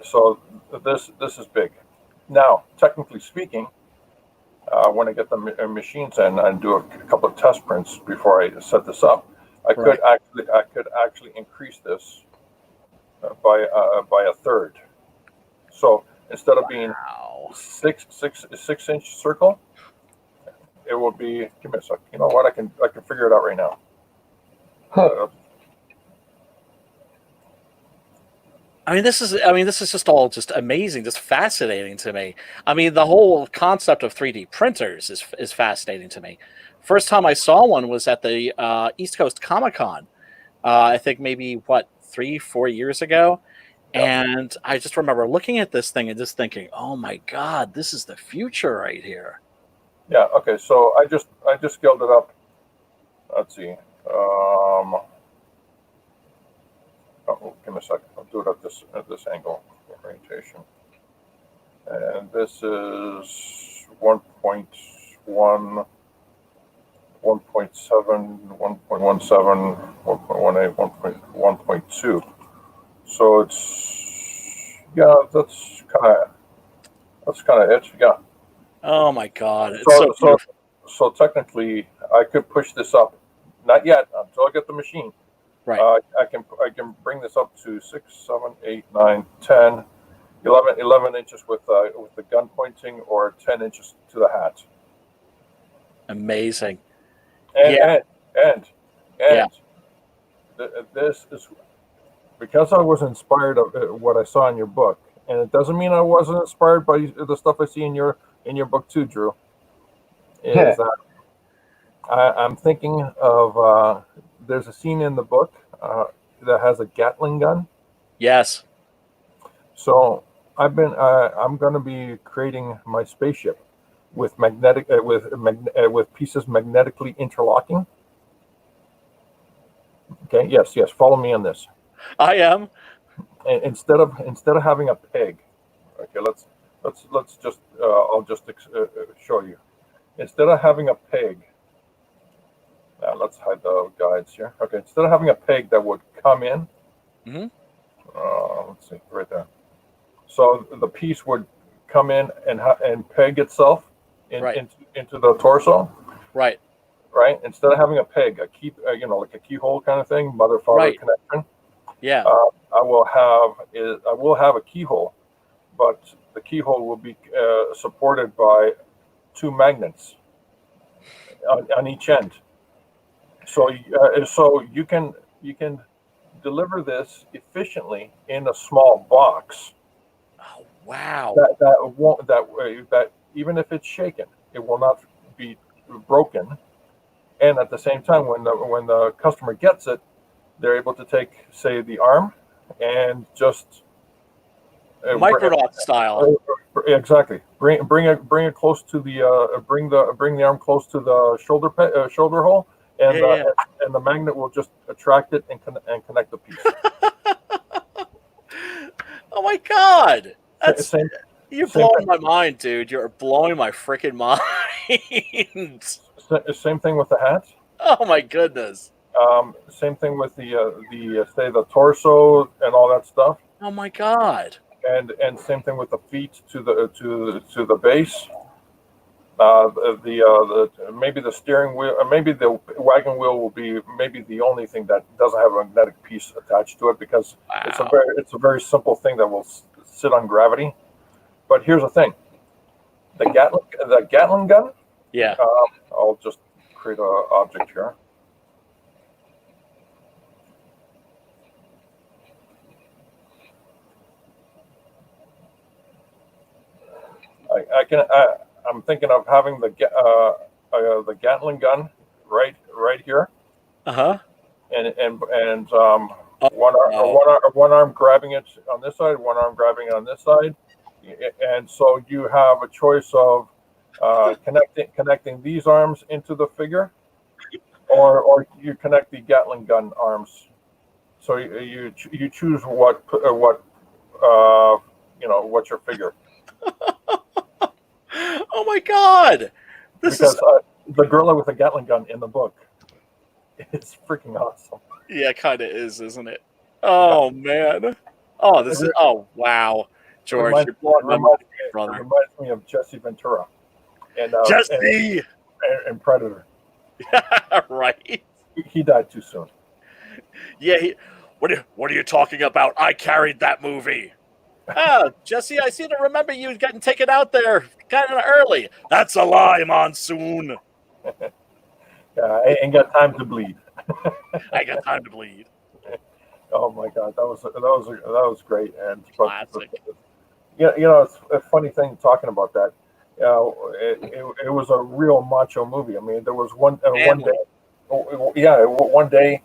S7: So this is big. Now, technically speaking, when I get the machines in and do a couple of test prints before I set this up, I could actually increase this by a third. So instead of being 6-inch circle, it will be. Give me a sec. You know what? I can figure it out right now.
S1: I mean, this is just all just amazing, just fascinating to me. I mean, the whole concept of 3D printers is fascinating to me. First time I saw one was at the East Coast Comic-Con. I think maybe 3-4 years ago. And I just remember looking at this thing and just thinking, "Oh my God, this is the future right here."
S7: Yeah. Okay. So I just scaled it up. Let's see. Give me a second. I'll do it at this angle orientation. And this is 1.1, 1.7, 1.17, 1.18, 1.2. So it's that's kind of it. Yeah.
S1: Oh my God! It's so beautiful.
S7: So technically, I could push this up. Not yet until I get the machine.
S1: Right.
S7: I can bring this up to 6, 7, 8, 9, 10, 11 inches with the gun pointing, or 10 inches to the hat.
S1: Amazing.
S7: And this is because I was inspired of what I saw in your book, and it doesn't mean I wasn't inspired by the stuff I see in your book too, Drew. Is that I'm thinking of there's a scene in the book that has a Gatling gun.
S1: Yes.
S7: So I'm going to be creating my spaceship with magnetic with pieces magnetically interlocking. Okay. Yes. Follow me on this.
S1: I am.
S7: And instead of having a peg, okay. Let's just I'll just show you. Instead of having a peg. Now let's hide the guides here. Okay, instead of having a peg that would come in, let's see, right there. So the piece would come in and peg itself into the torso.
S1: Right.
S7: Right. Instead of having a peg, a key, like a keyhole kind of thing, mother-father connection.
S1: Yeah.
S7: I will have a keyhole, but the keyhole will be supported by 2 magnets on each end. So you can deliver this efficiently in a small box.
S1: Oh wow!
S7: That even if it's shaken, it will not be broken. And at the same time, when the customer gets it, they're able to take, say, the arm and just
S1: Micronaut style.
S7: Exactly. Bring it close to the bring the arm close to the shoulder hole. And the magnet will just attract it and connect the piece.
S1: Oh my God! You're blowing my mind, dude. You're blowing my freaking mind.
S7: Same thing with the hat.
S1: Oh my goodness.
S7: Same thing with the torso and all that stuff.
S1: Oh my God.
S7: And same thing with the feet to the base. Maybe the steering wheel, maybe the wagon wheel will be maybe the only thing that doesn't have a magnetic piece attached to it, because it's a very simple thing that will sit on gravity. But here's the thing: the Gatling gun. Yeah. I'll just create an object here. I'm thinking of having the Gatling gun right here. And one arm grabbing it on this side, one arm grabbing it on this side, and so you have a choice of connecting these arms into the figure, or you connect the Gatling gun arms. So you choose what's your figure.
S1: Oh my God!
S7: because the gorilla with the Gatling gun in the book, it's freaking awesome.
S1: Yeah, it kind of is, isn't it? Oh man. Oh, this is. Oh wow, George, you're blowing my mind, brother.
S7: It reminds me of Jesse Ventura, and
S1: Jesse
S7: and Predator.
S1: Right.
S7: He died too soon.
S1: Yeah. What are you talking about? I carried that movie. Oh, Jesse, I seem to remember you getting taken out there kind of early. That's a lie, Monsoon.
S7: Yeah, I ain't got time to bleed.
S1: I got time to bleed.
S7: Oh my God, that was great, and
S1: classic.
S7: It's a funny thing talking about that. It was a real macho movie. I mean, there was one day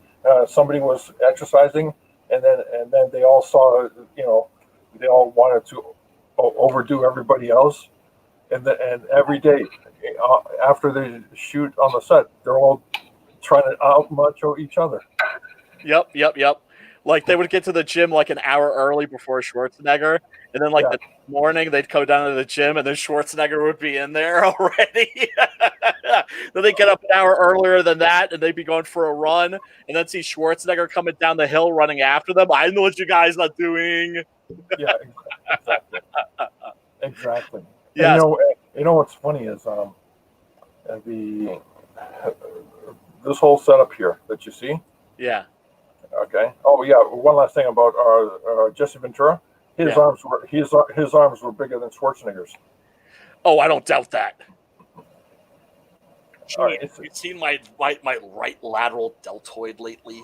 S7: somebody was exercising, and then they all saw, they all wanted to overdo everybody else, and every day after they shoot on the set, they're all trying to out macho each other.
S1: Yep. Like they would get to the gym like an hour early before Schwarzenegger, and then the morning they'd go down to the gym, and then Schwarzenegger would be in there already. Then they get up an hour earlier than that, and they'd be going for a run, and then see Schwarzenegger coming down the hill running after them. I know what you guys are doing.
S7: Yeah, exactly.
S1: Yeah.
S7: You know what's funny is this whole setup here that you see.
S1: Yeah.
S7: Okay. Oh yeah. One last thing about Jesse Ventura. His arms were bigger than Schwarzenegger's.
S1: Oh, I don't doubt that.
S7: Right,
S1: you've seen my right lateral deltoid lately.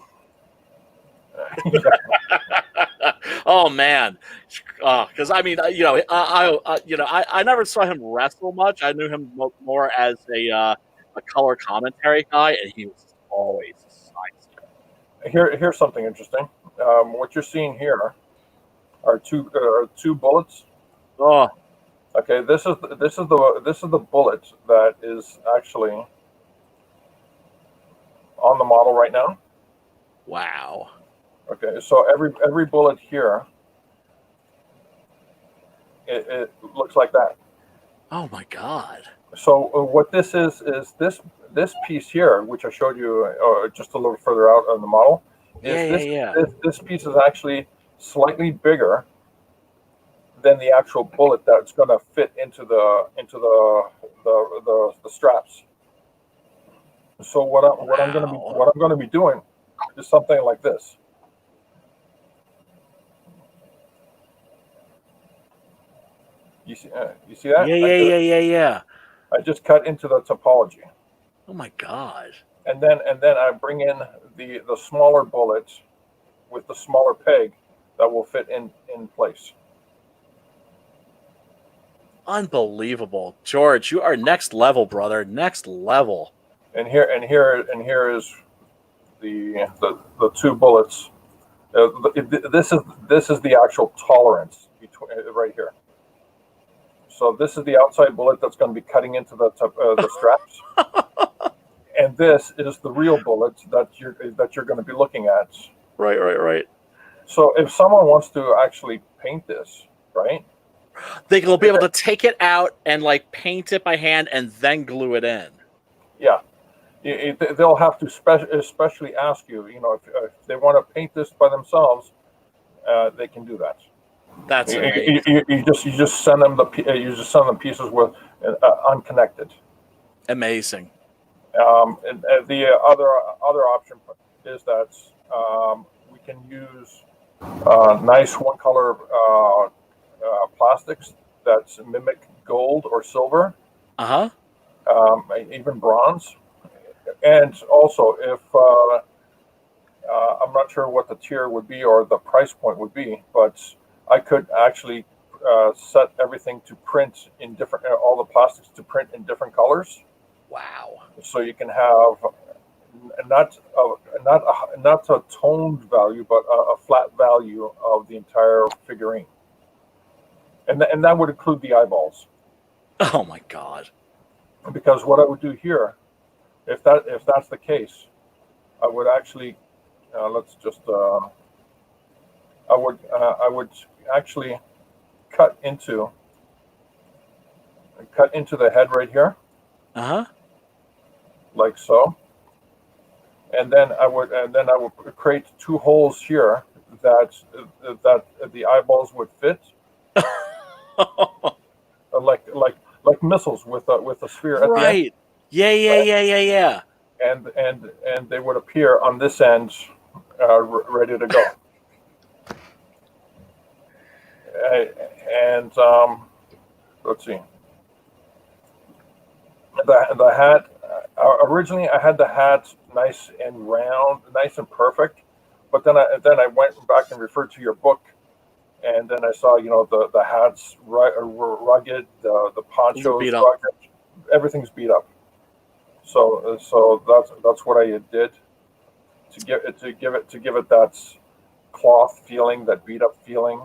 S1: Oh man, because I mean, I never saw him wrestle much. I knew him more as a color commentary guy, and he was always
S7: Here's something interesting. What you're seeing here are two bullets.
S1: Oh,
S7: okay. This is the bullet that is actually on the model right now.
S1: Wow.
S7: Okay, so every bullet here, it looks like that.
S1: Oh my God.
S7: So what this is this piece here, which I showed you just a little further out on the model. This piece is actually slightly bigger than the actual bullet that's going to fit into the straps. So what I'm going to be doing is something like this. You see that?
S1: Yeah.
S7: I just cut into the topology.
S1: Oh my God.
S7: And then I bring in the smaller bullet with the smaller peg that will fit in place.
S1: Unbelievable, George! You are next level, brother. Next level.
S7: And here is the two bullets. This is the actual tolerance between right here. So this is the outside bullet that's going to be cutting into the straps, and this is the real bullet that you're going to be looking at.
S1: Right.
S7: So if someone wants to actually paint this, right,
S1: they'll be able to take it out and paint it by hand and then glue it in.
S7: Yeah, they'll have to especially ask you. If they want to paint this by themselves, they can do that.
S1: That's amazing.
S7: You just send them the pieces with unconnected.
S1: Amazing.
S7: And the other option is that we can use nice one color plastics that mimic gold or silver. Even bronze. And also, if I'm not sure what the tier would be or the price point would be, but I could actually set everything to print in different, all the plastics to print in different colors.
S1: Wow!
S7: So you can have not a toned value, but a flat value of the entire figurine, and that would include the eyeballs.
S1: Oh my God!
S7: Because what I would do here, if that's the case, I would actually I would actually cut into the head right here,
S1: Uh-huh.
S7: Like so. And then I would create 2 holes here that the eyeballs would fit, like missiles with a sphere at the end.
S1: Right. Yeah.
S7: And they would appear on this end, ready to go. And let's see. The hat. Originally, I had the hat nice and round, nice and perfect, but then I went back and referred to your book, and then I saw the hats were rugged, the ponchos rugged, everything's beat up. So that's what I did to give it that cloth feeling, that beat up feeling.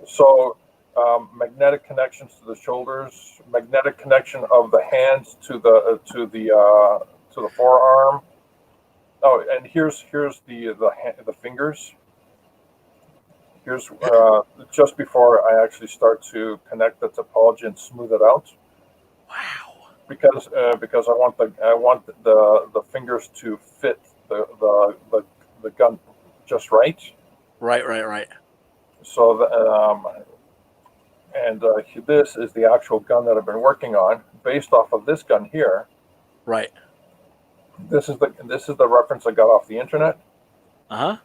S7: So magnetic connections to the shoulders, magnetic connection of the hands to the forearm. Oh, and here's the fingers. Here's just before I actually start to connect the topology and smooth it out.
S1: Wow.
S7: Because I want the fingers to fit the gun just right.
S1: Right.
S7: So this is the actual gun that I've been working on, based off of this gun here.
S1: Right.
S7: This is the reference I got off the internet.
S1: Uh-huh.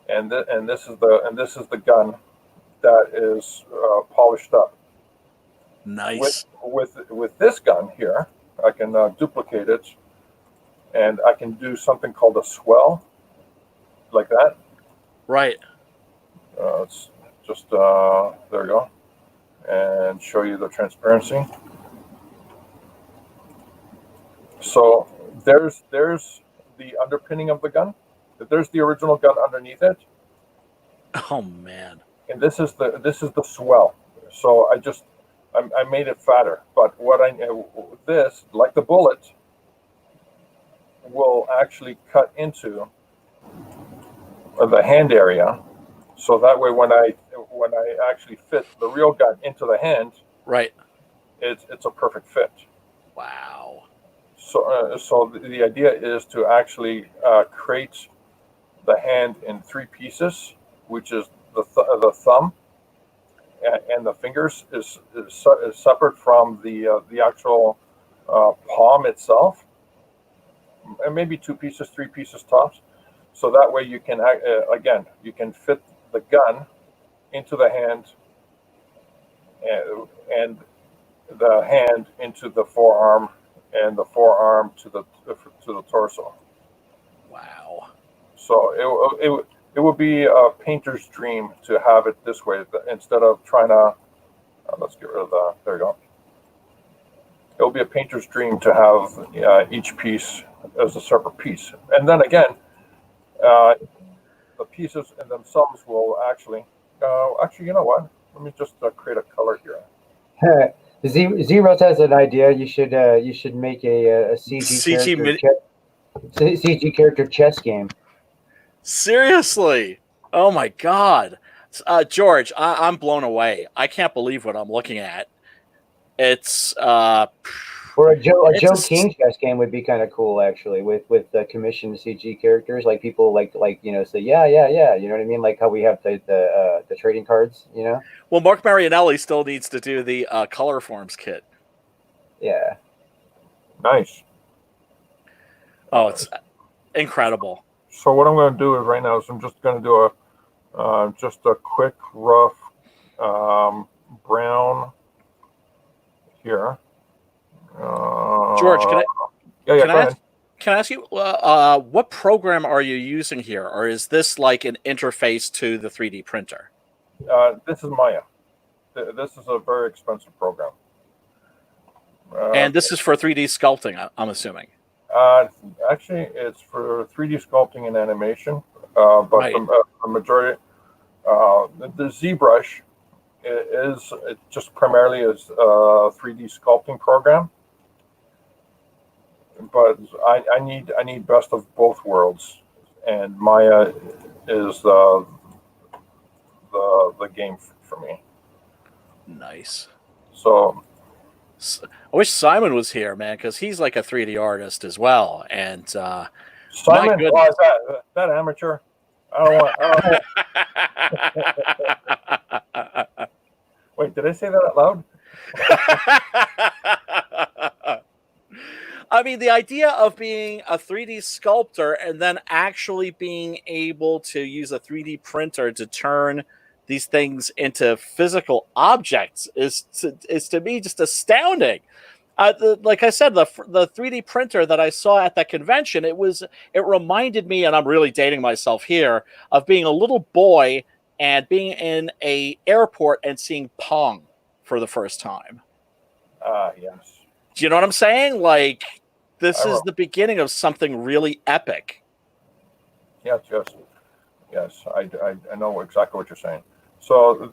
S7: And this is the gun that is polished up.
S1: Nice.
S7: With this gun here, I can duplicate it, and I can do something called a swell, like that.
S1: Right.
S7: It's just there we go, and show you the transparency. So there's the underpinning of the gun. There's the original gun underneath it.
S1: Oh man.
S7: And this is the swell. So I made it fatter. But this, like the bullet, will actually cut into the hand area. So that way, when I actually fit the real gun into the hand,
S1: right,
S7: it's a perfect fit.
S1: Wow.
S7: So the idea is to actually create the hand in 3 pieces, which is the thumb and the fingers is separate from the actual palm itself, and maybe 2 pieces, 3 pieces tops. So that way you can you can fit the gun into the hand, and the hand into the forearm, and the forearm to the torso.
S1: Wow.
S7: So it would be a painter's dream to have it this way, instead of trying to. Let's get rid of that. There you go. It will be a painter's dream to have each piece as a separate piece, and then again, the pieces in themselves will actually. You know what? Let me just create a color here.
S3: Zeros has an idea. You should make a CG character chess game.
S1: Seriously? Oh my God, George, I'm blown away. I can't believe what I'm looking at. It's
S3: or a Joe King chess game would be kind of cool, actually, with commissioned CG characters, like people like say yeah, you know what I mean, like how we have the trading cards, you know.
S1: Well, Mark Marianelli still needs to do the color forms kit.
S3: Yeah.
S7: Nice.
S1: Oh, it's incredible.
S7: So what I'm going to do is right now is I'm just going to do just a quick rough brown here.
S1: George, can I ask you what program are you using here, or is this like an interface to the 3D printer?
S7: This is Maya. This is a very expensive program.
S1: And this is for 3D sculpting, I'm assuming.
S7: Actually, it's for 3D sculpting and animation, but right. the majority, the ZBrush is just primarily is a 3D sculpting program. But I need best of both worlds, and Maya is the game for me.
S1: Nice.
S7: So
S1: I wish Simon was here, man, because he's like a 3D artist as well. And
S7: Simon,
S1: goodness.
S7: oh, is that amateur? I don't want. Wait, did I say that out loud?
S1: I mean, the idea of being a 3D sculptor and then actually being able to use a 3D printer to turn these things into physical objects is to me just astounding. Like I said, the 3D printer that I saw at that convention, it reminded me, and I'm really dating myself here, of being a little boy and being in a airport and seeing Pong for the first time.
S7: Yes.
S1: Do you know what I'm saying? Like, this is the beginning of something really epic.
S7: Yes. I know exactly what you're saying. So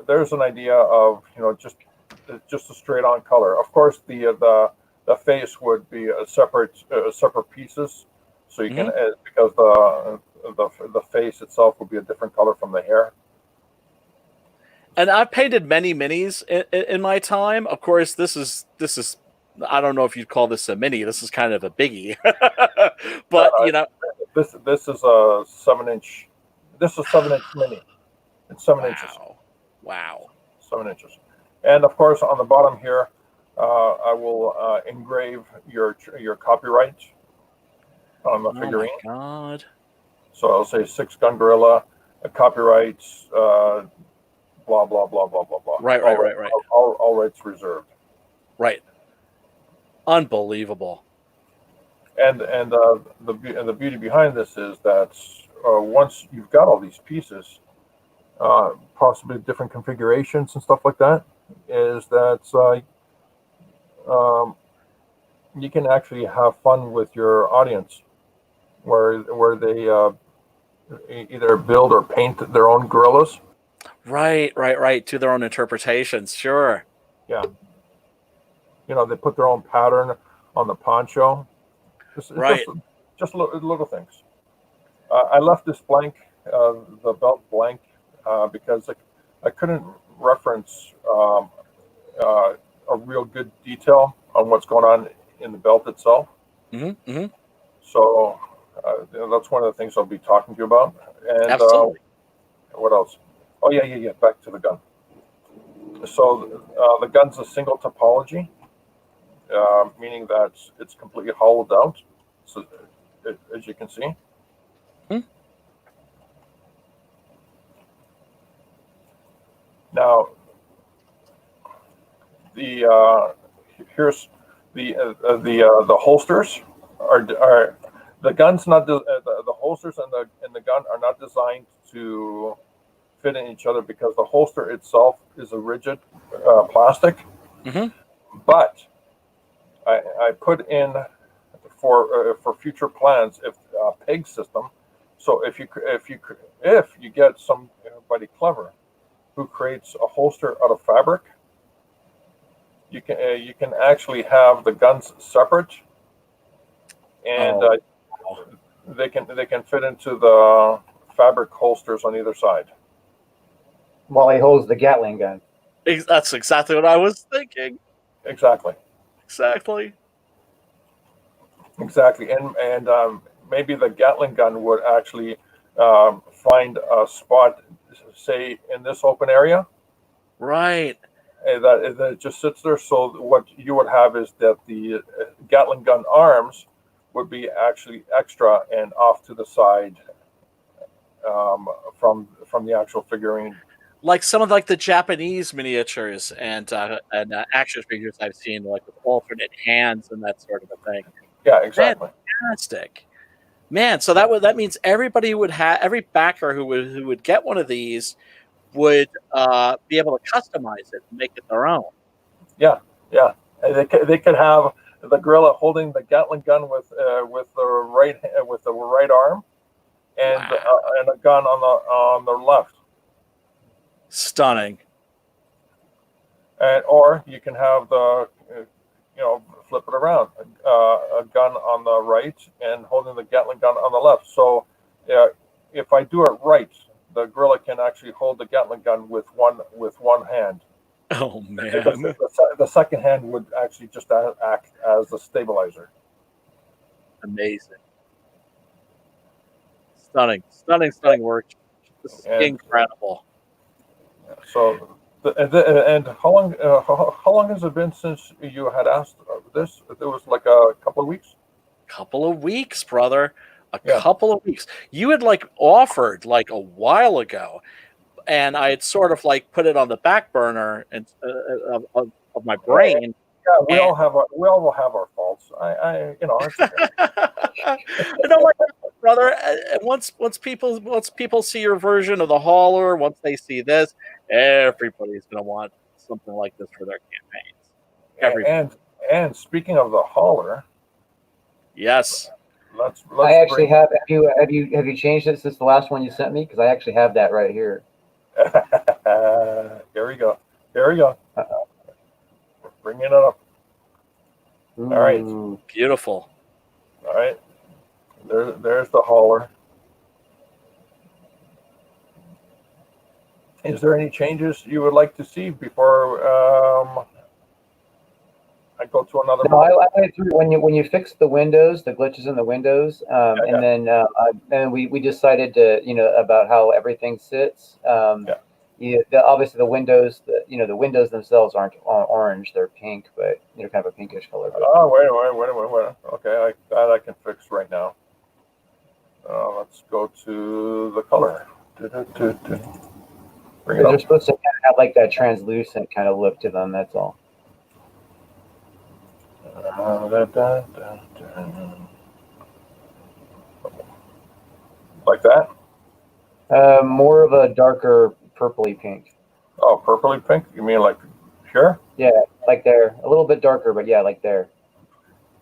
S7: there's an idea of just a straight on color. Of course, the face would be separate pieces, so you can because the face itself would be a different color from the hair.
S1: And I've painted many minis in my time. Of course, this is I don't know if you'd call this a mini. This is kind of a biggie, but
S7: this is a 7-inch. This is 7-inch mini. It's 7 inches.
S1: Wow.
S7: 7 inches. And of course, on the bottom here, I will engrave your copyright on the figurine.
S1: Oh my God.
S7: So I'll say 6 Gun Gorilla, copyright, blah blah blah blah blah blah.
S1: Right.
S7: All rights reserved.
S1: Right. Unbelievable.
S7: And the beauty behind this is that once you've got all these pieces, possibly different configurations and stuff like that, is that you can actually have fun with your audience, where they either build or paint their own gorillas. Right.
S1: To their own interpretations. Sure.
S7: Yeah. They put their own pattern on the poncho. Just little things. I left this blank, the belt blank, because I couldn't reference a real good detail on what's going on in the belt itself.
S1: Mm-hmm.
S7: So that's one of the things I'll be talking to you about. And
S1: absolutely.
S7: What else? Oh yeah. Back to the gun. So the gun's a single topology, meaning that it's completely hollowed out. So as you can see. Now, here's the holsters are the guns not the holsters and the gun are not designed to fit in each other because the holster itself is a rigid plastic.
S1: Mm-hmm.
S7: But I put in for future plans if peg system. So if you get somebody clever who creates a holster out of fabric, you can actually have the guns separate, and they can fit into the fabric holsters on either side.
S3: While he holds the Gatling gun.
S1: That's exactly what I was thinking.
S7: Exactly. And maybe the Gatling gun would actually find a spot, say in this open area,
S1: right,
S7: and that it just sits there. So what you would have is that the Gatling gun arms would be actually extra and off to the side from the actual figurine.
S1: Like some of the Japanese miniatures and action figures I've seen, like with alternate hands and that sort of a thing.
S7: Yeah, exactly.
S1: Fantastic, man. So that means everybody would have, every backer who would get one of these would be able to customize it and make it their own.
S7: Yeah. And they could have the gorilla holding the Gatling gun with the right arm, and and a gun on the left.
S1: Stunning.
S7: Or you can have the flip it around, a gun on the right and holding the Gatling gun on the left. So if I do it right, the gorilla can actually hold the Gatling gun with one hand.
S1: Oh
S7: The,
S1: man,
S7: the second hand would actually just act as a stabilizer.
S1: amazing, stunning work. This is
S7: And
S1: incredible.
S7: so, and how long has it been since you had asked this? It was like a couple of weeks.
S1: Couple of weeks, brother. A
S7: Yeah.
S1: couple of weeks. You had like offered like a while ago, and I had sort of like put it on the back burner and of my brain.
S7: Yeah, we
S1: And
S7: all have our faults. It's okay.
S1: and I'm like, brother, once people see your version of the hauler, once they see this, everybody's gonna want something like this for their campaigns. Everybody.
S7: And speaking of the hauler,
S1: Yes.
S7: let's
S3: I actually have. Have you changed it since the last one you sent me? Because I actually have that right here.
S7: Here we go. Uh-oh. We're bringing it up.
S3: Ooh.
S7: All right.
S1: Beautiful.
S7: All right. There's the hauler. Is there any changes you would like to see before I go to another?
S3: No, I went through when you fixed the windows, the glitches in the windows, and then we decided to about how everything sits. Obviously the windows, the windows themselves aren't orange; they're pink, but kind of a pinkish color.
S7: Oh, wait. Okay, that I can fix right now. Let's go to the color.
S3: They're supposed to have like that translucent kind of look to them. That's all.
S7: Like that?
S3: More of a darker purpley pink.
S7: Oh, purpley pink? You mean like here?
S3: Yeah, like there. A little bit darker, but yeah, like there.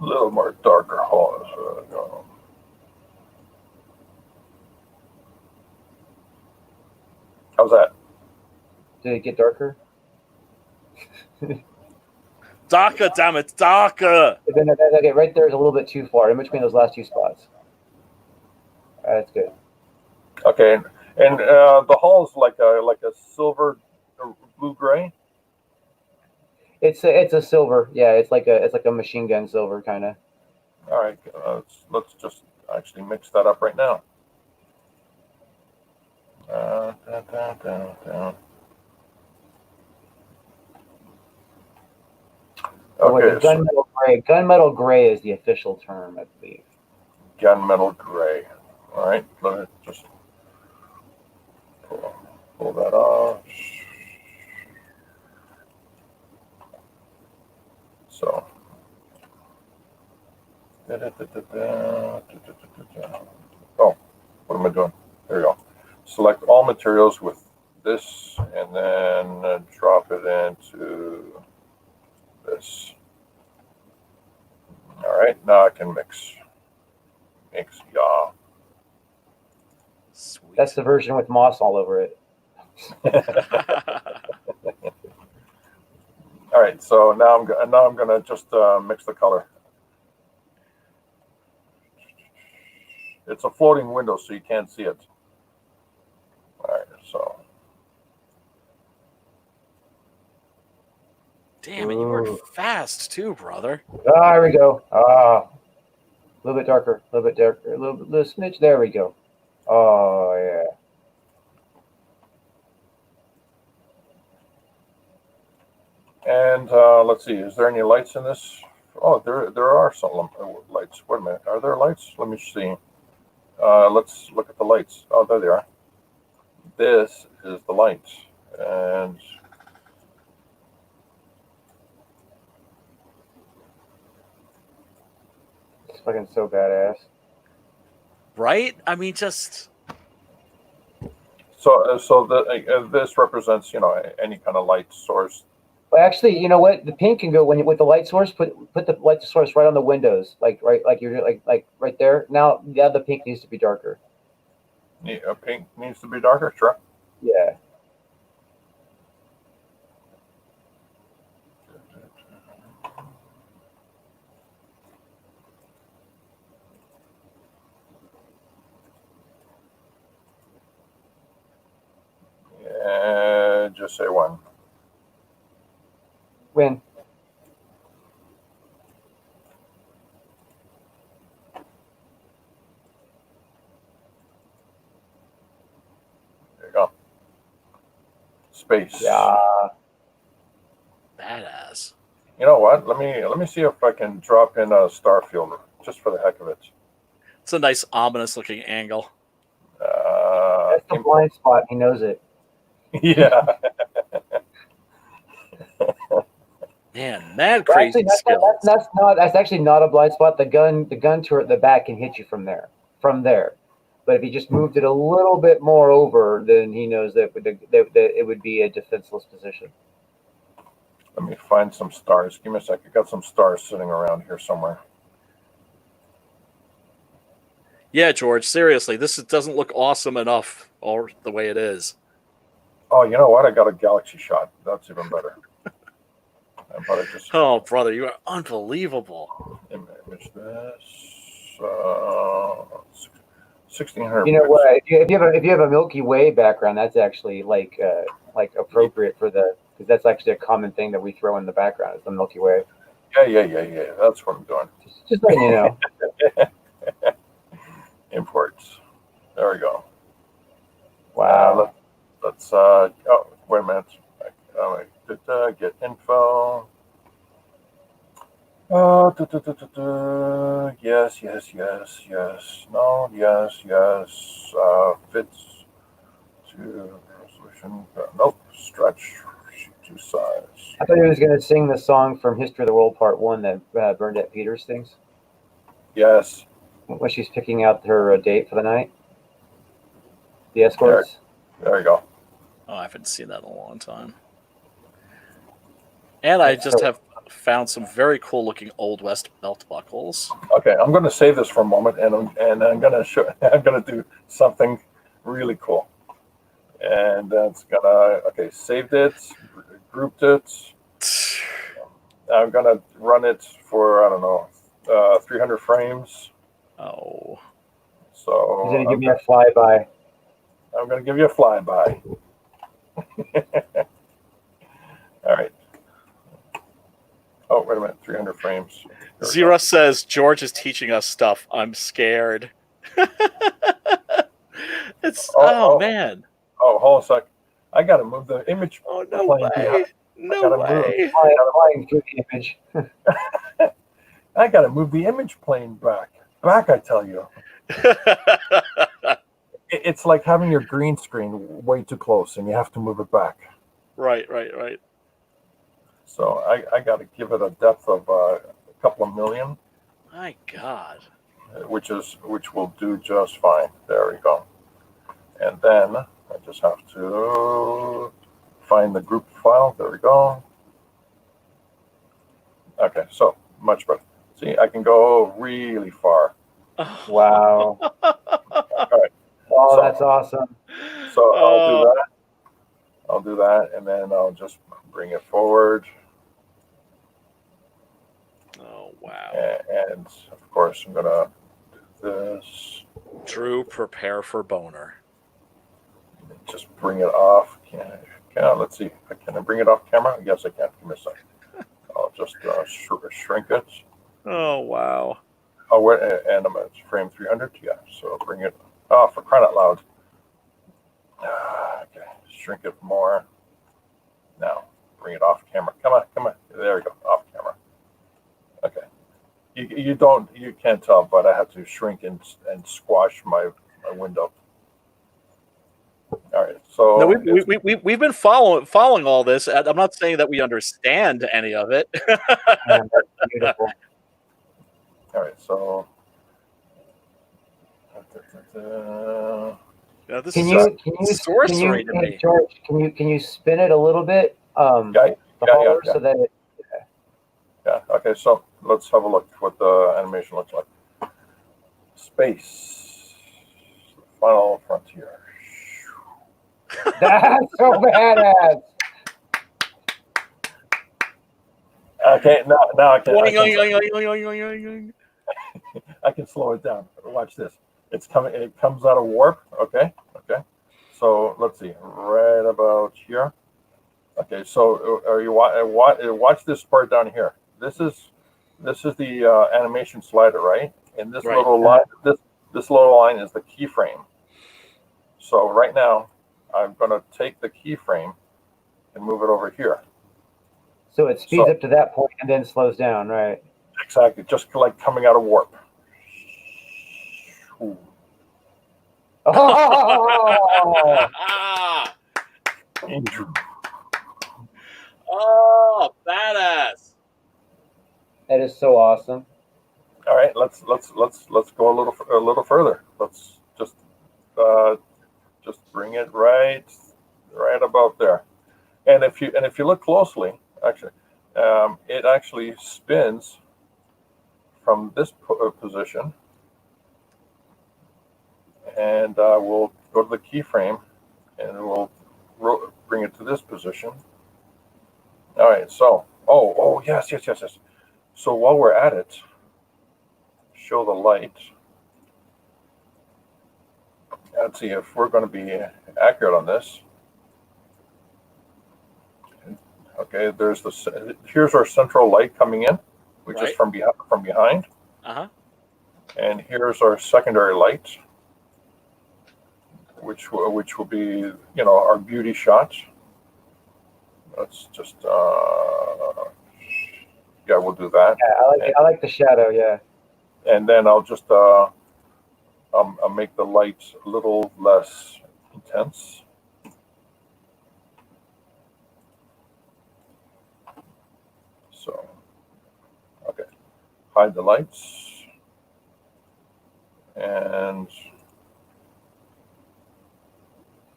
S7: A little more darker. How's that?
S3: Did it get darker?
S1: Darker, damn it, darker.
S3: Okay, right there is a little bit too far in between those last two spots. That's good.
S7: Okay, and the hull is like a silver blue gray.
S3: It's a silver. Yeah, it's like a machine gun silver kind of.
S7: All right, let's just actually mix that up right now. Okay,
S3: gunmetal gray. Gunmetal gray is the official term, I believe.
S7: Gunmetal gray. All right, let me just pull that off. So. Oh, what am I doing? There we go. Select all materials with this, and then drop it into this. All right, now I can mix. Yeah.
S1: Sweet.
S3: That's the version with moss all over it.
S7: All right, so now I'm gonna just mix the color. It's a floating window, so you can't see it. All right, so.
S1: Damn it, you were fast too, brother.
S3: Ah, there we go. Ah, a little bit darker, a little smidge. There we go. Oh yeah.
S7: And let's see, is there any lights in this? Oh, there are some lights. Wait a minute, are there lights? Let me see. Let's look at the lights. Oh, there they are. This is the lights, and
S3: it's fucking so badass.
S1: Right? I mean, just
S7: so this represents any kind of light source.
S3: Well, actually, you know what? The pink can go with the light source. Put the light source right on the windows, like you're like right there. Now, the pink needs to be darker.
S7: Yeah, pink needs to be darker, sure.
S3: Yeah.
S7: Just say one.
S3: Win.
S7: There you go. Space.
S3: Yeah.
S1: Badass.
S7: You know what? Let me see if I can drop in a Starfield just for the heck of it.
S1: It's a nice ominous looking angle.
S3: That's the blind spot. He knows it.
S7: Yeah.
S1: Man, mad crazy skills.
S3: That's actually not a blind spot. The gun turret at the back can hit you from there. But if he just moved it a little bit more over, then he knows that it would be a defenseless position.
S7: Let me find some stars. Give me a sec. I got some stars sitting around here somewhere.
S1: Yeah, George, seriously, this doesn't look awesome enough or the way it is.
S7: Oh, you know what? I got a galaxy shot. That's even better.
S1: Oh, brother, you are unbelievable.
S7: Image this. 1600.
S3: You know what? If you have a Milky Way background, that's actually like appropriate for because that's actually a common thing that we throw in the background is the Milky Way.
S7: Yeah. That's what I'm doing.
S3: Just letting you know.
S7: Imports. There we go.
S3: Wow.
S7: Let's wait a minute. Get info. Yes. No, yes. Fits to resolution. Nope. Stretch to size.
S3: I thought he was going to sing the song from History of the World Part 1 that Bernadette Peters sings.
S7: Yes.
S3: When she's picking out her date for the night. The escorts.
S7: There you go.
S1: Oh, I haven't seen that in a long time. And I just have found some very cool looking Old West belt buckles.
S7: Okay, I'm going to save this for a moment, and I'm going to show. I'm going to do something really cool, and that's gonna. Okay, saved it, grouped it. I'm going to run it for 300 frames.
S1: Oh.
S7: So
S3: he's going to give me a flyby.
S7: I'm going to give you a flyby. All right. Oh, wait a minute. 300 frames.
S1: Zero says, George is teaching us stuff. I'm scared. Man.
S7: Oh, hold on a sec. I got to move the image.
S1: Oh, no way. No way.
S3: Flying through the image.
S7: I got to move the image plane back. I tell you. It's like having your green screen way too close, and you have to move it back.
S1: Right.
S7: So I got to give it a depth of a couple of million.
S1: My God.
S7: Which will do just fine. There we go. And then I just have to find the group file. There we go. Okay, so much better. See, I can go really far.
S3: Wow.
S7: All right.
S3: Oh, that's awesome.
S7: So I'll do that, and then I'll just bring it forward.
S1: Oh, wow.
S7: And of course, I'm gonna do this.
S1: Drew, prepare for boner.
S7: Just bring it off. Let's see. Can I bring it off camera? Yes, I can. Give me a second. I'll just shrink it.
S1: Oh, wow.
S7: Oh, wait, and I'm at frame 300. Yeah, so bring it. Oh, for crying out loud. Okay, shrink it more. Now, bring it off camera. Come on. There we go. Off camera. Okay. You can't tell, but I have to shrink and squash my window. All right. So
S1: no, we've been following all this. I'm not saying that we understand any of it.
S3: Man, that's beautiful.
S7: All right. So.
S1: This is sorcery to me.
S3: George, can you spin it a little bit? So that it,
S7: yeah. Okay. So let's have a look what the animation looks like. Space. Final frontier.
S3: That's so badass.
S7: Okay. Now I can. I can slow it down. Watch this. It's coming. It comes out of warp. Okay. So let's see. Right about here. Okay, so are you watch this part down here? This is the animation slider, right? And this
S1: Right.
S7: little line, this little line is the keyframe. So right now, I'm going to take the keyframe and move it over here.
S3: So it speeds up to that point and then slows down, right?
S7: Exactly, just like coming out of warp. Ooh.
S3: Oh!
S1: Oh, badass!
S3: That is so awesome.
S7: All right, let's go a little further. Let's just bring it right about there. And if you look closely, actually, it actually spins from this position, and we'll go to the keyframe, and we'll bring it to this position. All right, so yes. So while we're at it, show the light. Let's see if we're going to be accurate on this. Okay, here's our central light coming in, which is from behind. And here's our secondary light, which will be our beauty shot. Let's just we'll do that.
S3: Yeah, I like the shadow. Yeah.
S7: And then I'll just I'll make the light a little less intense. So, okay, hide the lights, and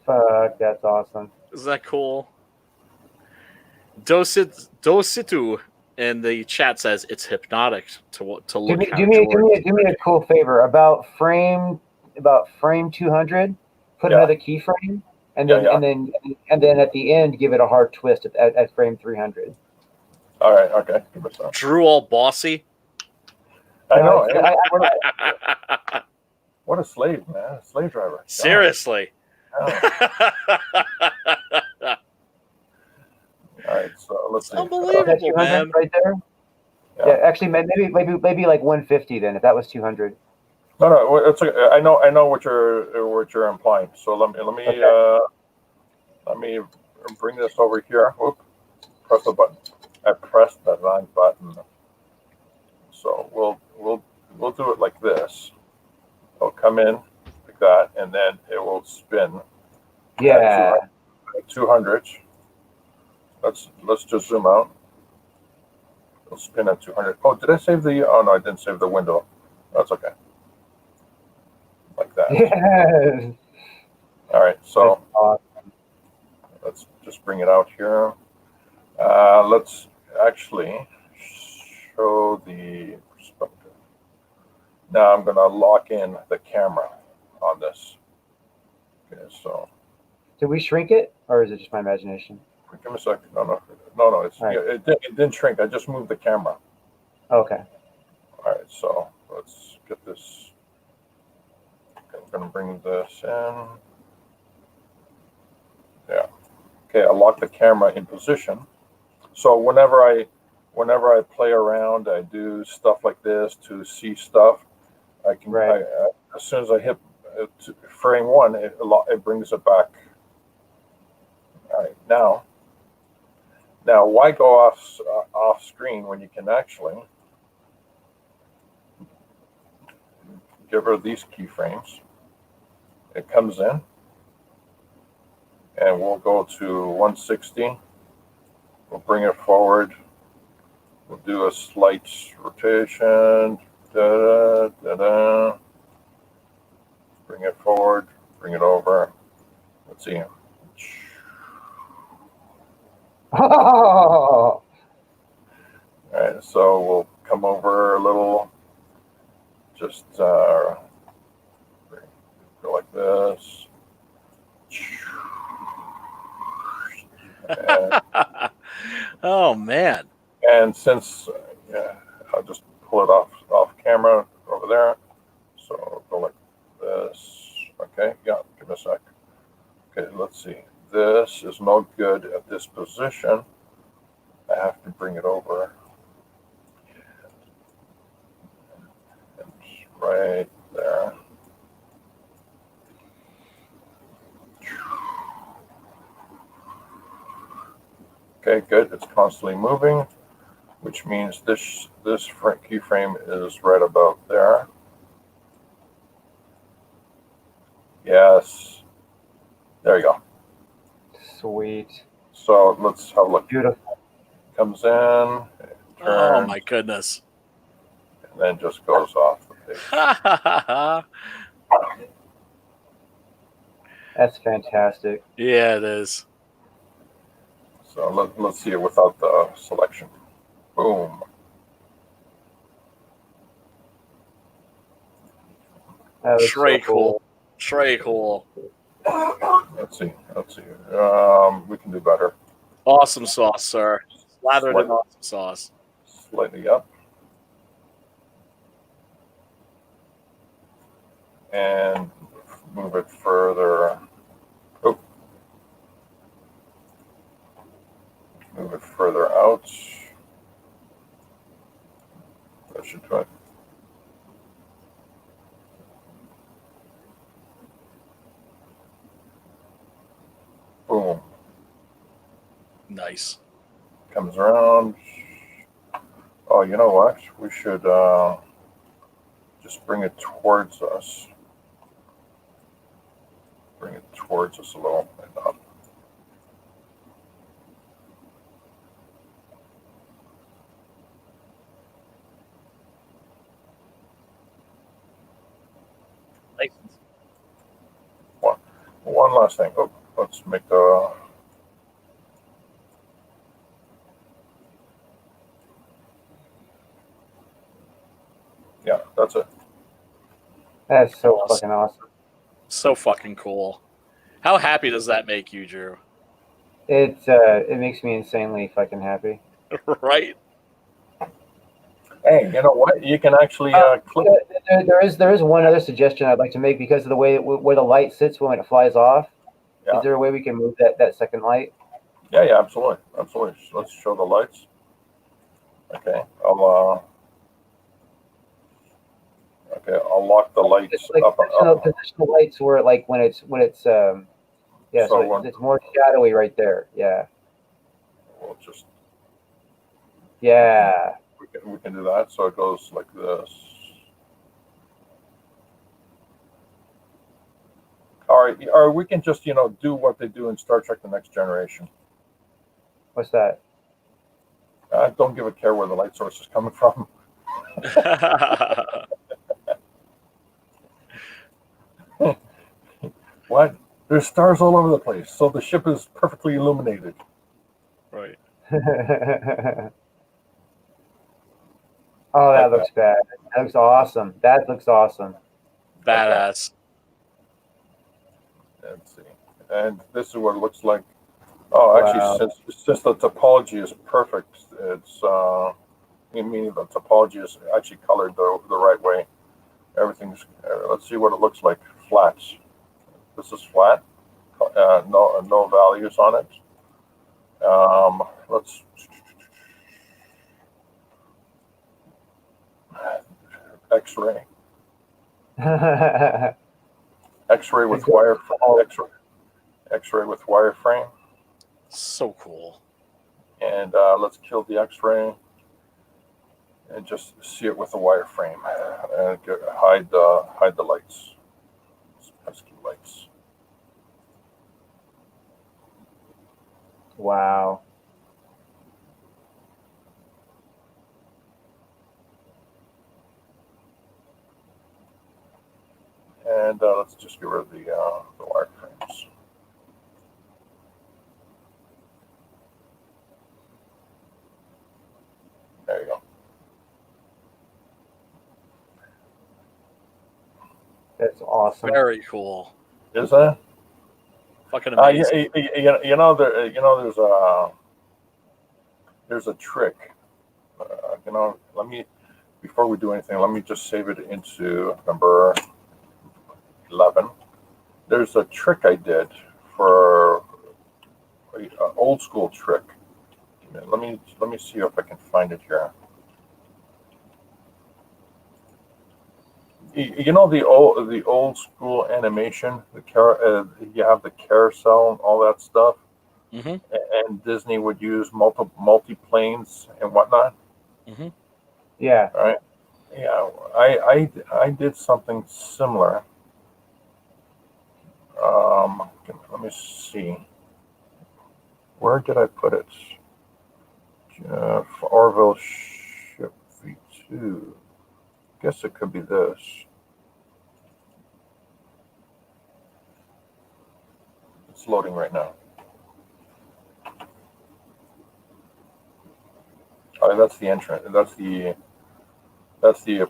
S3: fuck, that's awesome.
S1: Is that cool? Dositu in the chat says it's hypnotic to look.
S3: Do me a cool favor about frame 200. Put another keyframe, and then at the end give it a hard twist at frame 300.
S7: All right, okay.
S1: Drew all bossy.
S7: I know. What a slave, man! A slave driver.
S1: Seriously.
S7: Oh. All right, so let's see.
S1: Unbelievable, man!
S3: Right there. Yeah, actually, maybe like 150 then, if that was 200.
S7: No, it's okay. I know what you're implying. So let me bring this over here. Whoop, press the button. I pressed the wrong button. So we'll do it like this. It'll come in like that, and then it will spin.
S3: Yeah.
S7: At 200. Let's just zoom out. It'll spin at 200. Oh, did I save the? Oh no, I didn't save the window. That's okay. Like that.
S3: Yeah.
S7: All right, so
S3: awesome.
S7: Let's just bring it out here. Let's actually show the perspective. Now I'm going to lock in the camera on this. Okay, so.
S3: Did we shrink it, or is it just my imagination?
S7: Give me a second. No. It didn't shrink. I just moved the camera.
S3: Okay.
S7: All right, so let's get this. Okay, I'm going to bring this in. Yeah. Okay, I lock the camera in position. So whenever I play around, I do stuff like this to see stuff. I can.
S3: Right.
S7: As soon as I hit frame 1, it brings it back. All right, now why go off screen when you can actually give her these keyframes? It comes in, and we'll go to 160. We'll bring it forward. We'll do a slight rotation. Da-da. Bring it forward. Bring it over. Let's see.
S3: Oh.
S7: All right, so we'll come over a little. Just go like this.
S1: Oh man!
S7: And since I'll just pull it off camera over there. So go like this. Okay, yeah. Give me a sec. Okay, let's see. this is no good at this position. I have to bring it over. It's right there. Okay, good. It's constantly moving, which means this keyframe is right about there. Yes. There you go.
S3: Sweet.
S7: So let's have a look.
S3: Beautiful.
S7: Comes in,
S1: Oh
S7: turns,
S1: my goodness.
S7: and then just goes off the page.
S3: That's fantastic.
S1: Yeah, it is.
S7: So let's see it without the selection. Boom.
S3: That was
S1: Very
S3: so cool.
S1: Very cool.
S7: Let's see. We can do better.
S1: Awesome sauce, sir. Slathered in awesome sauce.
S7: Slightly up. And move it further. Oh. Move it further out. That should do it. Boom.
S1: Nice.
S7: Comes around. Oh, you know what? We should just bring it towards us. Bring it towards us a little and up.
S1: License.
S7: One last thing. Oh, let's make the. Yeah, that's it.
S3: That's so fucking awesome.
S1: So fucking cool. How happy does that make you, Drew?
S3: It makes me insanely fucking happy.
S1: Right?
S7: Hey, you know what? You can actually click.
S3: There is one other suggestion I'd like to make because of the way where the light sits when it flies off.
S7: Yeah.
S3: Is there a way we can move that second light?
S7: Yeah, absolutely. Let's show the lights. Okay, I'll lock the lights
S3: Like
S7: up.
S3: positional lights where like when it's yeah, so it's more shadowy right there. Yeah.
S7: We'll just
S3: yeah.
S7: We can do that. So it goes like this. All right, or we can just do what they do in Star Trek: The Next Generation.
S3: What's that?
S7: I don't give a care where the light source is coming from. What? There's stars all over the place, so the ship is perfectly illuminated.
S1: Right.
S3: Oh, that looks bad. That looks awesome. That looks awesome.
S1: Badass.
S7: Let's see. And this is what it looks like. Oh, actually,
S3: Wow.
S7: since the topology is perfect, it's meaning the topology is actually colored the right way. Everything's. Let's see what it looks like. Flat. This is flat. No values on it. Let's. X-ray. X-ray with wire. X-ray with wireframe.
S1: So cool.
S7: And let's kill the X-ray and just see it with the wireframe and hide the lights. Pesky lights.
S3: Wow.
S7: And let's just get rid of the wireframes. There you go.
S3: That's awesome.
S1: Very cool.
S7: Is that?
S1: Fucking amazing.
S7: There's a trick. Let me, before we do anything, let me just save it into number 11. There's a trick I did for old school trick. Let me see if I can find it here. You know the old school animation, you have the carousel and all that stuff, and Disney would use multi planes and whatnot.
S3: Yeah.
S7: All right. Yeah, I did something similar. Let me see. Where did I put it? Orville Ship V2. Guess it could be this. It's loading right now. Oh, that's the entrance. That's the. Let's see.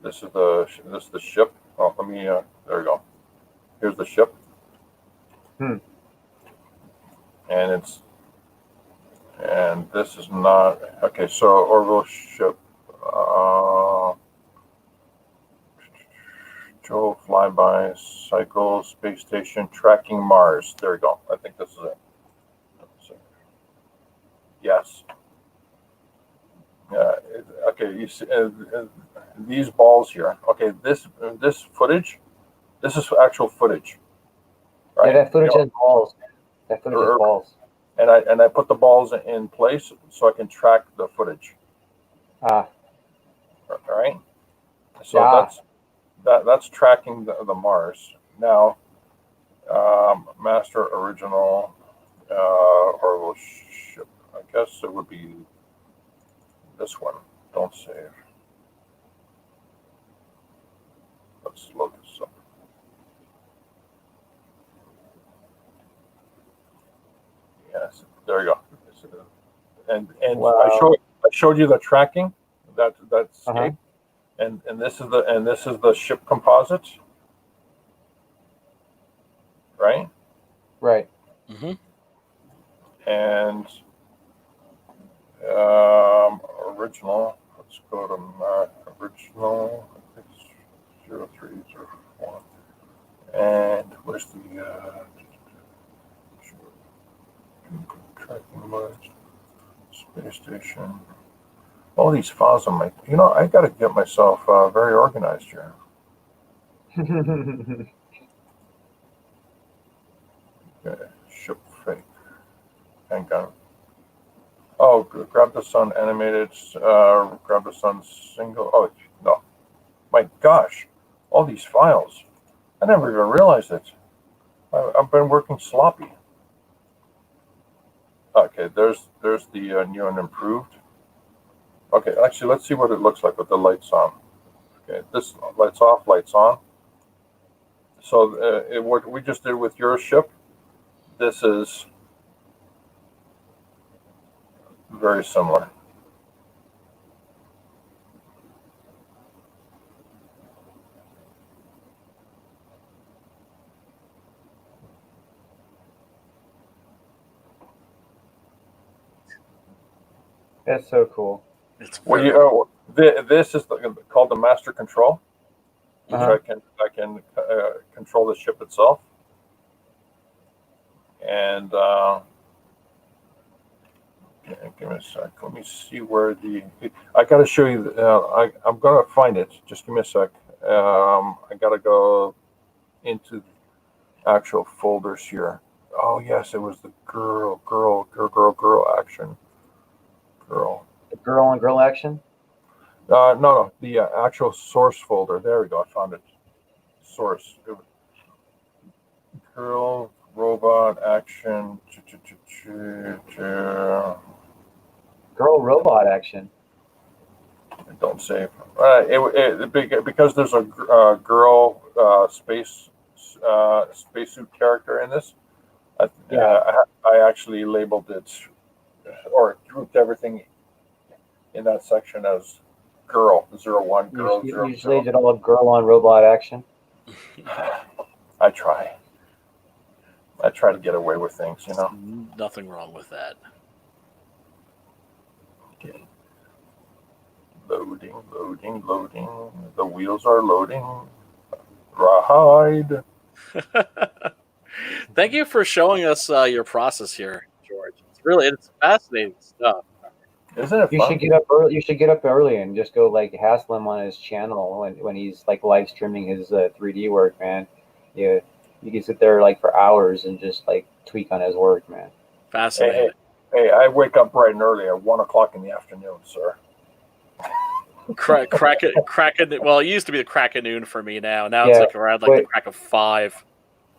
S7: This is the ship. Oh, let me. There we go. Here's the ship. And this is not okay. So Orville ship. Joe flyby cycle space station tracking Mars. There we go. I think this is it. Yes. Okay. You see these balls here. Okay. This footage. This is actual footage.
S3: Right? Yeah, that footage has balls. That footage has balls.
S7: And I put the balls in place so I can track the footage. All right. So that's tracking the Mars. Now, master original Orville ship. I guess it would be this one. Don't save. Let's load this up. Yes, there you go. And wow. I showed you the tracking that scape, and this is the ship composite, right?
S3: Right.
S7: And original. Let's go to original. I think it's 0304. And where's the tracking Mars space station? All these files on my. I got to get myself very organized here. Okay, ship fake. Hang on. Oh, grab the sun animated. Grab the sun single. Oh no, my gosh! All these files. I never even realized it. I've been working sloppy. Okay, there's the new and improved. Okay, actually, let's see what it looks like with the lights on. Okay, this lights off, lights on. So what we just did with your ship, this is very similar.
S3: That's so cool.
S7: This is called the master control, which I can control the ship itself, and give me a sec. Let me see where I got to show you. I'm gonna find it. Just give me a sec. I gotta go into the actual folders here. Oh yes, it was the girl action.
S3: The girl on girl action?
S7: No, the actual source folder. There we go. I found it. Source. Girl, robot, action.
S3: Girl, robot, action.
S7: Don't save. Because there's a girl spacesuit character in this. I actually labeled it or grouped everything in that section as girl 01, girl 00.
S3: You just laid it all up, girl on robot action.
S7: I try to get away with things,
S1: Nothing wrong with that.
S7: Okay. Loading. The wheels are loading. ride.
S1: Thank you for showing us your process here, George. It's fascinating stuff.
S7: Isn't it
S3: You
S7: fun?
S3: should get up early. You should get up early and just go like hassle him on his channel when he's like live streaming his 3D work, man. You can sit there like for hours and just like tweak on his work, man.
S1: Fascinating.
S7: Hey, I wake up bright and early at 1 o'clock in the afternoon, sir.
S1: Crack it. Well, it used to be the crack of noon for me now. Now it's like around like the crack of 5.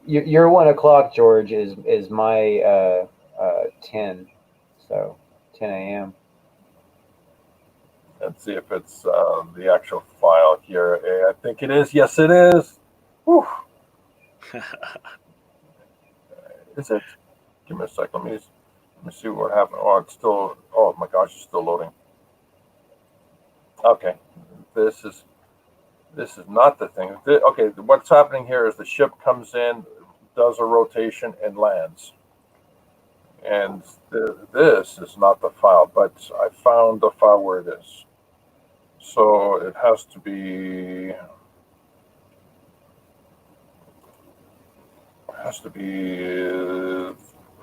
S3: Your 1 o'clock, George, is my 10, so 10 a.m.
S7: Let's see if it's the actual file here. I think it is. Yes, it is. Whew. Is it? Give me a sec. Let me see what happened. Oh, it's still. Oh my gosh, it's still loading. Okay, this is not the thing. Okay, what's happening here is the ship comes in, does a rotation, and lands. And this is not the file, but I found the file where it is. So it has to be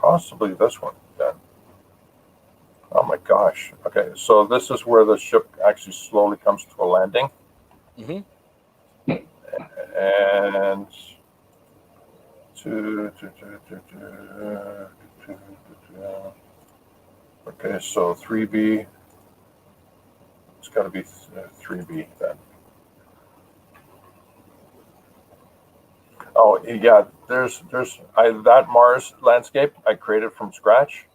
S7: possibly this one then. Oh my gosh. Okay, so this is where the ship actually slowly comes to a landing.
S1: Mm-hmm.
S7: And okay, so 3B. It's got to be 3B then. Oh yeah, there's that Mars landscape I created from scratch.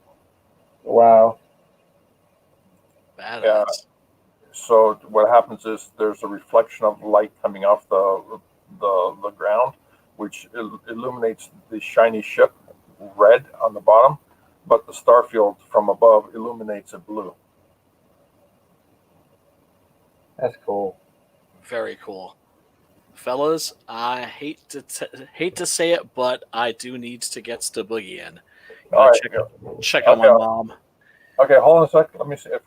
S3: Wow.
S1: Badass.
S7: Yeah. So what happens is there's a reflection of light coming off the ground, which illuminates the shiny ship red on the bottom, but the star field from above illuminates it blue.
S3: That's cool.
S1: Very cool. Fellas, I hate to say it, but I do need to get to Boogie in.
S7: All right,
S1: check on my mom.
S7: Okay, hold on a sec. Let me see if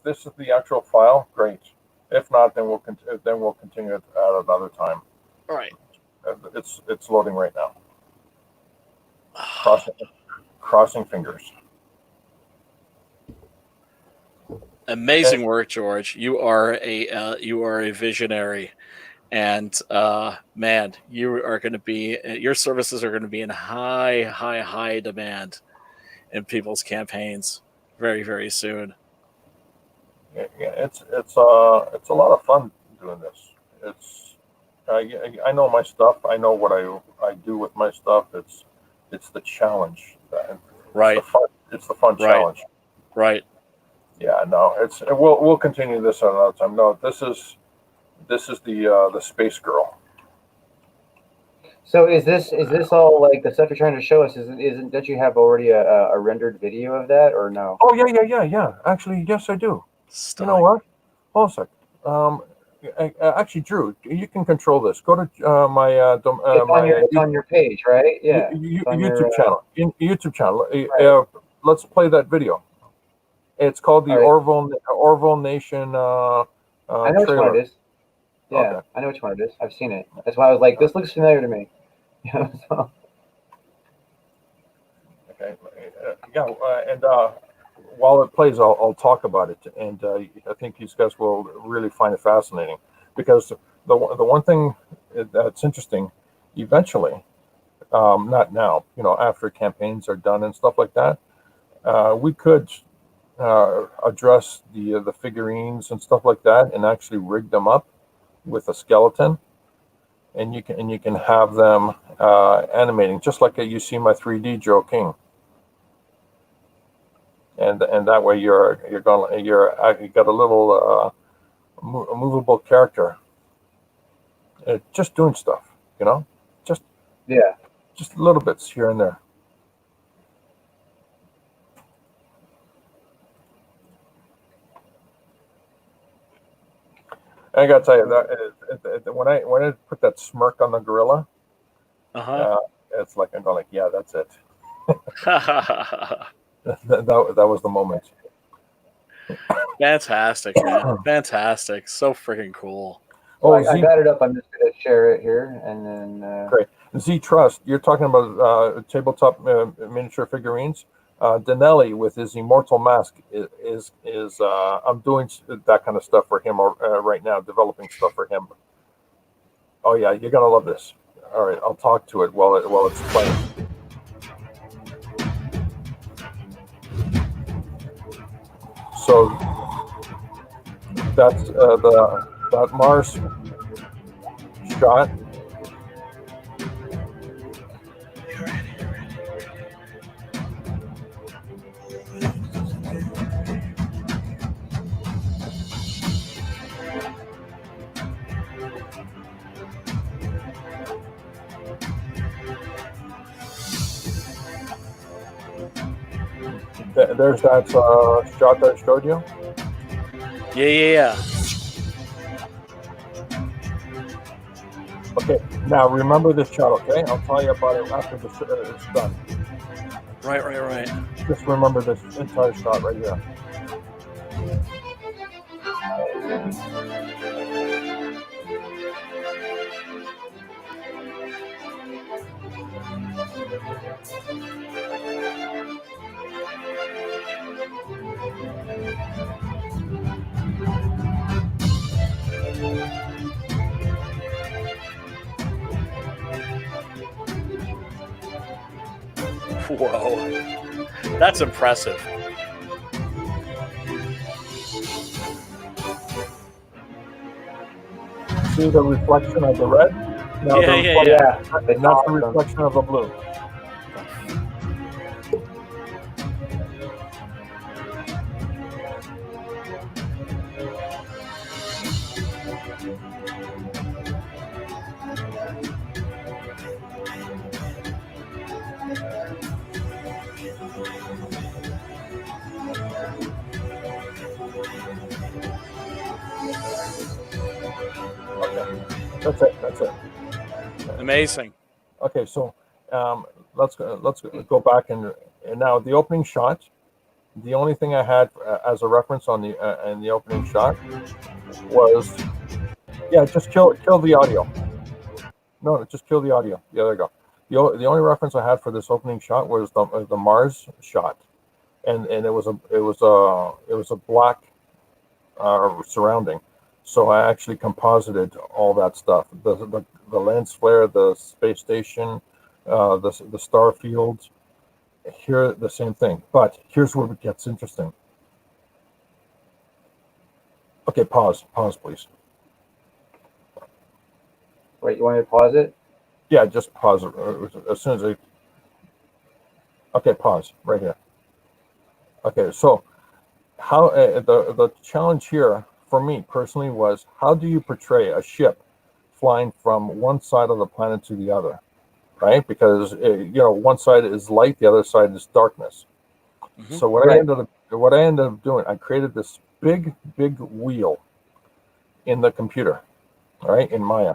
S7: this is the actual file. Great. If not, then we'll continue it at another time.
S1: All right.
S7: It's loading right now. Crossing fingers.
S1: Amazing work, George. You are a visionary, and man, your services are going to be in high demand in people's campaigns very, very soon.
S7: Yeah, it's a lot of fun doing this. I know my stuff. I know what I do with my stuff. It's the challenge.
S1: Right.
S7: It's the fun challenge.
S1: Right.
S7: Yeah. No. We'll continue this at another time. No. This is the Space Girl.
S3: So is this all like the stuff you're trying to show us? Don't you have already a rendered video of that or no?
S7: Oh yeah. Actually, yes, I do.
S1: Stunning.
S7: You know what? Hold a sec. Actually, Drew, you can control this. Go to
S3: It's on your page, right? Yeah.
S7: YouTube channel. YouTube channel.
S3: Right.
S7: Let's play that video. It's called the Orville Nation.
S3: I know which one it is. Yeah, okay. I know which one it is. I've seen it. That's why I was like, this looks familiar to me. So.
S7: Okay. And while it plays, I'll talk about it, and I think these guys will really find it fascinating, because the one thing that's interesting, eventually, not now, after campaigns are done and stuff like that, we could address the figurines and stuff like that, and actually rig them up with a skeleton, and you can have them animating just like you see my 3D Joe King. And that way you got a little movable character, just doing stuff, just little bits here and there. I gotta tell you that when I put that smirk on the gorilla, it's like I'm going like, yeah, that's it. That was the moment.
S1: Fantastic, man. Fantastic. So freaking cool.
S3: Oh, I got it up. I'm just going to share it here, and then
S7: Great. Z Trust, you're talking about tabletop miniature figurines. Denelli with his immortal mask is I'm doing that kind of stuff for him right now, developing stuff for him. Oh yeah, you're gonna love this. All right, I'll talk to it while it's playing. So that's that Mars shot. There's that shot that I showed you.
S1: Yeah.
S7: Okay, now remember this shot, okay? I'll tell you about it after it's done.
S1: Right.
S7: Just remember this entire shot right here.
S1: Whoa. That's impressive.
S7: See the reflection of the red? Now
S1: Yeah.
S7: And that's the reflection of the blue. Okay, that's it.
S1: Amazing.
S7: Okay, so let's go back and now the opening shot. The only thing I had as a reference on the in the opening shot was just kill the audio. No, just kill the audio. Yeah, there you go. The only reference I had for this opening shot was the Mars shot, and it was a black surrounding. So I actually composited all that stuff: the lens flare, the space station, the star fields. Here, the same thing. But here's where it gets interesting. Okay, pause, please.
S3: Wait, you want me to pause it?
S7: Yeah, just pause it as soon as I. Okay, pause right here. Okay, so how the challenge here for me personally was, how do you portray a ship flying from one side of the planet to the other, right? Because one side is light, the other side is darkness. Mm-hmm. So what I ended up doing, I created this big wheel in the computer, right, in Maya,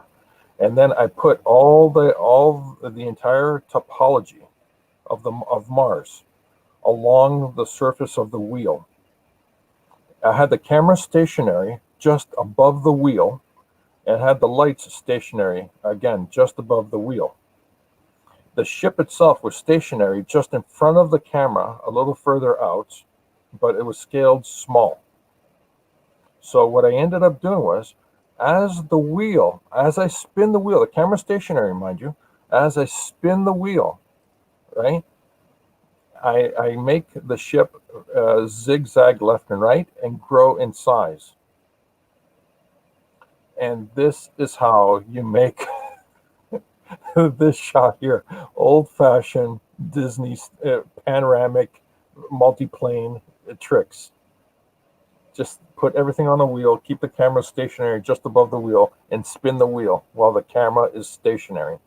S7: and then I put all the entire topology of Mars along the surface of the wheel. I had the camera stationary just above the wheel, and had the lights stationary again just above the wheel. The ship itself was stationary just in front of the camera, a little further out, but it was scaled small. So what I ended up doing was, as I spin the wheel, the camera's stationary, mind you, as I spin the wheel, right, I make the ship zigzag left and right and grow in size. And this is how you make this shot here, old-fashioned Disney panoramic multiplane tricks. Just put everything on the wheel, keep the camera stationary just above the wheel, and spin the wheel while the camera is stationary.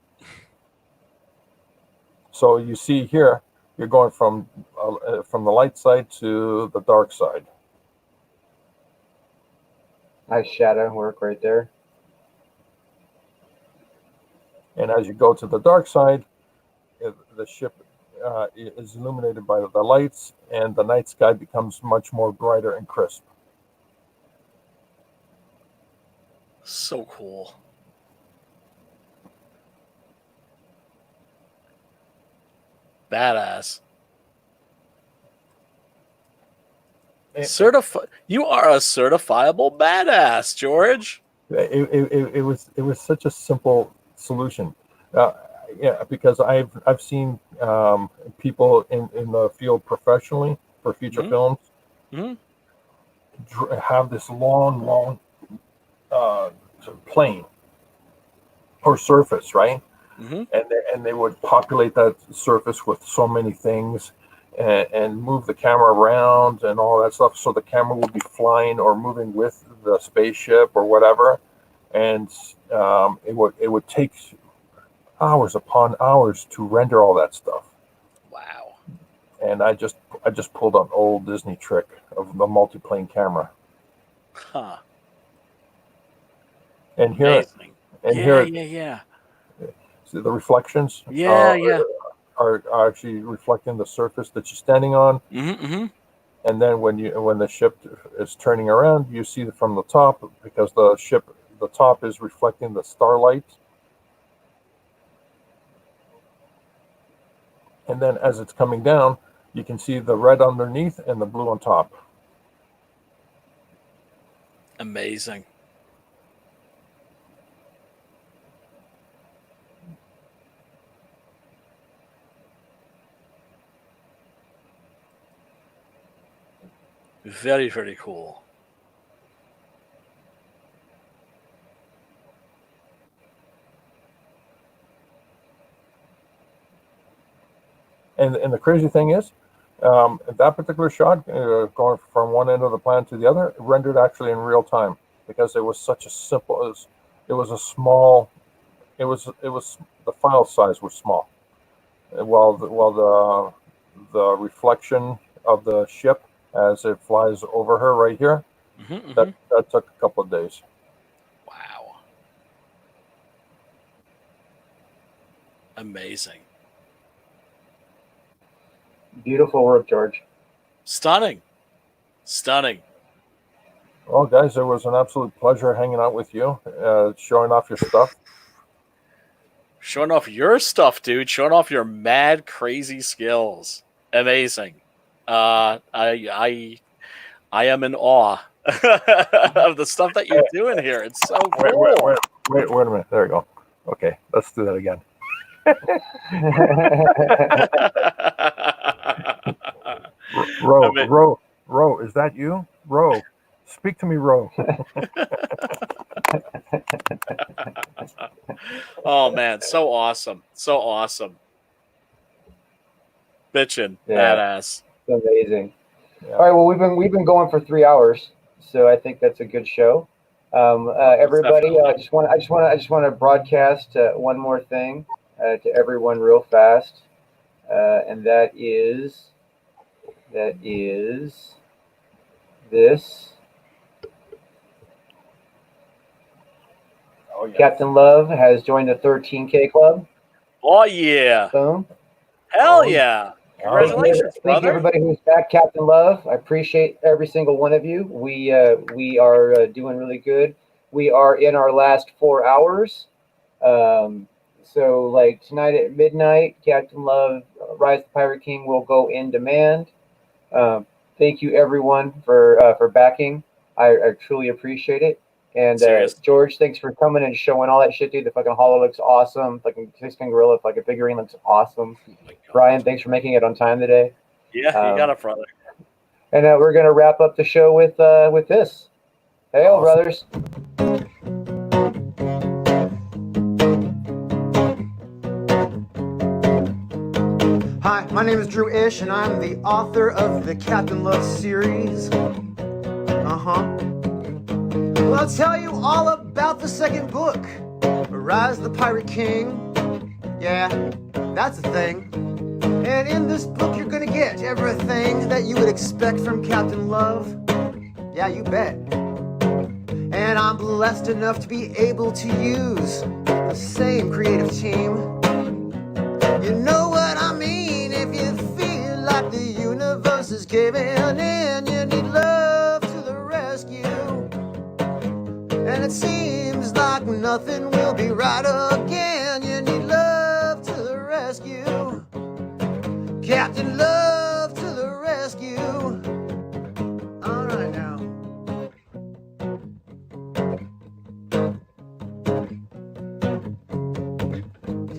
S7: So you see here, you're going from the light side to the dark side.
S3: Nice shadow work right there.
S7: And as you go to the dark side, the ship is illuminated by the lights, and the night sky becomes much more brighter and crisp.
S1: So cool. Badass.
S7: It-
S1: You are a certifiable badass, George.
S7: it was such a simple solution. Yeah, because I've seen people in the field professionally for feature films have this long plane or surface, right? And they would populate that surface with so many things and move the camera around and all that stuff, so the camera would be flying or moving with the spaceship or whatever, and it would take hours upon hours to render all that stuff.
S1: Wow.
S7: And I just pulled an old Disney trick of the multi-plane camera.
S1: Huh.
S7: And here
S1: Yeah.
S7: see the reflections are actually reflecting the surface that you're standing on. And then when the ship is turning around, you see it from the top, because the top is reflecting the starlight. And then as it's coming down, you can see the red underneath and the blue on top.
S1: Amazing. Very, very cool.
S7: And the crazy thing is, that particular shot, going from one end of the plan to the other, rendered actually in real time, because it was such a simple. It was a small. It was the file size was small, while the reflection of the ship as it flies over her right here, that took a couple of days.
S1: Wow. Amazing.
S3: Beautiful work, George.
S1: Stunning.
S7: Well, guys, it was an absolute pleasure hanging out with you, showing off your stuff.
S1: Showing off your stuff, dude. Showing off your mad, crazy skills. Amazing. I am in awe of the stuff that you're doing here. It's so cool.
S7: Wait a minute. There we go. Okay, let's do that again. Ro, is that you? Ro, speak to me, Ro.
S1: Oh man, so awesome. Bitchin', badass.
S3: It's amazing. Yeah. All right, well we've been going for 3 hours, so I think that's a good show. Everybody, I just want to broadcast one more thing to everyone real fast, and that is this. Oh, yes. Captain Love has joined the 13K club.
S1: Oh yeah!
S3: Boom!
S1: Hell yeah! Congratulations, brother!
S3: Thank you, everybody who's back, Captain Love. I appreciate every single one of you. We are doing really good. We are in our last 4 hours. So like tonight at midnight, Captain Love, Rise of the Pirate King will go in demand. Thank you everyone for backing. I truly appreciate it. And George, thanks for coming and showing all that shit, dude. The fucking holo looks awesome. Fucking 6-gun gorilla, fucking figurine looks awesome. Oh, Brian, thanks for making it on time today.
S1: Yeah, you got it, brother.
S3: And we're gonna wrap up the show with this. Hey, awesome. Brothers.
S8: Hi, my name is Drew Ish, and I'm the author of the Captain Love series. Well, I'll tell you all about the second book, Rise of the Pirate King. Yeah, that's a thing. And in this book, you're gonna get everything that you would expect from Captain Love. Yeah, you bet. And I'm blessed enough to be able to use the same creative team. You know what I mean? If you feel like the universe is caving in, you need love to the rescue. And it seems like nothing will be right again. You need love to the rescue. Captain Love to the rescue. All right now.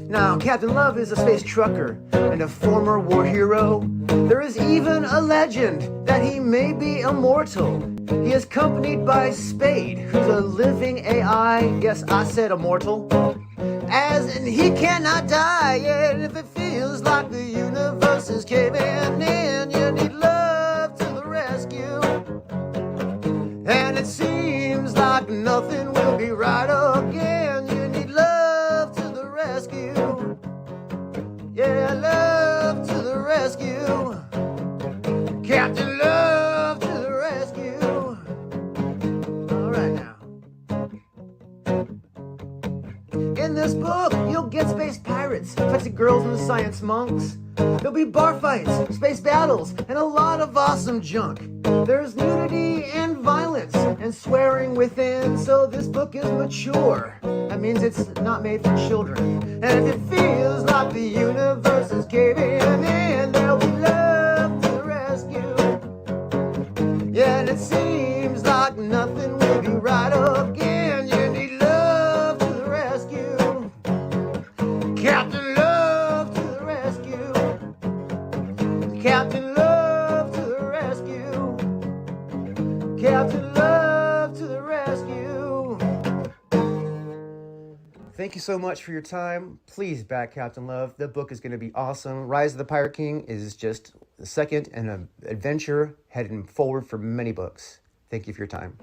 S8: Now, Captain Love is a space trucker and a former war hero. There is even a legend that he may be immortal. He is accompanied by Spade, who's a living AI. Yes, I said immortal. As in he cannot die, and if it feels like the universe is caving in, you need love to the rescue. And it seems like nothing will be right again. You need love to the rescue. Yeah, love to the rescue. Captain Love to the rescue. All right now. In this book, you'll get space pirates, sexy girls and science monks. There'll be bar fights, space battles, and a lot of awesome junk. There's nudity and violence and swearing within, so this book is mature. That means it's not made for children. And if it feels like the universe is caving in, there'll be love to the rescue. Yeah, and it seems like nothing will be right again. You need love to the rescue. Captain Love to the rescue. Captain Love to the rescue. Captain Love to the rescue. Thank you so much for your time. Please back Captain Love. The book is going to be awesome. Rise of the Pirate King is just the second in an adventure heading forward for many books. Thank you for your time.